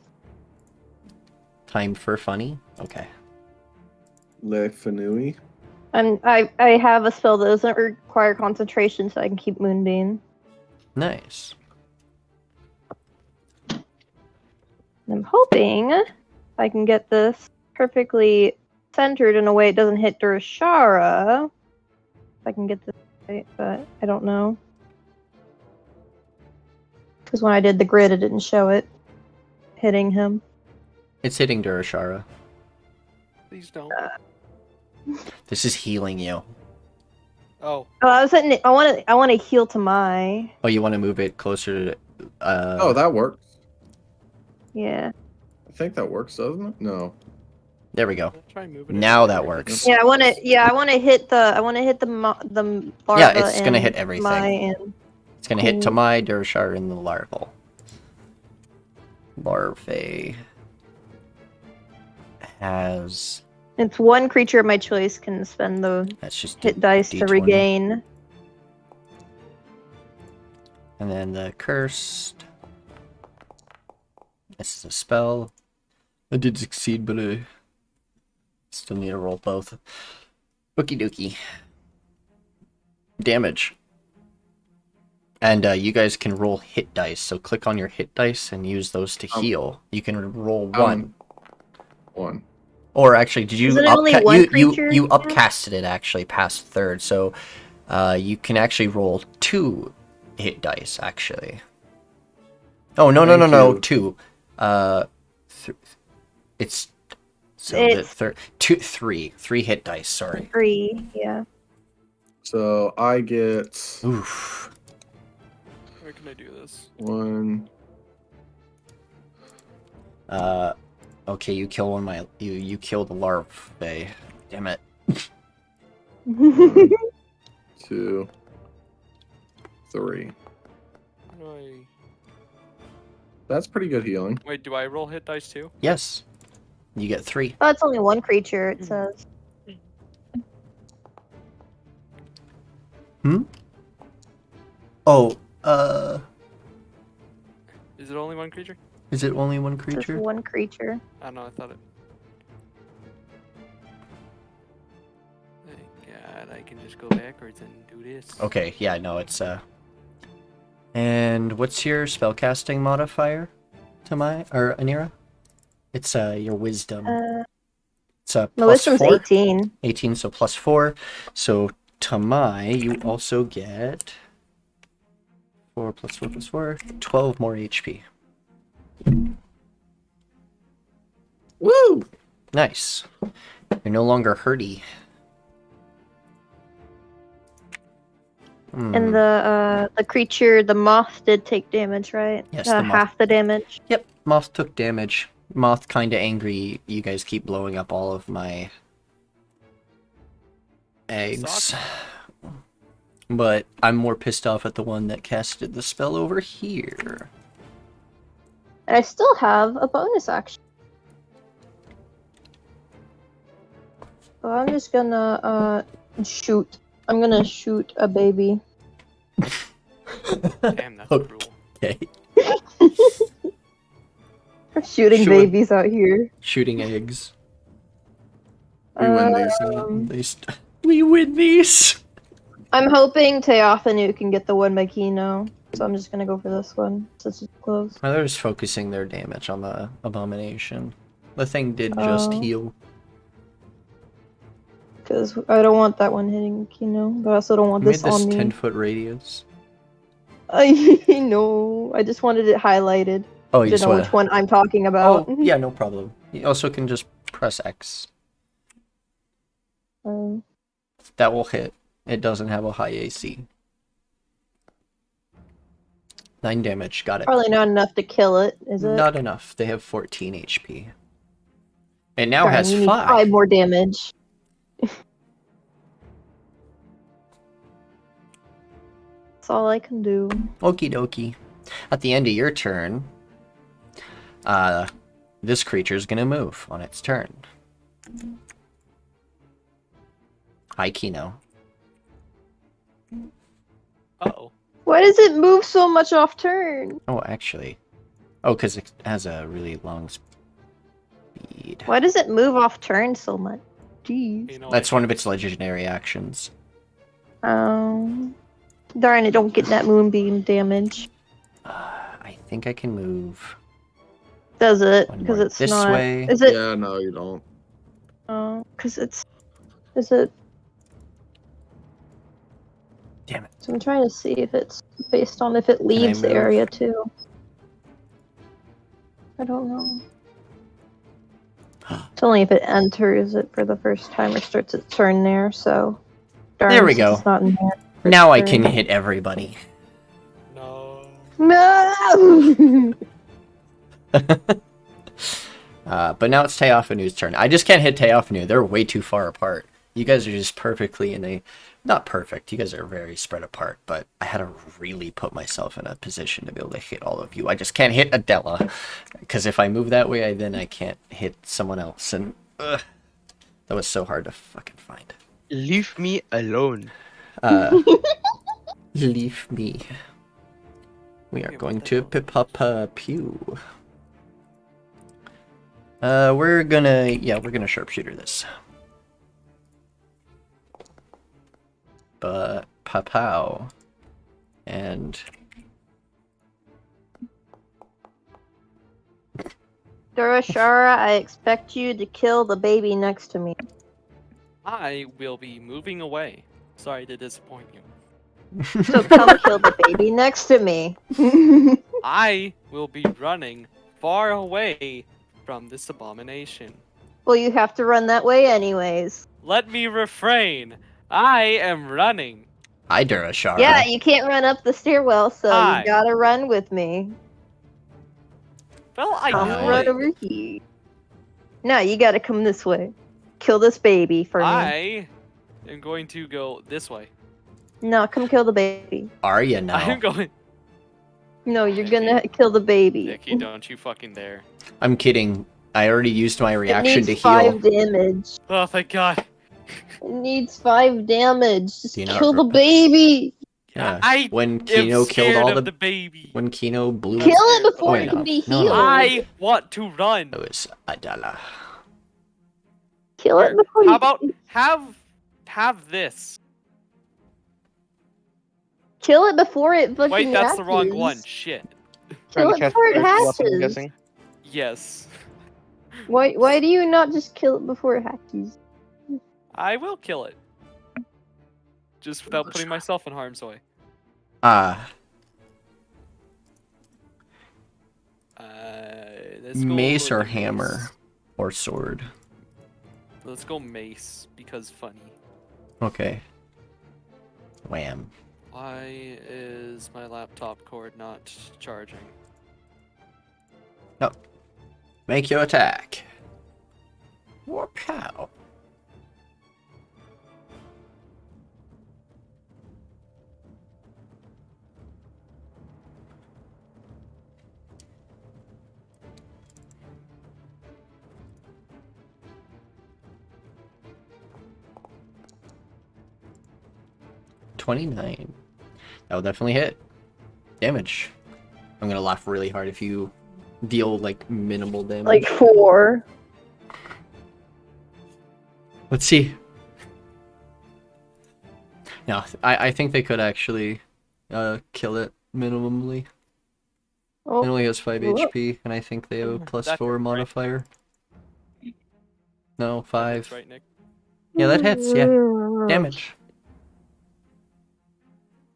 Time for funny? Okay. Le Fanui. I have a spell that doesn't require concentration, so I can keep Moonbeam. Nice. I'm hoping I can get this perfectly centered in a way it doesn't hit Durashara. If I can get this right, but I don't know. Because when I did the grid, it didn't show it hitting him. It's hitting Durashara. Please don't. This is healing you. Oh, Oh, I was hitting it. I want to heal to my. Oh, you want to move it closer to... Oh, that works. Yeah. I think that works, doesn't it? No. There we go. I'll try moving. Now that works. Yeah, I want to. Yeah, I want to hit the. I want to hit the larva. Yeah, it's gonna and hit everything. My and It's gonna hit Cool. Tamai, Durashara, and the larval. Larvae has... it's one creature of my choice can spend the That's just hit dice to D20. regain. And then the cursed. This is a spell. I did succeed, but I still need to roll both. Okie dokie. Damage. And you guys can roll hit dice. So click on your hit dice and use those to heal. You can roll one. 1. Or actually, did you Isn't it only one you creature? you upcasted it actually past third, so you can actually roll 2 hit dice actually. Oh no Thank you. 2. It's so It's- the third 3 hit dice. Sorry. 3, yeah. So I get Oof. Where can I do this? 1. Okay, you kill one of my you kill the larvae. Damn it. 2, 3. How do I... That's pretty good healing. Wait, do I roll hit dice too? Yes. You get 3. Oh, it's only one creature. It says. Oh, Is it only one creature? is it only one Just creature? one creature. I don't know, I thought it... Thank God, I can just go backwards and do this. Okay, yeah, no, it's And what's your spellcasting modifier, Tamai or Anira? It's your wisdom. It's My plus wisdom's 4. 18. 18, so plus 4. So Tamai, you also get 4 plus 4 plus 4, 12 more HP. Woo! Nice. You're no longer hurty. And the creature, the moth, did take damage, right? Yes, the moth. Half the damage. Yep, Moth took damage. Moth kinda angry. You guys keep blowing up all of my eggs. Suck. But I'm more pissed off at the one that casted the spell over here. And I still have a bonus action. So I'm just gonna shoot. I'm gonna shoot a baby. Damn, that's Okay. cruel. Okay. Shooting Shoot. babies out here. Shooting eggs. We win these. We win these! I'm hoping Theophanu can get the one by Kino, so I'm just gonna go for this one since it's close. Well, they're just focusing their damage on the abomination. The thing did just Oh. heal. Because I don't want that one hitting Kino, but I also don't want I made this this on me. 10-foot radius. I know. I just wanted it highlighted Oh, you to just know want which one I'm talking about. Oh, yeah, no problem. You also can just press X. That will hit. It doesn't have a high AC. 9 damage, got it. Probably not enough to kill it, is it? Not enough. They have 14 HP. It now Darn, has you need 5. 5 more damage. That's all I can do. Okie dokie. At the end of your turn, this creature's gonna move on its turn. Hi, Kino. Uh-oh. Why does it move so much off turn? Oh, actually. Oh, because it has a really long speed. Why does it move off turn so much? Jeez. You know, That's one of its legendary actions. Darn it, don't get that moonbeam damage. I think I can move Does it? one Because more it's this not. way. Is it? Yeah, no, you don't. Oh, because it's. Is it? Damn it. So I'm trying to see if it's based on if it leaves the move? area too. I don't know. It's only if it enters it for the first time or starts its turn there, so. Darn, There we since go. It's not in there. Now I can turn. hit everybody. No. No! But now it's Theophanu's turn. I just can't hit Theophanu. They're way too far apart. You guys are just perfectly in a... Not perfect. You guys are very spread apart, but I had to really put myself in a position to be able to hit all of you. I just can't hit Adela, because if I move that way, then I can't hit someone else, and that was so hard to fucking find. Leave me alone. Leave me. We are Yeah, going what the to hell? Pipapa Pew. We're gonna sharpshooter this. But Papow and Durashara, I expect you to kill the baby next to me. I will be moving away. Sorry to disappoint you. So come kill the baby next to me. I will be running far away from this abomination. Well, you have to run that way anyways. Let me refrain. I am running. Hi, Durashara. Yeah, you can't run up the stairwell, so Hi. you gotta run with me. Well, I Come Hi. right could. over here. No, you gotta come this way. Kill this baby for me. I am going to go this way. No, come kill the baby. Are you I now? am going. No, you're Vicky. gonna kill the baby. Vicky, don't you fucking dare. I'm kidding. I already used my It reaction needs to heal. 5 damage. Oh, thank God. It needs 5 damage. Just Do you not kill the re- baby. Yeah. I When am Kino killed scared all of the baby. when Kino blew Kill it before wait, it can no. be No, no. healed. I want to run. it was Adela. Kill it Here, before How you about have this? kill it before it fucking Wait, that's the wrong hatches. one. Shit. Kill it before it hatches. I'm guessing. Yes. Why do you not just kill it before it hatches? I will kill it. Just without putting myself in harm's way. Let's go Mace for or the hammer mace. or sword. Let's go mace because funny. Okay. Wham. Why is my laptop cord not charging? No. Make your attack. Warpow. $29. That will definitely hit. Damage. I'm gonna laugh really hard if you deal like minimal damage. Like 4. Let's see. No, I think they could actually kill it minimally. Oh, It only has 5 whoop. HP, and I think they have a plus That 4 hits, right? modifier. No, That 5. hits, right, Nick? Yeah, that hits, yeah. Damage.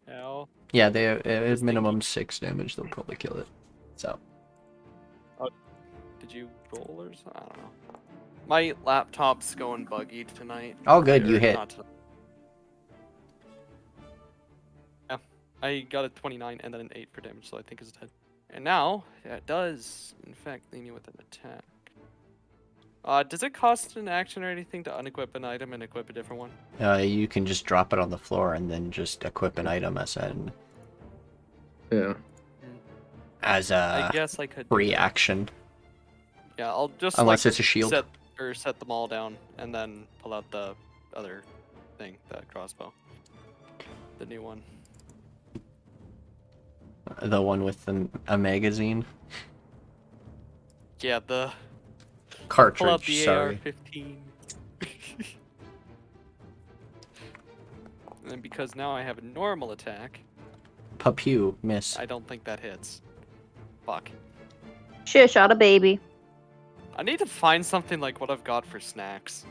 Ow. Yeah, they have This thing minimum 6 damage, they'll probably kill it. So, Did you roll or something? I don't know. My laptop's going buggy tonight. all good, you Or hit. not tonight. Yeah, I got a 29 and then an 8 for damage, so I think it's dead. And now, that does, in fact, leave me with an attack. Does it cost an action or anything to unequip an item and equip a different one? You can just drop it on the floor and then just equip an item as Yeah. I a guess I could do that. reaction. Yeah, I'll just Unless like, it's a shield. set them all down and then pull out the other thing, that crossbow. The new one. The one with a magazine. Yeah, the Cartridge, pull out the sorry. AR-15. And then because now I have a normal attack, Papew, miss. I don't think that hits. Fuck. Shush, shot a baby. I need to find something like what I've got for snacks.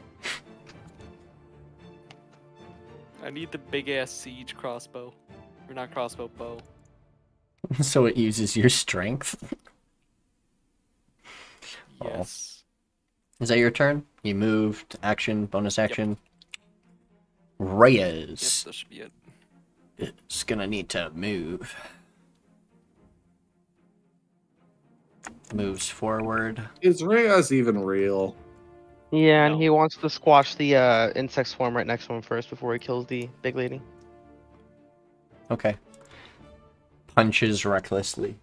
I need the big ass siege crossbow. Or not crossbow, bow. So it uses your strength. Oh. Yes. Is that your turn? You moved, action, bonus action. Reyes Yes, that should be it. is gonna need to move. Moves forward. Is Reyes even real? Yeah, No. and he wants to squash the insect swarm right next to him first before he kills the big lady. Okay. Punches recklessly.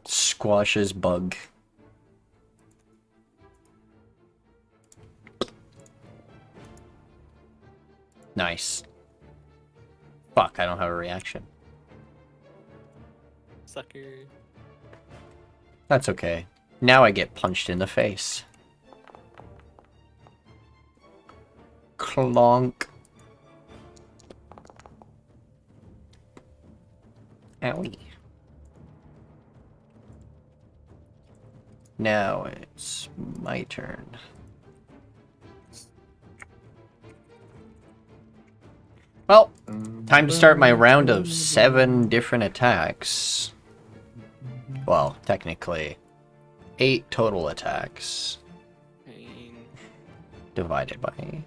Squashes bug. Nice. Fuck, I don't have a reaction. Sucker. That's okay. Now I get punched in the face. Clonk. Owie. Now it's my turn. Well, time to start my round of 7 different attacks. Well, technically, 8 total attacks Pain. divided by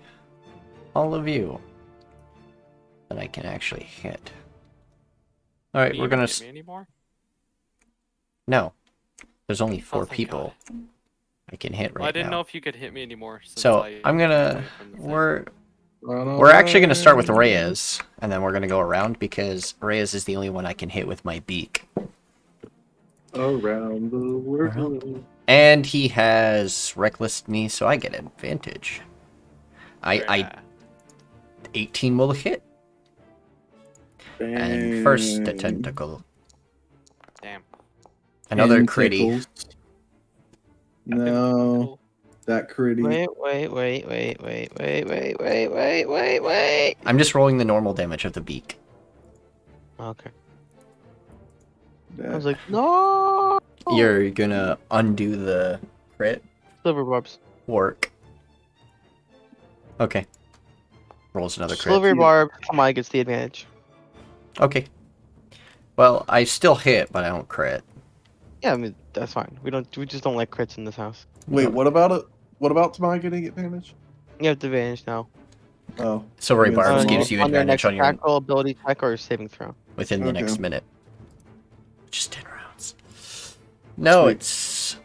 all of you that I can actually hit. All right, Can you we're even gonna. hit me anymore? No, there's only 4 thank people I can hit right Well, I didn't now. know if you could hit me anymore. Since So I I'm moved gonna. away from the thing. We're actually gonna start with Reyes, and then we're gonna go around because Reyes is the only one I can hit with my beak. Around the world. And he has reckless knee, so I get advantage. I Yeah. 18 will hit. And first the tentacle. Damn. Another critty. Tentacles. No, that critty. Wait. I'm just rolling the normal damage of the beak. Okay. I That- was like, no. You're gonna undo the crit Silver barbs. work. Okay. Rolls another crit. Silver barb. Kamai gets the advantage. Okay. Well, I still hit, but I don't crit. Yeah, I mean that's fine. We just don't like crits in this house. Wait, what about it? What about Tamai getting advantage? You have the advantage now. Oh. Silvery Means Barbs tomorrow. gives you on your advantage next on your attack roll, ability check, or saving throw. within the next Okay. minute. Just 10 rounds. No, Sweet. it's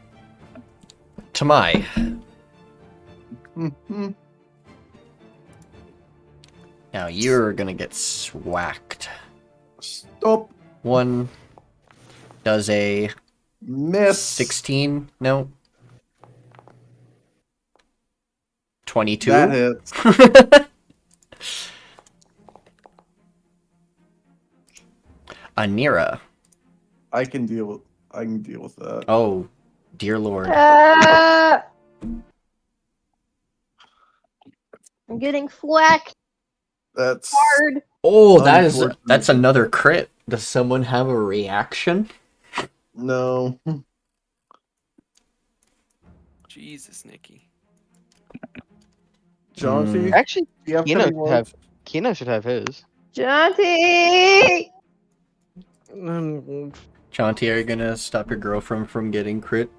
Tamai. Mhm. Now you're gonna get swacked. Stop. One does a Miss. 16. No. 22. That hits. Anira. I can deal with that. Oh, dear lord. I'm getting flacked That's hard. Oh, that's Unfortunate. another crit. Does someone have a reaction? no. Jesus, Nikki. Jonty, Actually, do you have Kino any should words? have Kino should have his. Jonty! Jonty, are you gonna stop your girlfriend from getting crit?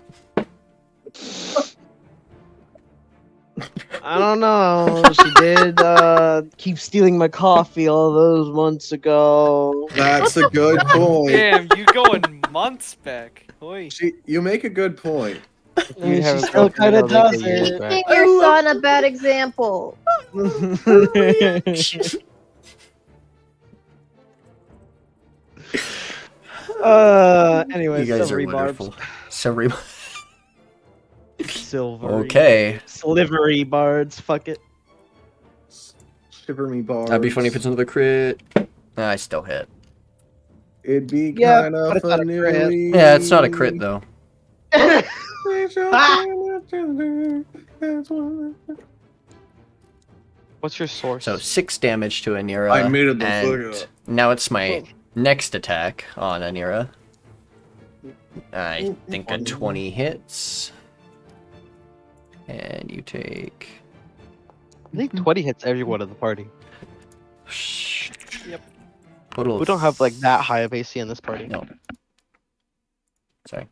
I don't know. She did keep stealing my coffee all those months ago. That's a good point. Damn, you going months back. Oi. You make a good point. If And you have she a still girlfriend, kind of it'll make does a year's it. back. Making your son a bad example. Anyway, You guys are silvery wonderful. barbs. Silvery. Silvery. Okay. Slivery bards. Fuck it. Shiver me bars. That'd be funny if it's another crit. I still hit. It'd be Yeah, kind but of it's not a crit. funny. Yeah, it's not a crit though. What's your source? So 6 damage to Anira. I made it the and fuck up. now it's my next attack on Anira. I think a 20 hits. And you take. I think 20 hits everyone in the party. Yep. Total We don't have like that high of AC in this party. No. Sorry.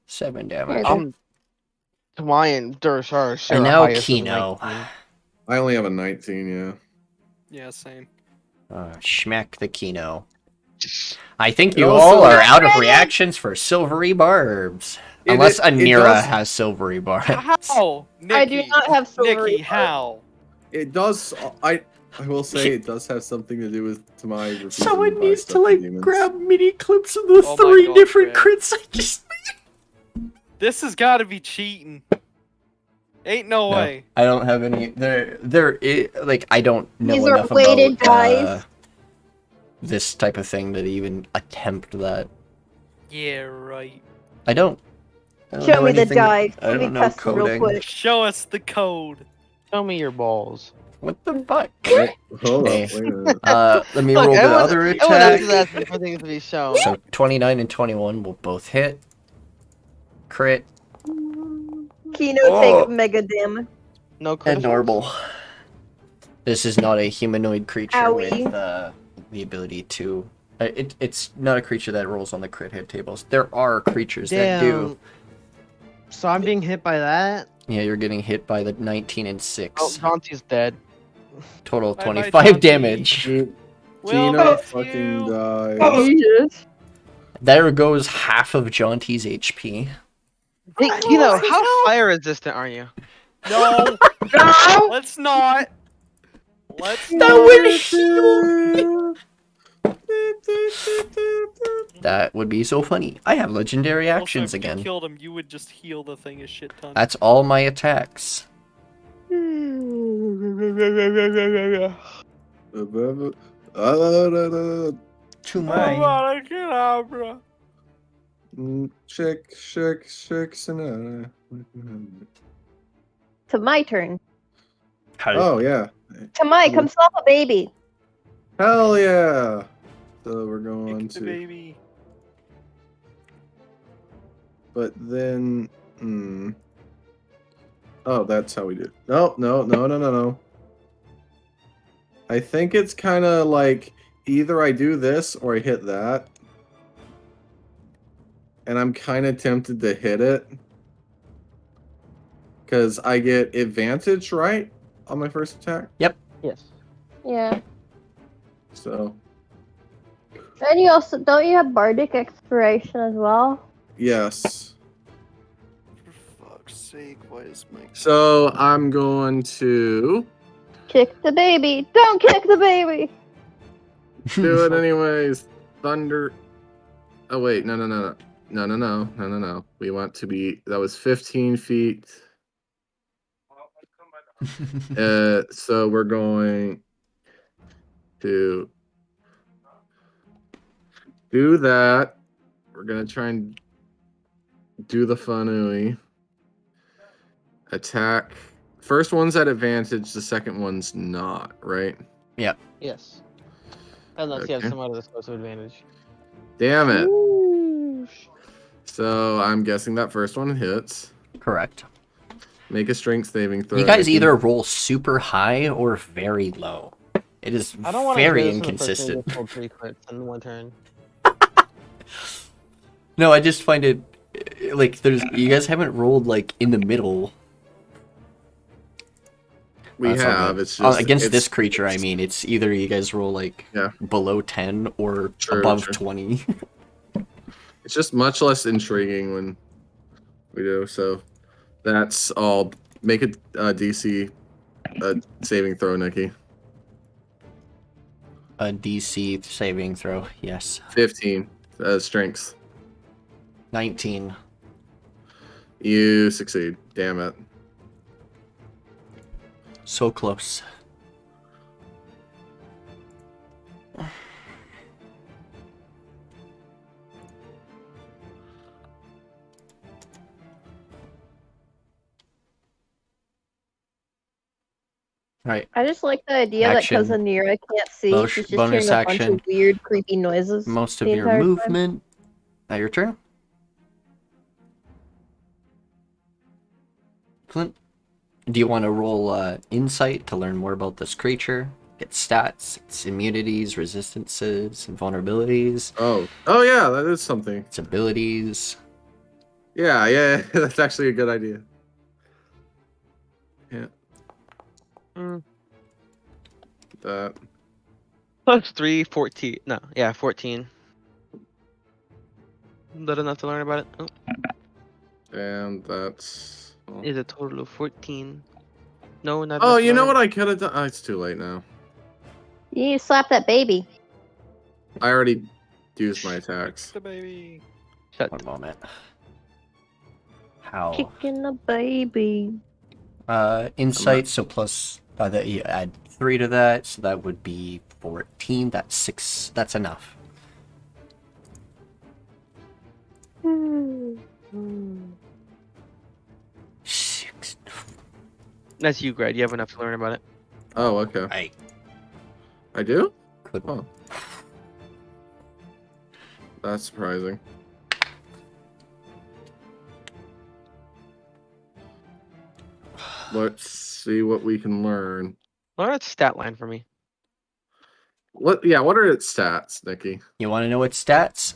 7 damage. Tamai and Durashara share And a now highest of Kino. 19. I only have a 19, yeah. Yeah, same. Schmack the Kino. I think It you also- all are out of reactions for silvery barbs. Unless it Anira does- has silvery barbs. How? Nikki, I do not have silvery Nikki, how? It does. I will say it does have something to do with my. refusing Someone buy needs stuff to from like demons. grab mini clips of the Oh my 3 God, different Grad. crits I just. This has got to be cheating. Ain't no No, way. I don't have any. Like I don't know These are enough weighted about dice. this type of thing to even attempt that. Yeah, right. I don't Show know me the anything- dice. I Let me don't know test them real coding. quick. Show us the code. Show me your balls. What the fuck? Hold Hey. up, wait a minute. Let me Look, roll the everyone- other everyone else is attack. asking for things to be shown. So 29 and 21 will both hit. Crit Kino Oh. take mega damage. No and critical. normal. This is not a humanoid creature Owie. with the ability to. It's not a creature that rolls on the crit hit tables. There are creatures that do. Damn. So I'm being hit by that? Yeah, you're getting hit by the 19 and 6. Oh, Jonty's dead. Total Bye-bye, 25 Jonty. damage. We'll Kino miss fucking you. dies. Jesus. There goes half of Jonty's HP. Hey, Kino, how fire resistant are you? No. No! Let's not. Let's That not. would heal. That would be so funny. I have legendary Also, actions if again. you killed him, you would just heal the thing a shit ton. That's all my attacks. To my. Shake, shake, shake, Sonata. To my turn. Oh yeah, Tamai, come slap a baby. hell yeah! So we're going Kick the to, baby. but then, oh, that's how we do it. No, no, no, no, no, no. I think it's kind of like either I do this or I hit that, and I'm kind of tempted to hit it because I get advantage, right, on my first attack. Yep. Yes. Yeah. So And you also don't you have bardic inspiration as well? yes. For fuck's sake, why is my So I'm going to Kick the baby! Don't kick the baby! do it anyways. Thunder. Oh wait, no. We want to be. That was 15 feet. So we're going to do that. We're gonna try and do the Fanui. Attack. First one's at advantage, the second one's not, right? Yes. Unless you have Okay. some other exclusive advantage. Damn it. Whoosh. So I'm guessing that first one hits. Correct. Make a strength saving throw. You guys Nikki. either roll super high or very low. It is I don't want to very do this in the first turn. inconsistent. Just roll 3 crits in one turn. No, I just find it like you guys haven't rolled like in the middle. We That's not have. good. It's just against it's- this creature. I mean, it's either you guys roll like Yeah. below 10 or True, above true. 20. It's just much less intriguing when we do. So that's all. Make a DC saving throw, Nikki. A DC saving throw. Yes. 15 strengths. 19. You succeed. Damn it. So close. Right. I just like the idea that because Action. Anira can't see, Bonus- she's just bonus hearing a bunch action. of weird, creepy noises. Most the of your entire time. movement. Now your turn. Clint, do you want to roll insight to learn more about this creature? Get stats, its immunities, resistances, and vulnerabilities, Oh yeah, that is something. its abilities. Yeah. That's actually a good idea. Yeah. That. Plus 3, 14. No, yeah, 14. That enough to learn about it? Oh, And that's. is a total of 14. No, not Oh, enough to you know learn what it. I could have done? Oh, it's too late now. You need to slap that baby. I already used my attacks. the baby? Shut. One moment. How? Kicking the baby. Insight, so plus that you add 3 to that, so that would be 14. That's 6. That's enough. Six. That's you, Grad. You have enough to learn about it. Oh, okay. Right. I do? Good. Oh. That's surprising. Let's see what we can learn. Learn its stat line for me. What are its stats, Nikki? You want to know its stats?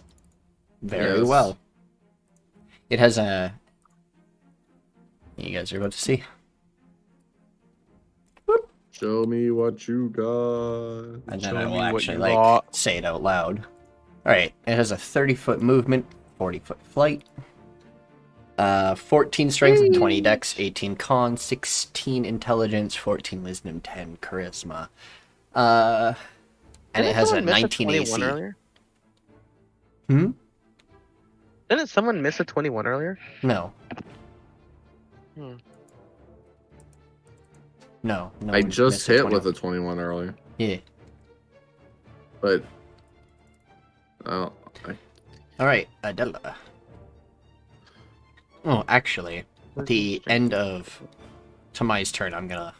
Very Yes. well. It has a. You guys are about to see. Show me what you got. And then Show I me will what actually you like got. say it out loud. Alright, it has a 30-foot movement, 40-foot flight, 14 strength and 20 dex, 18 con, 16 intelligence, 14 wisdom, 10 charisma. And Didn't it has a someone miss 19 21 AC. earlier? Hmm? Didn't someone miss a 21 earlier? No. Hmm. No. I one just missed a hit 21. with a 21 earlier, Yeah. but Alright, Adela. Oh, actually, at the end of Tamai's turn, I'm gonna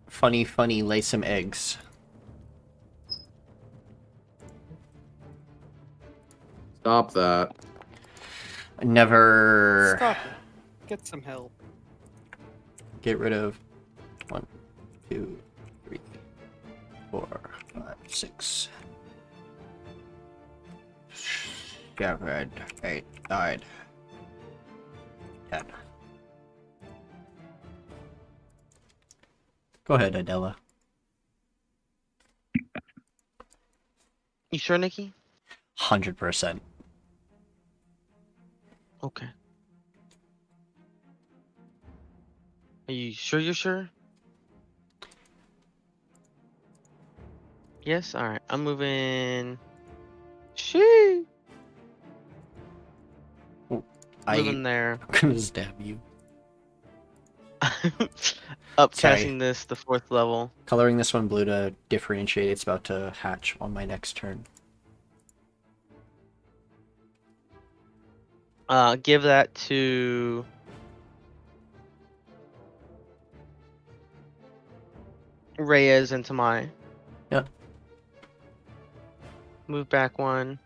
funny lay some eggs. stop that. Never Stop it. Get some help. get rid of 1, 2, 3, 4, 5, 6. Get rid 8, 9, 10. Go ahead, Adela. You sure, Nikki? 100%. Okay. Are you sure you're sure? Yes? Alright, I'm moving... Shee! Moving there. I'm gonna stab you. Upcasting this, the 4th level. Coloring this one blue to differentiate. It's about to hatch on my next turn. Give that to... Reyes and Tamai. Yep. Move back 1.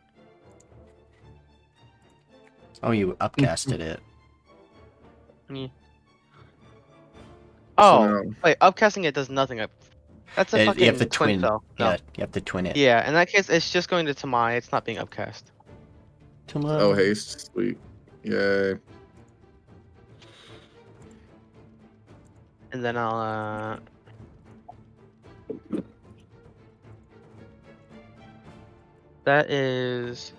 Oh, you upcasted it. Yeah. So Oh, now- wait, upcasting it does nothing. That's a fucking You have to twin twin. spell. No. Yeah, you have to twin it. Yeah, in that case, it's just going to Tamai. It's not being upcast. Oh, haste. Sweet. Yay. And then I'll, That is...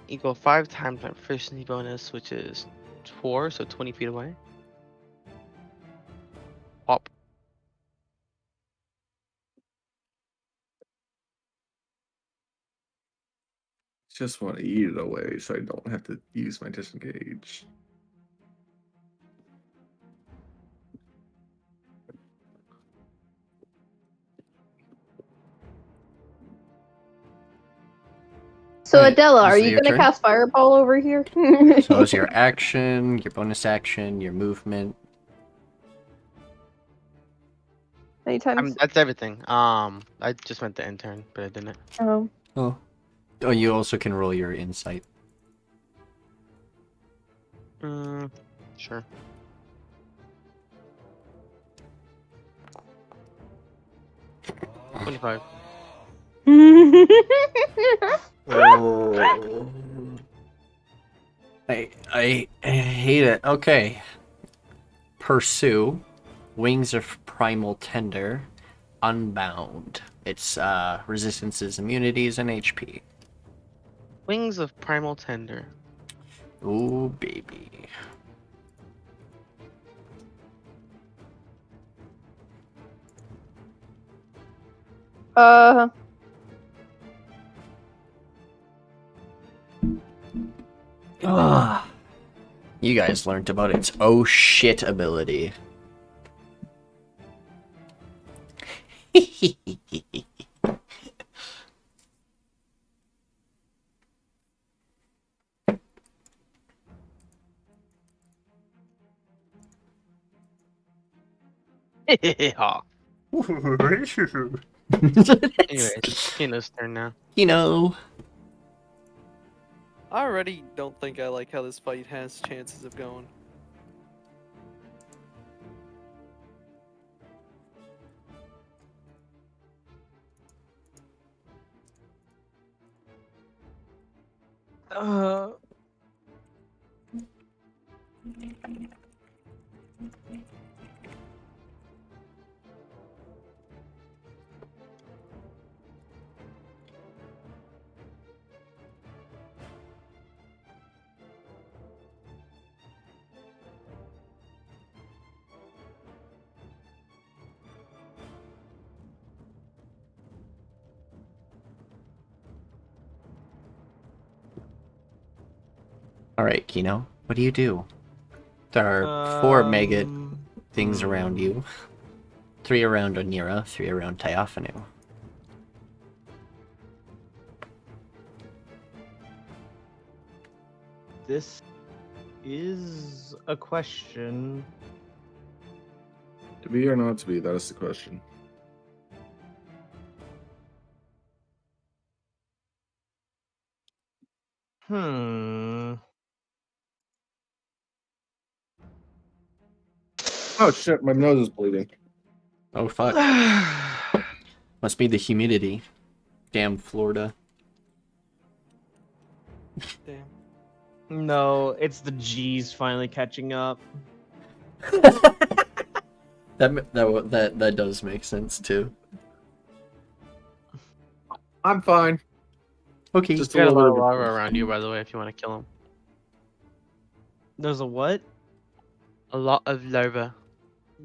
equal 5 times my proficiency bonus, which is 4, so 20 feet away. Hop. Just want to eat it away so I don't have to use my disengage. So Alright, Adela, are is it you your gonna turn? cast Fireball over here? So it's your action, your bonus action, your movement. Anytime. That's everything. I just meant the intern, but I didn't. Oh. Oh. Oh, you also can roll your insight. Sure. $25. I hate it. Okay. Pursue. Wings of Primal Tender. Unbound. It's resistances, immunities, and HP. Wings of Primal Tender. Ooh, baby. Ah. You guys learned about its oh shit ability. Ha. Anyways, Kino's turn now. Kino. I already don't think I like how this fight has chances of going. Alright, Kino. What do you do? There are 4 maggot things around you. 3 around Anira, 3 around Theophanu. This is a question. To be or not to be, that is the question. Oh shit, my nose is bleeding. Oh fuck. Must be the humidity. Damn Florida. Damn. No, it's the G's finally catching up. That does make sense too. I'm fine. Okay. Just There's a a lot little of bit lava of around you, by the way, if you want to kill him. There's a what? A lot of lava.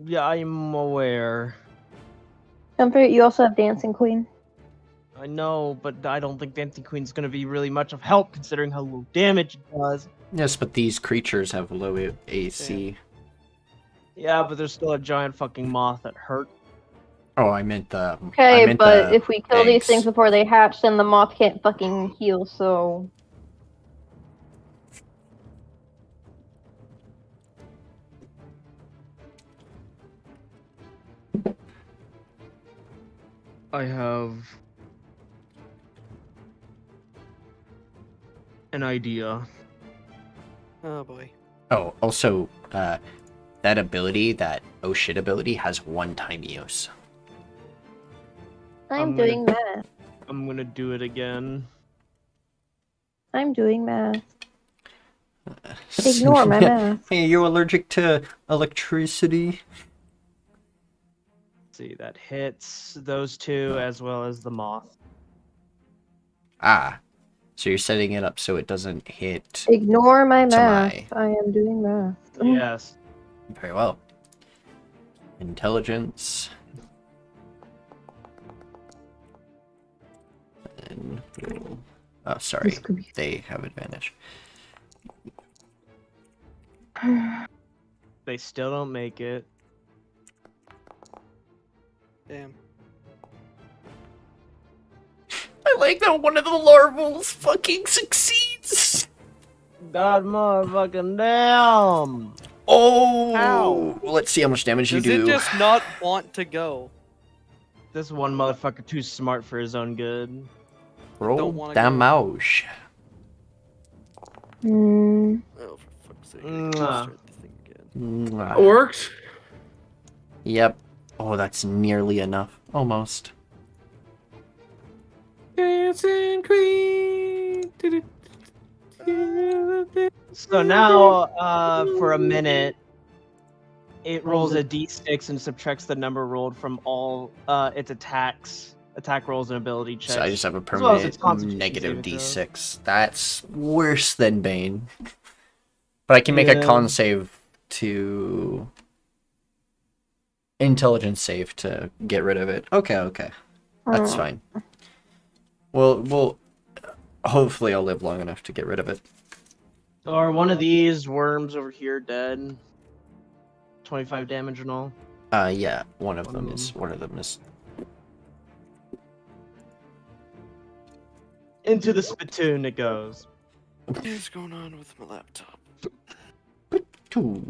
Yeah, I'm aware. Don't forget, you also have Dancing Queen. I know, but I don't think Dancing Queen's gonna be really much of help considering how low damage it does. Yes, but these creatures have low AC. Yeah, but there's still a giant fucking moth that hurt. Oh, I meant the. I Okay, meant but the if we kill these eggs. things before they hatch, then the moth can't fucking heal, so... I have an idea. Oh boy. Oh, also, that ability, that oh shit ability, has one-time use. I'm I'm gonna- doing math. I'm gonna do it again. I'm doing math. Ignore my math. Hey, are you allergic to electricity? See, that hits those two as well as the moth. Ah, so you're setting it up so it doesn't hit. Ignore my math. Tamai. I am doing math. Yes. Very well. Intelligence. And we'll... Oh, sorry. This could be... They have advantage. They still don't make it. Damn. I like that one of the larvals fucking succeeds. God motherfucking damn! Oh! Ow. Well, let's see how much damage Does you do. it just not want to go? This one motherfucker too smart for his own good. Roll don't wanna damage. Hmm. Oh, for fuck's sake. Mwah. Start the thing again. That worked. Yep. Oh, that's nearly enough. Almost. Dancing Queen. So now, for a minute, it rolls a d6 and subtracts the number rolled from all its attack rolls and ability checks. So I just have a as well as its permanent constitution negative saving throws. d6. That's worse than Bane. But I can make a Yeah. con save to... Intelligence save to get rid of it. Okay, okay. That's fine. Well, hopefully I'll live long enough to get rid of it. Or one of these worms over here dead. 25 damage and all. Yeah, one of them is... Into the spittoon it goes. What is going on with my laptop? Two.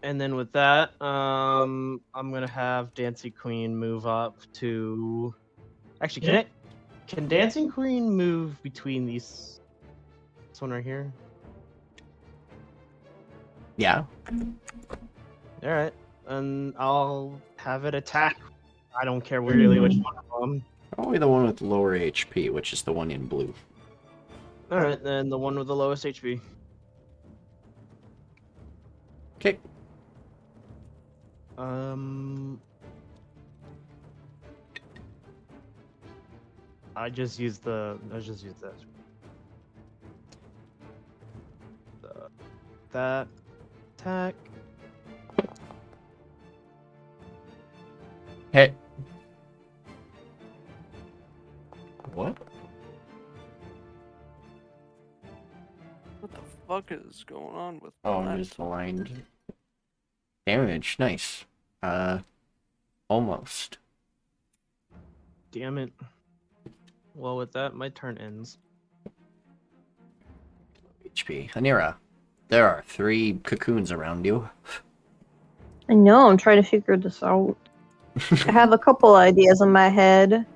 And then with that, I'm gonna have Dancing Queen move up to. Actually, can Dancing Queen move between these? This one right here. Yeah. All right, and I'll have it attack. I don't care really which one of them. Probably the one with lower HP, which is the one in blue. All right, then the one with the lowest HP. Okay. I just used that. That attack. Hey. What? What the fuck is going on with Oh, my I'm just laptop? aligned. Damage, nice. Almost. Damn it. Well, with that, my turn ends. HP. Anira, there are 3 cocoons around you. I know, I'm trying to figure this out. I have a couple ideas in my head.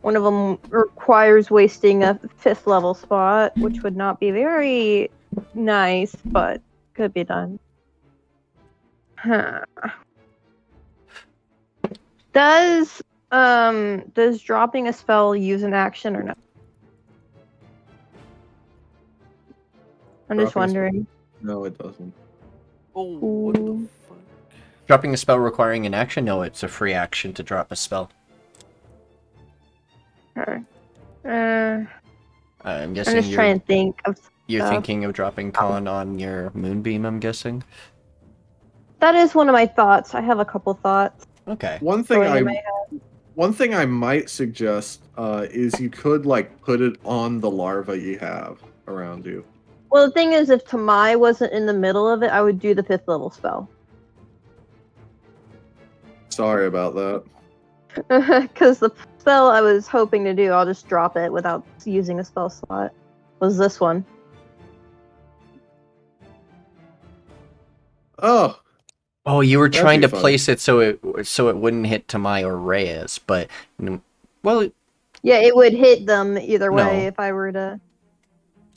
One of them requires wasting a 5th level spot, which would not be very nice, but could be done. Huh. Does dropping a spell use an action or not? I'm just Dropping a spell- wondering. No, it doesn't. Oh, what the Ooh. fuck? Dropping a spell requiring an action? No, it's a free action to drop a spell. I'm I'm guessing just trying to think of you're stuff. thinking of dropping con on your moonbeam, I'm guessing? That is one of my thoughts. I have a couple thoughts. Okay. One thing going in my I head. One thing I might suggest is you could like put it on the larva you have around you. Well, the thing is, if Tamai wasn't in the middle of it, I would do the 5th level spell. Sorry about that. Because the spell I was hoping to do, I'll just drop it without using a spell slot, was this one. Oh, Oh, you were That'd trying be to fun. place it so it wouldn't hit Tamai or Reyes, but well, Yeah, it would hit them either way No. if I were to.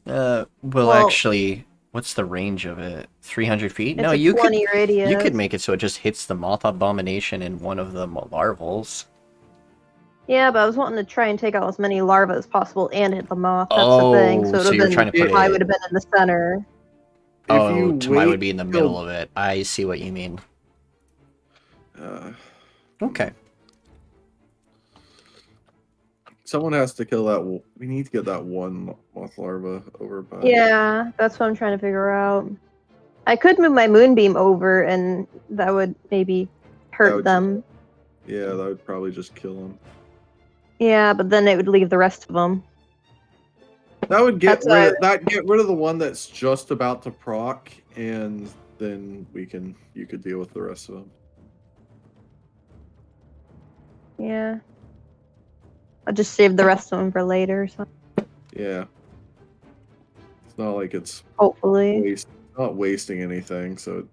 well, Well- actually, what's the range of it? 300 feet? It's No, a you 20 radius. you could make it so it just hits the moth abomination and one of the larvals. Yeah, but I was wanting to try and take out as many larvae as possible and hit the moth. That's the thing. So, so it you're would trying have to been. put I it. would have been in the center. Oh, you Tamai wait would be in the till- middle of it. I see what you mean. Okay. Someone has to kill that. We need to get that one moth larva over by. Yeah, that's what I'm trying to figure out. I could move my moonbeam over, and that would maybe hurt would them. Yeah, that would probably just kill him. Yeah, but then it would leave the rest of them. That would get That's get rid of the one that's just about to proc, and then you could deal with the rest of them. Yeah. I'll just save the rest of them for later or something. Yeah. It's not like it's Hopefully. not wasting anything, so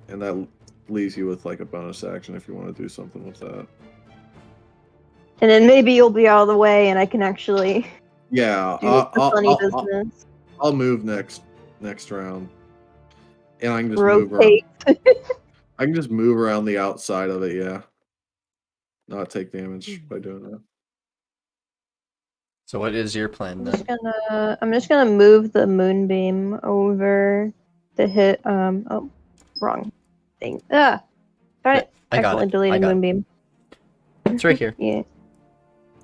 and that leaves you with like a bonus action if you want to do something with that. And then maybe you'll be out of the way and I can actually Yeah, do the funny business. I'll move next round, and I can just move around. Rotate. I can just move around the outside of it. Yeah, not take damage by doing that. So what is your plan then? I'm just gonna move the moonbeam over to hit wrong thing. Darn it. I got Accidentally it. deleted I got it. moonbeam. It's right here. Yeah.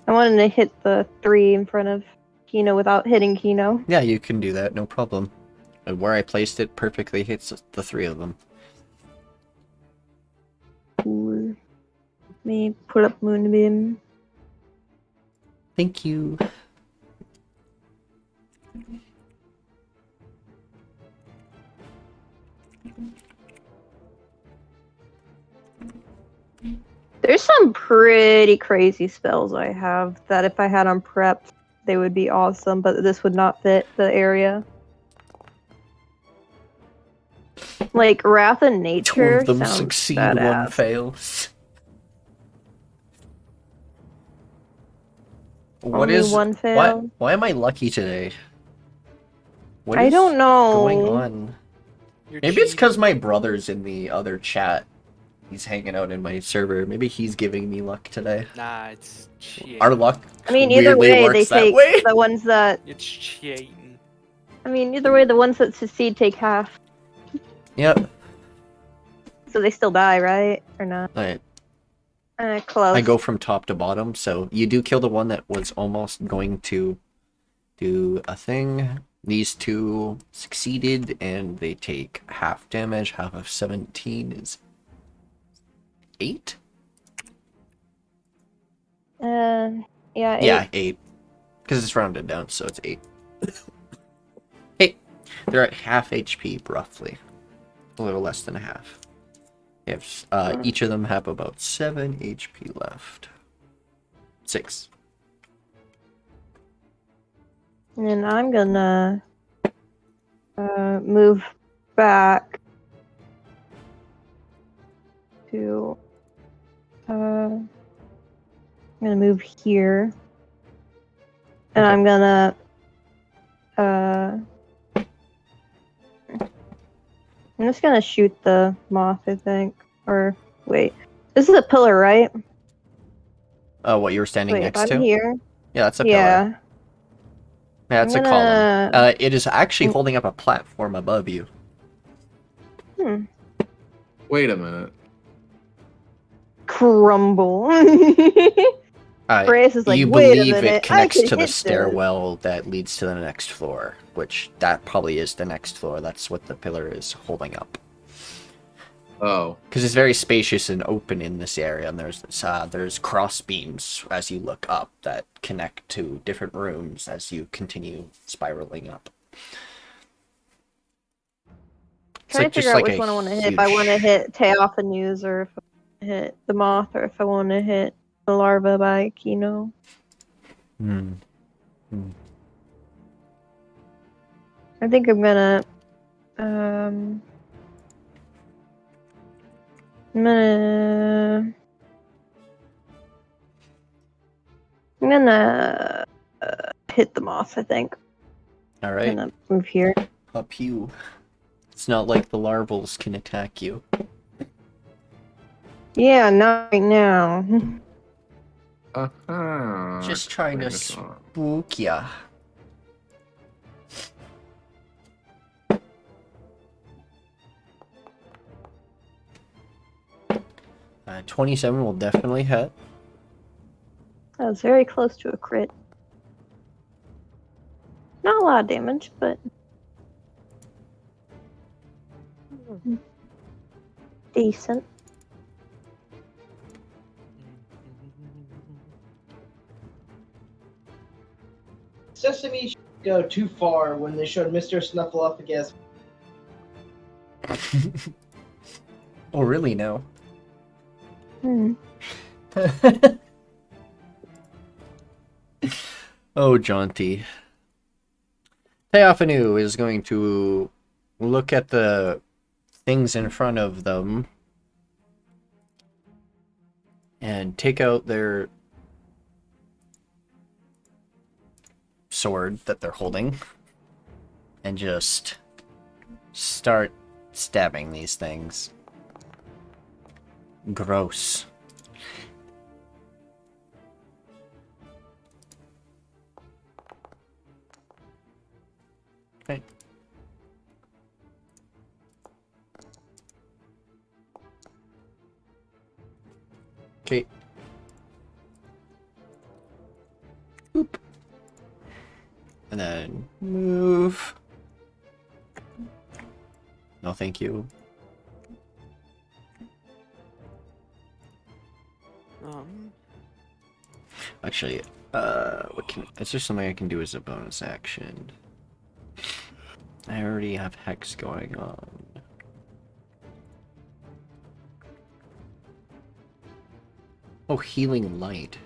I wanted to hit the 3 in front of Kino without hitting Kino. Yeah, you can do that, no problem. And where I placed it perfectly hits the 3 of them. Ooh. Let me put up moonbeam. Thank you. There's some pretty crazy spells I have that if I had on prep, they would be awesome, but this would not fit the area. Like Wrath of 2 Nature of them sounds succeed, badass. 1 fails. What Only is one failed. Why am I lucky today? What I is don't know. going on? You're Maybe it's cheating. because my brother's in the other chat. He's hanging out in my server. Maybe he's giving me luck today. Nah, it's cheating. Our luck I mean, either weirdly way, works they that take way. the ones that. It's cheating. I mean, either way, the ones that succeed take half, Yep. so they still die, right? Or not? Close. I go from top to bottom, so you do kill the one that was almost going to do a thing. These 2 succeeded, and they take half damage. Half of 17 is 8? Yeah. Yeah, 8. Because it's rounded down, so it's 8. Hey, they're at half HP, roughly. A little less than a half. They have, each of them have about 7 HP left. 6. And I'm gonna move back to I'm gonna move here. And Okay. I'm gonna I'm just gonna shoot the moth, I think. Or wait. This is a pillar, right? What you were standing Wait, next if I'm to? here. Yeah, that's a pillar. Yeah. Yeah, it's a I'm column. gonna- It is actually holding up a platform above you. Wait a minute. Crumble. Uh, Reyes is like, you wait a believe minute, it connects I could to the hit this. stairwell that leads to the next floor, which that probably is the next floor. That's what the pillar is holding up. Oh. Because it's very spacious and open in this area, and there's cross beams as you look up that connect to different rooms as you continue spiraling up. Trying to figure out which one I want to hit. If I want to huge- hit Theophanu's, or if I want to hit the moth, or if I want to hit the larva by Kino. Hmm. I think I'm gonna I'm gonna hit the moth, I think. All I'm right, gonna move here. up you. It's not like the larvals can attack you. Yeah, not right now. Just trying to spook ya. 27 will definitely hit. That was very close to a crit. Not a lot of damage, but decent. Sesame should go too far when they showed Mr. Snuffleupagus. Oh, really? No. Oh, Jonty. Theophanu is going to look at the things in front of them and take out their sword that they're holding and just start stabbing these things. Gross. Okay. Okay. Boop. And then move. No, thank you. Actually, is there something I can do as a bonus action? I already have Hex going on. Oh, Healing Light.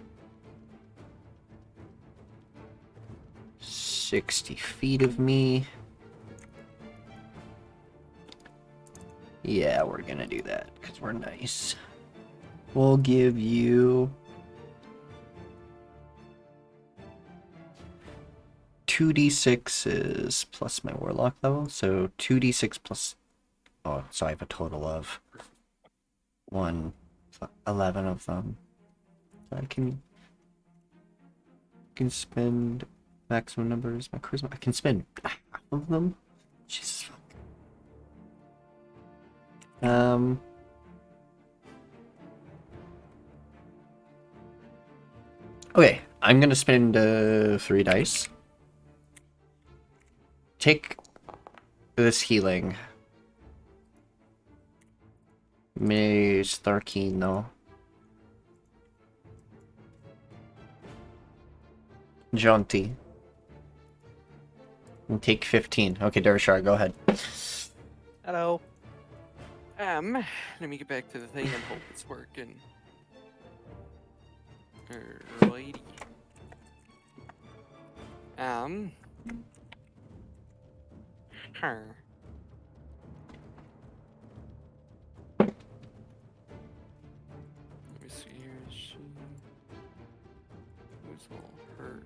60 feet of me. Yeah, we're gonna do that, because we're nice. We'll give you 2d6s plus my warlock level, so 2d6 plus... Oh, so I have a total of 11 of them. I can spend maximum numbers, my charisma. I can spend half of them. Jesus fuck. Okay, I'm gonna spend 3 dice. Take this healing. Me Starkino. Jonty. And take 15. Okay, Durashara, go ahead. Hello. Let me get back to the thing and hope it's working. Alrighty. Her. Let me see here. She was all hurt.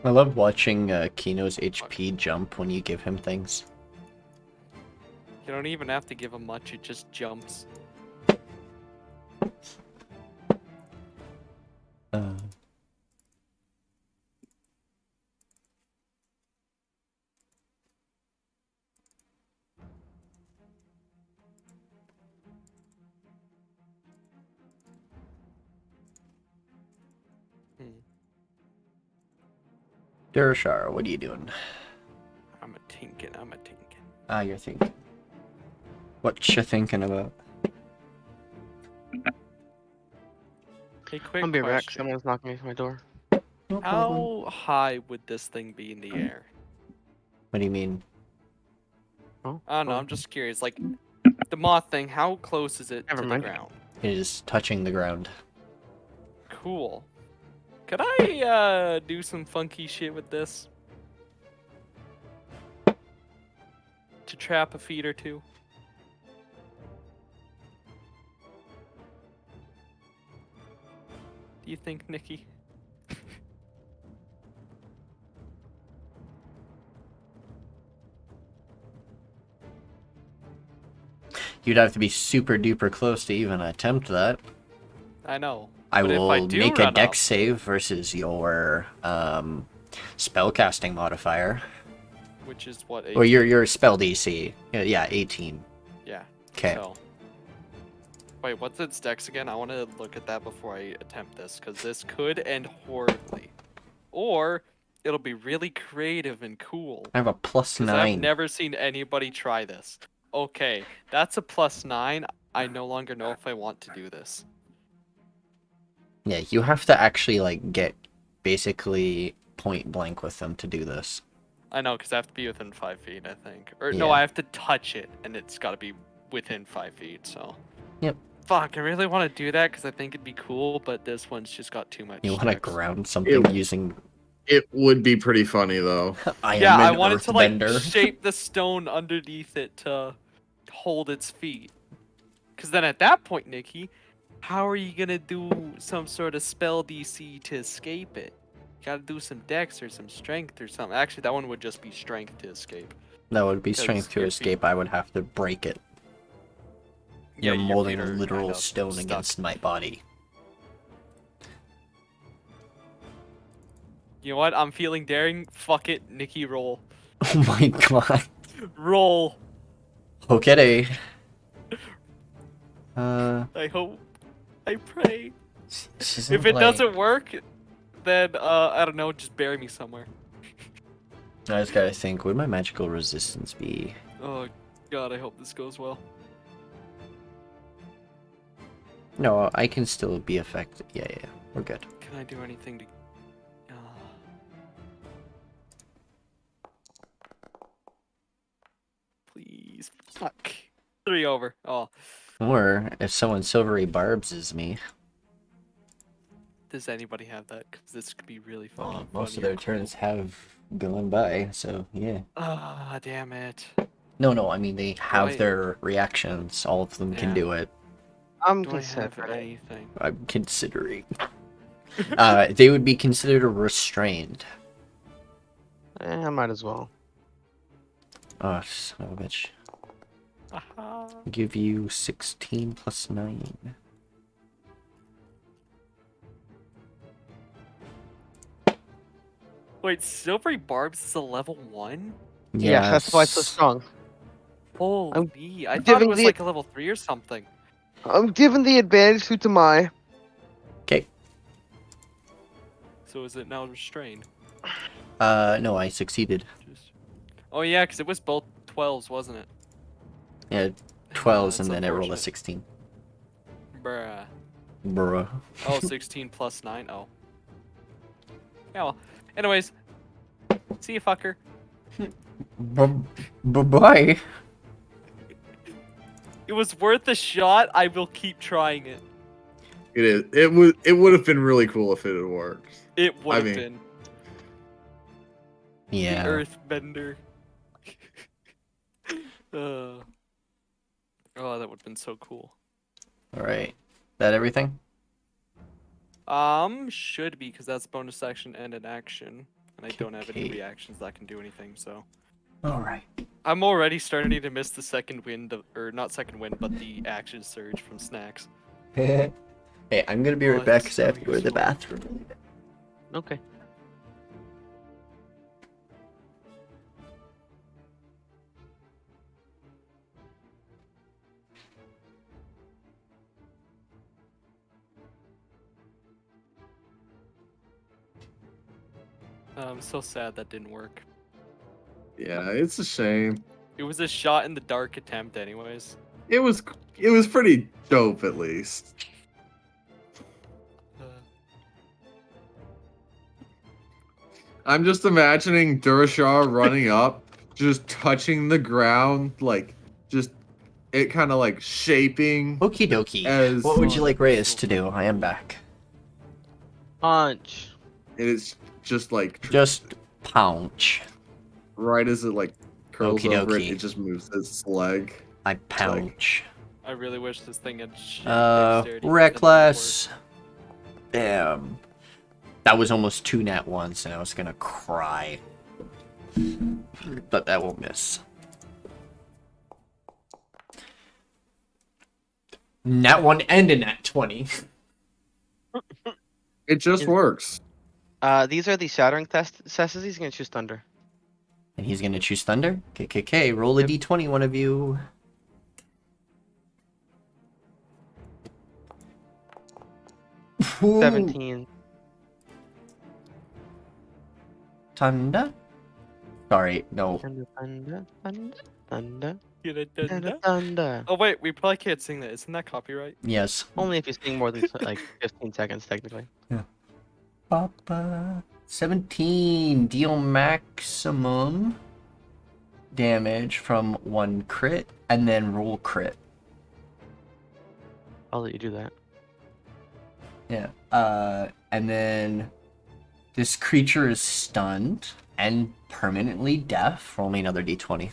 I love watching Kino's HP jump when you give him things. You don't even have to give him much, it just jumps. Durashara, what are you doing? I'm a tinkin. Ah, you're thinking. What you thinking about? Hey, quick I'll be right back. question. Someone's knocking at my door. No problem. How high would this thing be in the air? What do you mean? Oh, I don't know. oh. I'm just curious. Like, the moth thing, how close is it Never to mind. the ground? It is touching the ground. Cool. Could I do some funky shit with this? To trap a feed or two? Do you think, Nikki? You'd have to be super duper close to even attempt that. I know. I but will if I do make a run dex up, save versus your spellcasting modifier. which is what? Or 18? your spell DC. Yeah, 18. Yeah. Okay. So. Wait, what's its dex again? I want to look at that before I attempt this, because this could end horribly. Or it'll be really creative and cool. I have a plus Because I've 9. never seen anybody try this. Okay, that's a +9. I no longer know if I want to do this. Yeah, you have to actually like get basically point blank with them to do this. I know, because I have to be within 5 feet, I think. Or no, Yeah. I have to touch it, and it's got to be within 5 feet, so. Yep. Fuck, I really want to do that, because I think it'd be cool, but this one's just got too much You want to dex. ground something using It would be pretty funny though. Yeah, I Iron wanted to like Earthbender. shape the stone underneath it to hold its feet. Because then at that point, Nikki, how are you gonna do some sort of spell DC to escape it? You gotta do some dex or some strength or something. Actually, that one would just be strength to escape. That would be 'Cause strength to your escape. I would have to break it. Yeah, You're your molding feet a are literal kind of stone stuck. against my body. You know what? I'm feeling daring. Fuck it, Nikki, roll. Oh my god. Roll. Okay. I hope. I pray. This If isn't it like- doesn't work, then I don't know. Just bury me somewhere. I just gotta think, would my magical resistance be? Oh God, I hope this goes well. No, I can still be effective. Yeah, we're good. Can I do anything to? Please, fuck. 3 over. Oh, Or if someone silvery barbs is me, does anybody have that? Because this could be really fucking most of funny. their turns have gone by. So yeah. Ah, damn it. No, I mean they have I- their reactions. All of them can Yeah. do it. I'm Do I have considering. anything? I'm considering. They would be considered restrained. I might as well. Oh, son of a bitch. Aha. Give you 16 plus 9. Wait, Silvery Barbs is a level 1? Yeah, that's why it's so Yes. strong. Holy, I thought it giving was the- like a level 3 or something. I'm giving the advantage to Tamai. Okay. So is it now restrained? No, I succeeded. Just... Oh yeah, because it was both 12s, wasn't it? Yeah, 12s, that's and then I rolled a unfortunate. 16. Bruh. Bruh. Oh, 16 plus 9. Oh. Yeah, well. Anyways. See you, fucker. Bye-bye. It was worth a shot. I will keep trying it. It is. It would have been really cool if it had worked. It would have mean- been. Yeah. The Earthbender. Oh, that would have been so cool. Alright. That everything? Should be, because that's bonus action and an action. And I don't have any Okay. reactions that can do anything, so. Alright. I'm already starting to miss the second wind, or not second wind, but the action surge from snacks. Hey, I'm gonna be Oh, right back it's because I have so to go to the useful. bathroom. Okay. I'm so sad that didn't work. Yeah, it's a shame. It was a shot in the dark attempt, anyways. It was pretty dope at least. Uh, I'm just imagining Durashara running up, just touching the ground, like just it kind of like shaping. Okie dokie. As- What would you like Reyes to do? I am back. Punch. And it's just like Just pounce. right as it like curls Okie over it, dokie. it just moves its leg. I pounce. I really wish this thing had shit dexterity, but then it Reckless. Damn. That was almost 2 nat 1s, and I was gonna cry. But that will miss. Nat 1 and a nat 20. It just works. These are the shattering tests. He's gonna choose thunder. And he's gonna choose Thunder. KKK, roll a d20, one of you. Ooh. 17. Thunder? Sorry, no. Thunder, thunder, thunder, thunder, works. thunder, thunder. Oh wait, we probably can't sing that. Isn't that copyright? Yes. Only if you sing more than like 15 seconds, technically. Papa. 17. Deal maximum damage from 1 crit, and then roll crit. I'll let you do that. Yeah. And then this creature is stunned and permanently deaf. Roll me another d20.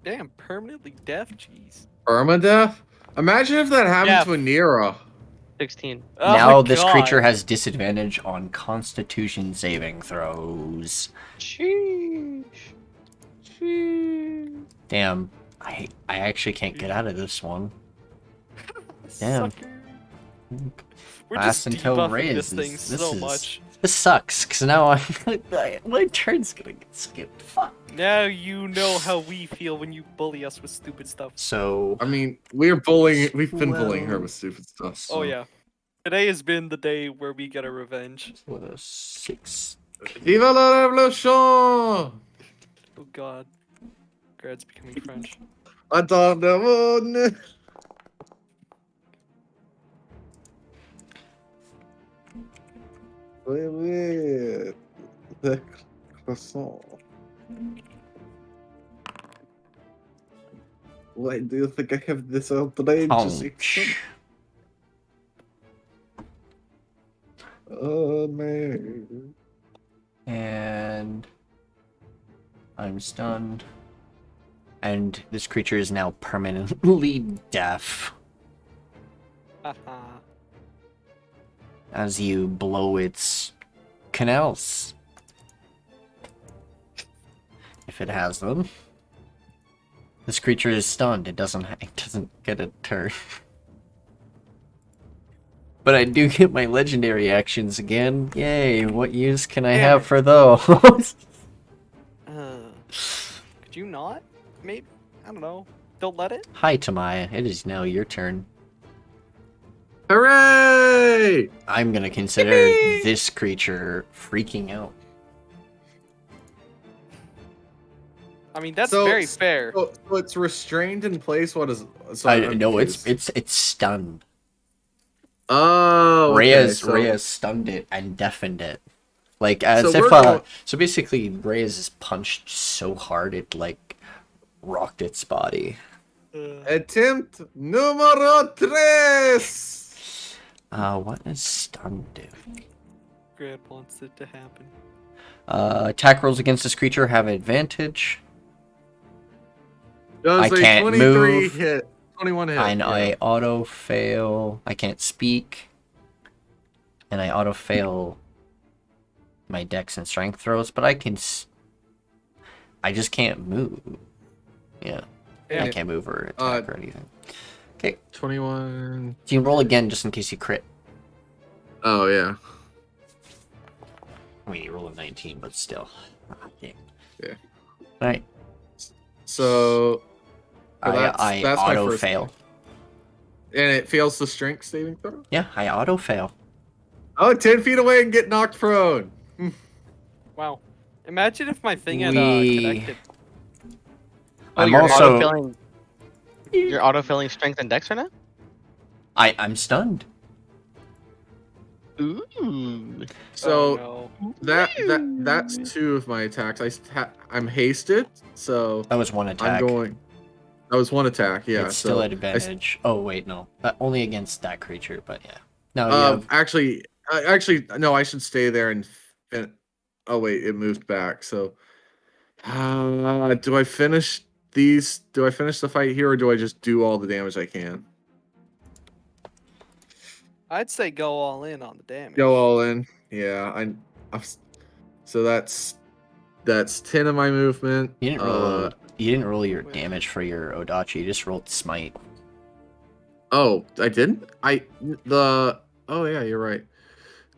Damn, permanently deaf? Jeez. Permadeath? Imagine if that happened Yeah. to Anira. 16. Oh Now my this God. creature has disadvantage on Constitution saving throws. Sheesh. Damn. I actually can't get out of this one. Damn. Sucker. We're Last just until debuffing Reyes this thing is- so much. This sucks, because now my turn's gonna get skipped. Fuck. Now you know how we feel when you bully us with stupid stuff. So, I mean, we've been bullying her Well- with stupid stuff. So. Oh yeah. Today has been the day where we get our revenge. with a 6. Viva la revolution! Oh god. Grad's becoming French. Attends de mon- Oui, oui. The croissant. Why do you think I have this outrageous accent? Oh man. And I'm stunned. And this creature is now permanently deaf Haha. as you blow its canals. If it has them. This creature is stunned. It doesn't get a turn. But I do get my legendary actions again. Yay, what use can I have for those? Could you not? Maybe? I don't know. Don't let it? Hi, Tamaya. It is now your turn. Hooray! I'm gonna consider this creature freaking out. I mean, that's So- very fair. So it's restrained in place. What is? So I'm No, confused. it's stunned. Oh, okay, Reyes stunned it and deafened it. Like as So if we're going- so basically Reyes is punched so hard it like rocked its body. Attempt numero tres. What does stun do? Grad wants it to happen. Attack rolls against this creature have advantage. Does I a can't 23 move. hit. 21 hit. And yeah. I auto fail. I can't speak. And I auto fail my dex and strength throws, but I can. I just can't move. Yeah. I Yeah. can't move or attack or anything. 21. So you can roll again just in case you crit. Oh yeah. I mean, you roll a 19, but still. Yeah. Yeah. Alright. So that's I my auto first fail. thing. And it fails the strength saving throw. Yeah, I auto fail. Oh, 10 feet away and get knocked prone. Wow. Imagine if my thing had We- connected. Oh, I'm you're also- autofilling. You're autofilling strength and dex right now. I'm stunned. Ooh. So Oh, that's 2 of my attacks. I'm hasted, so That was one attack. I'm going. That was 1 attack. Yeah. It's still so at advantage. Oh wait, no, only against that creature. But yeah, no, you I, have actually, no. I should stay there and. Oh wait, it moved back. So, do I finish these? Do I finish the fight here, or do I just do all the damage I can? I'd say go all in on the damage. Go all in. Yeah, so that's 10 of my movement. you didn't roll. You didn't roll your damage for your Odachi. You just rolled smite. Oh, I didn't. Oh yeah, you're right.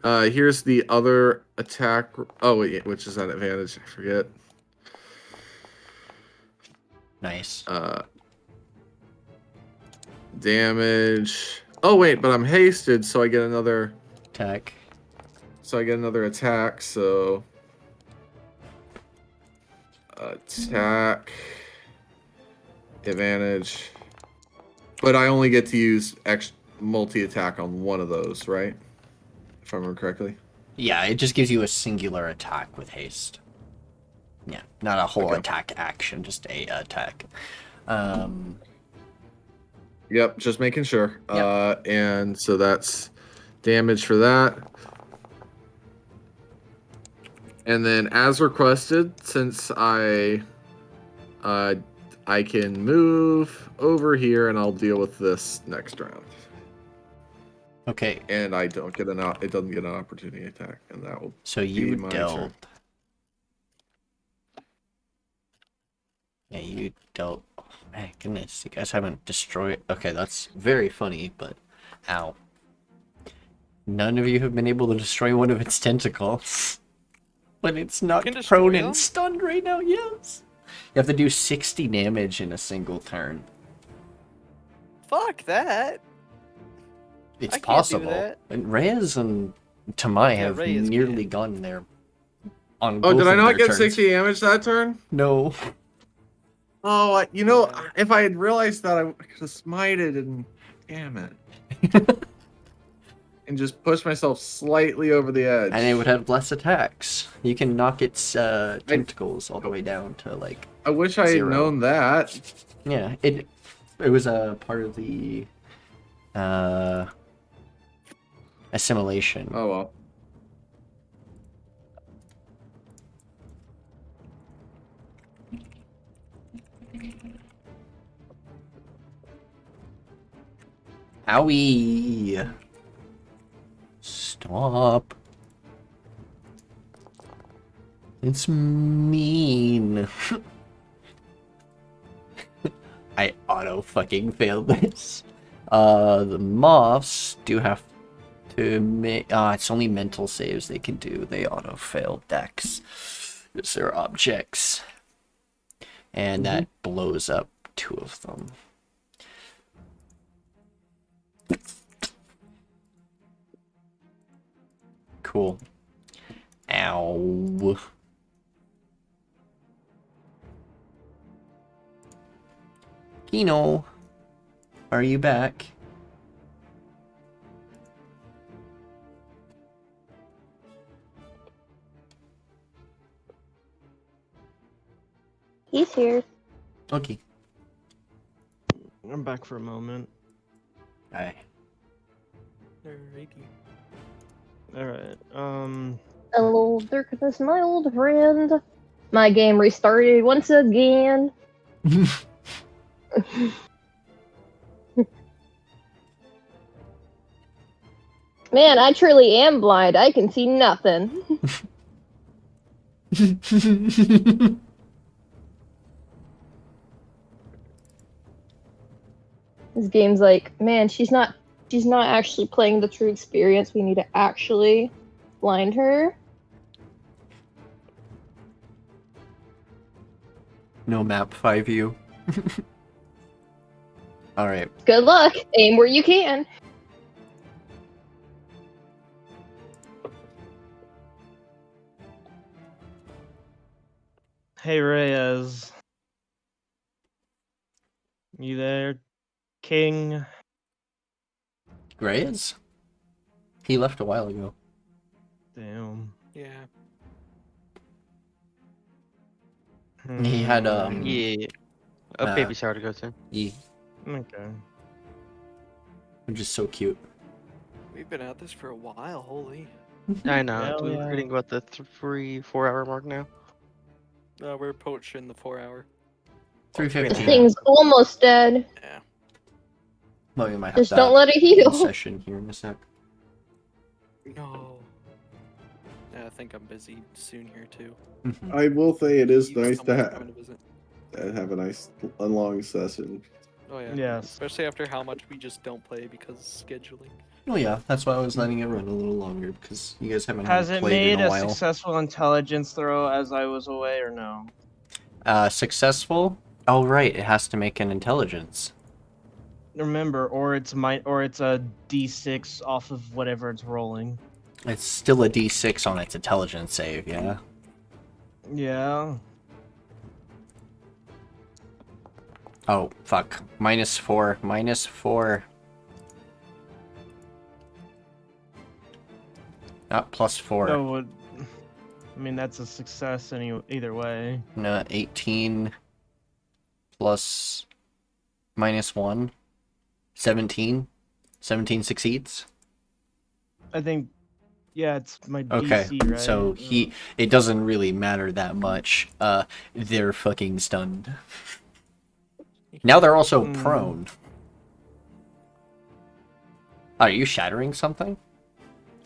Here's the other attack. Oh wait, which is an advantage. I forget. Nice. Damage. Oh wait, but I'm hasted, so I get another. Attack. So I get another attack. So attack advantage. But I only get to use multi-attack on one of those, right? If I remember correctly. Yeah, it just gives you a singular attack with haste. Yeah, not a whole Okay. attack action, just a attack. Yep, just making sure. Yep. And so that's damage for that. And then, as requested, since I can move over here, and I'll deal with this next round. Okay, And I don't get it doesn't get an opportunity attack, and that will. so you be my dealt. turn. Yeah, you dealt. Oh, my goodness, you guys haven't destroyed. Okay, that's very funny, but ow. None of you have been able to destroy one of its tentacles. But it's not can destroy prone them? and stunned right now, yes. You have to do 60 damage in a single turn. Fuck that. It's I can't do possible. that. And Reyes and Tamai have Reyes nearly can. gone there on Oh, both did I of not their get turns. 60 damage that turn? No. Oh, if I had realized that, I could have smited and damn it. And just push myself slightly over the edge. And it would have less attacks. You can knock its tentacles all the way down to like I wish I had 0. known that. Yeah, it was a part of the assimilation. Oh well. Owie! Stop. It's mean. I auto fucking failed this. The moths do have to make. It's only mental saves they can do. They auto fail dex. Because they're objects. And that blows up 2 of them. Cool. Ow. Kino, are you back? He's here. Okay. I'm back for a moment. Aye. Alrighty. Alright, Hello, Dirkus, my old friend. My game restarted once again. Man, I truly am blind. I can see nothing. This game's like, man, she's not actually playing the true experience. We need to actually blind her. No map 5U. Alright. Good luck. Aim where you can. Hey Reyes. You there, King? Reyes? He left a while ago. Damn. Yeah. He had Yeah. A Uh, baby shower to go to. Okay. which is so cute. We've been at this for a while. Holy. I know. Hell We're yeah. hitting about the 3-4 hour mark now. We're approaching the 4 hour. 3:15. This thing's almost dead. Yeah. Well, we might have Just that don't let it in heal. session here in a sec. No. Yeah, I think I'm busy soon here too. I will say it is Eve, nice to someone's coming to visit. have a nice long session. Oh yeah. Yes. Especially after how much we just don't play because scheduling. Oh yeah, that's why I was letting it run a little longer, because you guys haven't Has it played made in a a while. successful intelligence throw as I was away, or no? Successful? Oh right, it has to make an intelligence. Remember, or it's a D6 off of whatever it's rolling. It's still a D6 on its intelligence save, yeah? Yeah. Oh, fuck. -4. -4. Not +4. No, I mean that's a success either way. No, 18 plus -1. 17. 17 succeeds. I think, yeah, it's my Okay, DC, right? so it doesn't really matter that much. They're fucking stunned. Now they're also prone. Are you shattering something?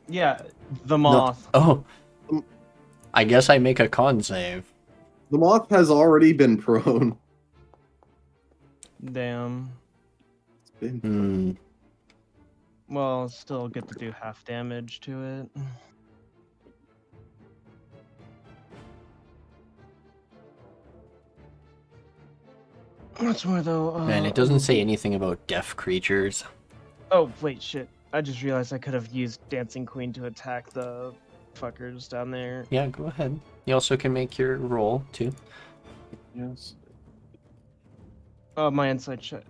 Yeah, the moth. No. Oh. I guess I make a con save. The moth has already been prone. Damn. It's been Hmm. Well, I'll still get to do half damage to it. What's more though? Man, it doesn't say anything about deaf creatures. Oh wait, shit! I just realized I could have used Dancing Queen to attack the fuckers down there. Yeah, go ahead. You also can make your roll, too. Yes. Oh, my insight check.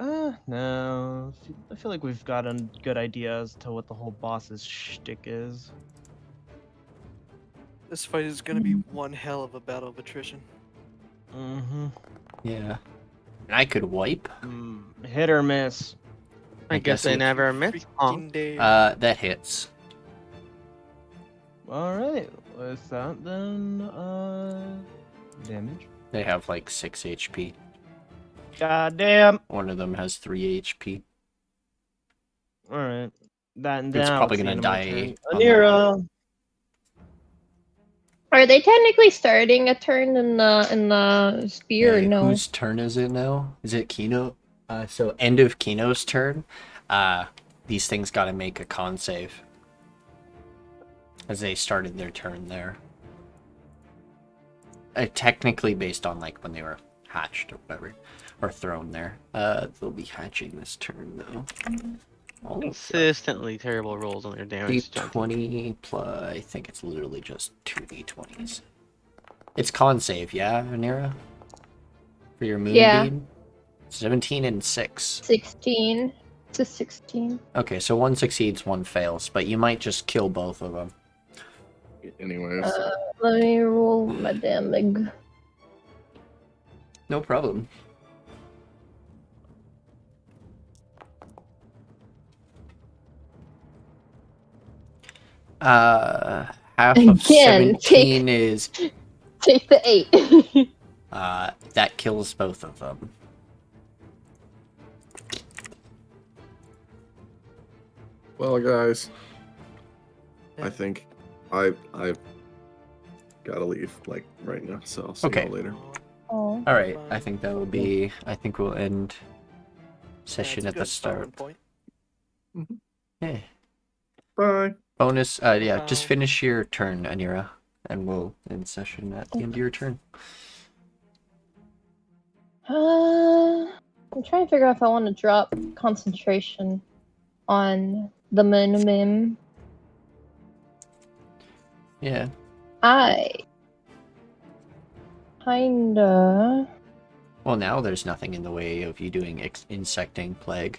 No. I feel like we've got a good idea as to what the whole boss's shtick is. This fight is gonna be one hell of a battle of attrition. Mm-hmm. Yeah. And I could wipe. Hit or miss. I guess I it- never miss. Freaking dare. That hits. Alright. With that then, damage. They have like 6 HP. God damn. One of them has 3 HP. Alright. That and It's then probably I'll gonna see die in my turn. on the- Anira. Are they technically starting a turn in the spear or Okay, no? whose turn is it now? Is it Kino? So end of Kino's turn. These things gotta make a con save. As they started their turn there. Technically based on like when they were hatched or whatever. Or thrown there. They'll be hatching this turn though. Oh, Consistently terrible rolls on their damage. Jonty. D20 plus, I think it's literally just 2 D20s. It's con save, yeah, Anira? For your moonbeam? Yeah. 17 and 6. 16. It's a 16. Okay, so one succeeds, one fails, but you might just kill both of them. Anyways. Let me roll my damage. No problem. Half of Again, 17 is Take the 8. that kills both of them. Well, guys, Yeah. I think I've gotta leave like right now, so I'll see Okay. you all later. Oh. All right, I think that would be. I think we'll end Yeah, session it's a at the good starting start. point. Yeah. Bye. Bonus. Yeah. Just Wow. finish your turn, Anira, and we'll end session at the end of your turn. I'm trying to figure out if I want to drop concentration on the minimum. Yeah. I kinda. Well, now there's nothing in the way of you doing insecting plague.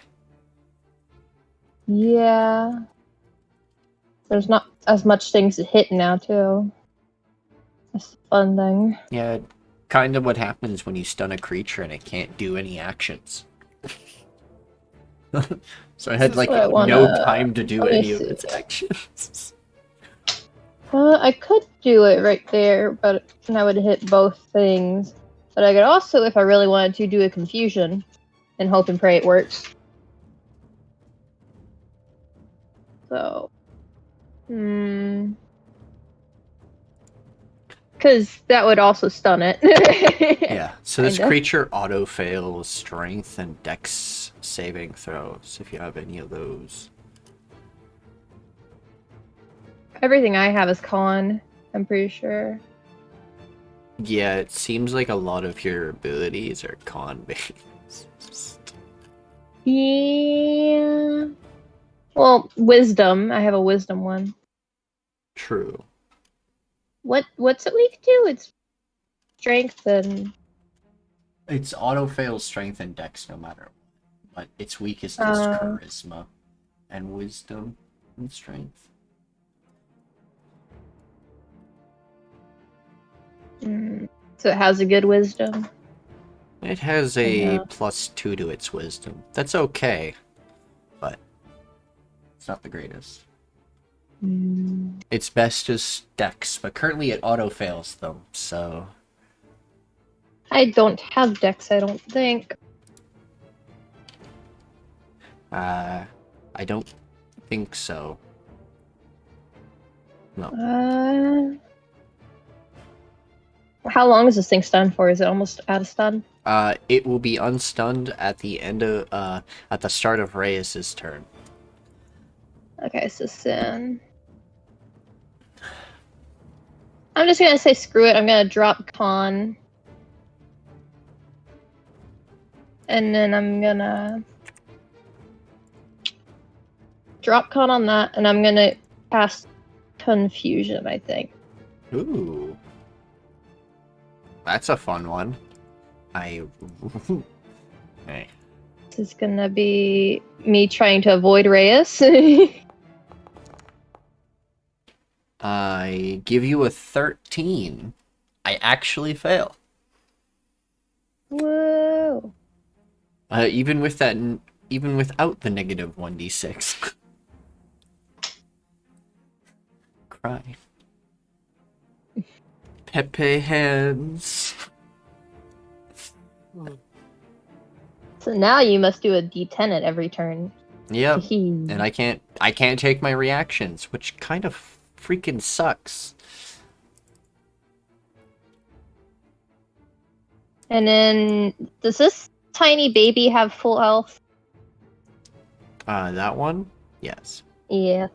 Yeah. There's not as much things to hit now, too. That's the fun thing. Yeah, kind of what happens when you stun a creature and it can't do any actions. So I had like I no wanna- time to do let me any of see. its actions. I could do it right there, but then I would hit both things. But I could also, if I really wanted to, do a confusion and hope and pray it works. So, because that would also stun it. Yeah, so this Kinda. creature auto fails strength and dex saving throws if you have any of those. Everything I have is con, I'm pretty sure. Yeah, it seems like a lot of your abilities are con based. Yeah. Well, wisdom. I have a wisdom one. True. What's it weak to? It's strength and It's auto fails strength and dex no matter what. But its weakest is charisma and wisdom and strength. so it has a good wisdom. It has a Yeah. +2 to its wisdom. That's okay, but it's not the greatest. Its best is dex, but currently it auto fails them, so I don't have dex, I don't think. I don't think so. No. How long is this thing stunned for? Is it almost out of stun? It will be unstunned at the end of at the start of Reyes' turn. Okay, so Sin. I'm just gonna say screw it. I'm gonna drop con. And then I'm gonna drop con on that, and I'm gonna cast confusion, I think. Ooh. That's a fun one. Hey. This is gonna be me trying to avoid Reyes. I give you a 13. I actually fail. Whoa. Even with that, even without the negative 1d6. Cry. Pepe hands. So now you must do a D10 at every turn. Yep. And I can't take my reactions, which kind of freaking sucks. And then, does this tiny baby have full health? That one? Yes. Yeah.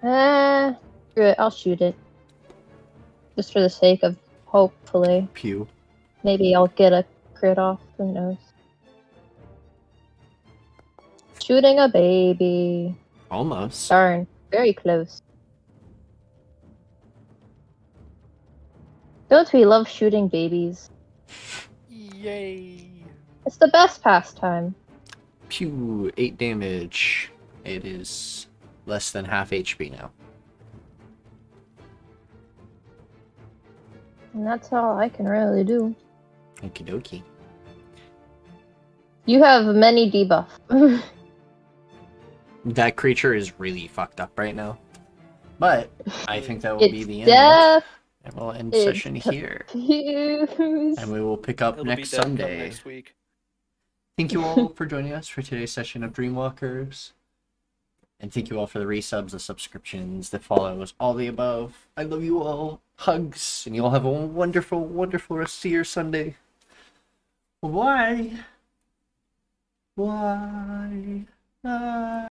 Screw it, I'll shoot it. Just for the sake of, hopefully. Pew. Maybe I'll get a crit off, who knows. Shooting a baby. Almost. Darn, very close. Don't we love shooting babies? Yay! It's the best pastime. Pew, 8 damage. It is less than half HP now. And that's all I can really do. Okie dokie. You have many debuff. That creature is really fucked up right now. But I think that will be It's the end. death. And we'll end It's session here. confused. And we will pick up It'll next be dead come Sunday. next week. Thank you all for joining us for today's session of Dreamwalkers. And thank you all for the resubs, the subscriptions, the follows, all the above. I love you all. Hugs. And you all have a wonderful, wonderful rest of your Sunday. Bye. Bye. Bye.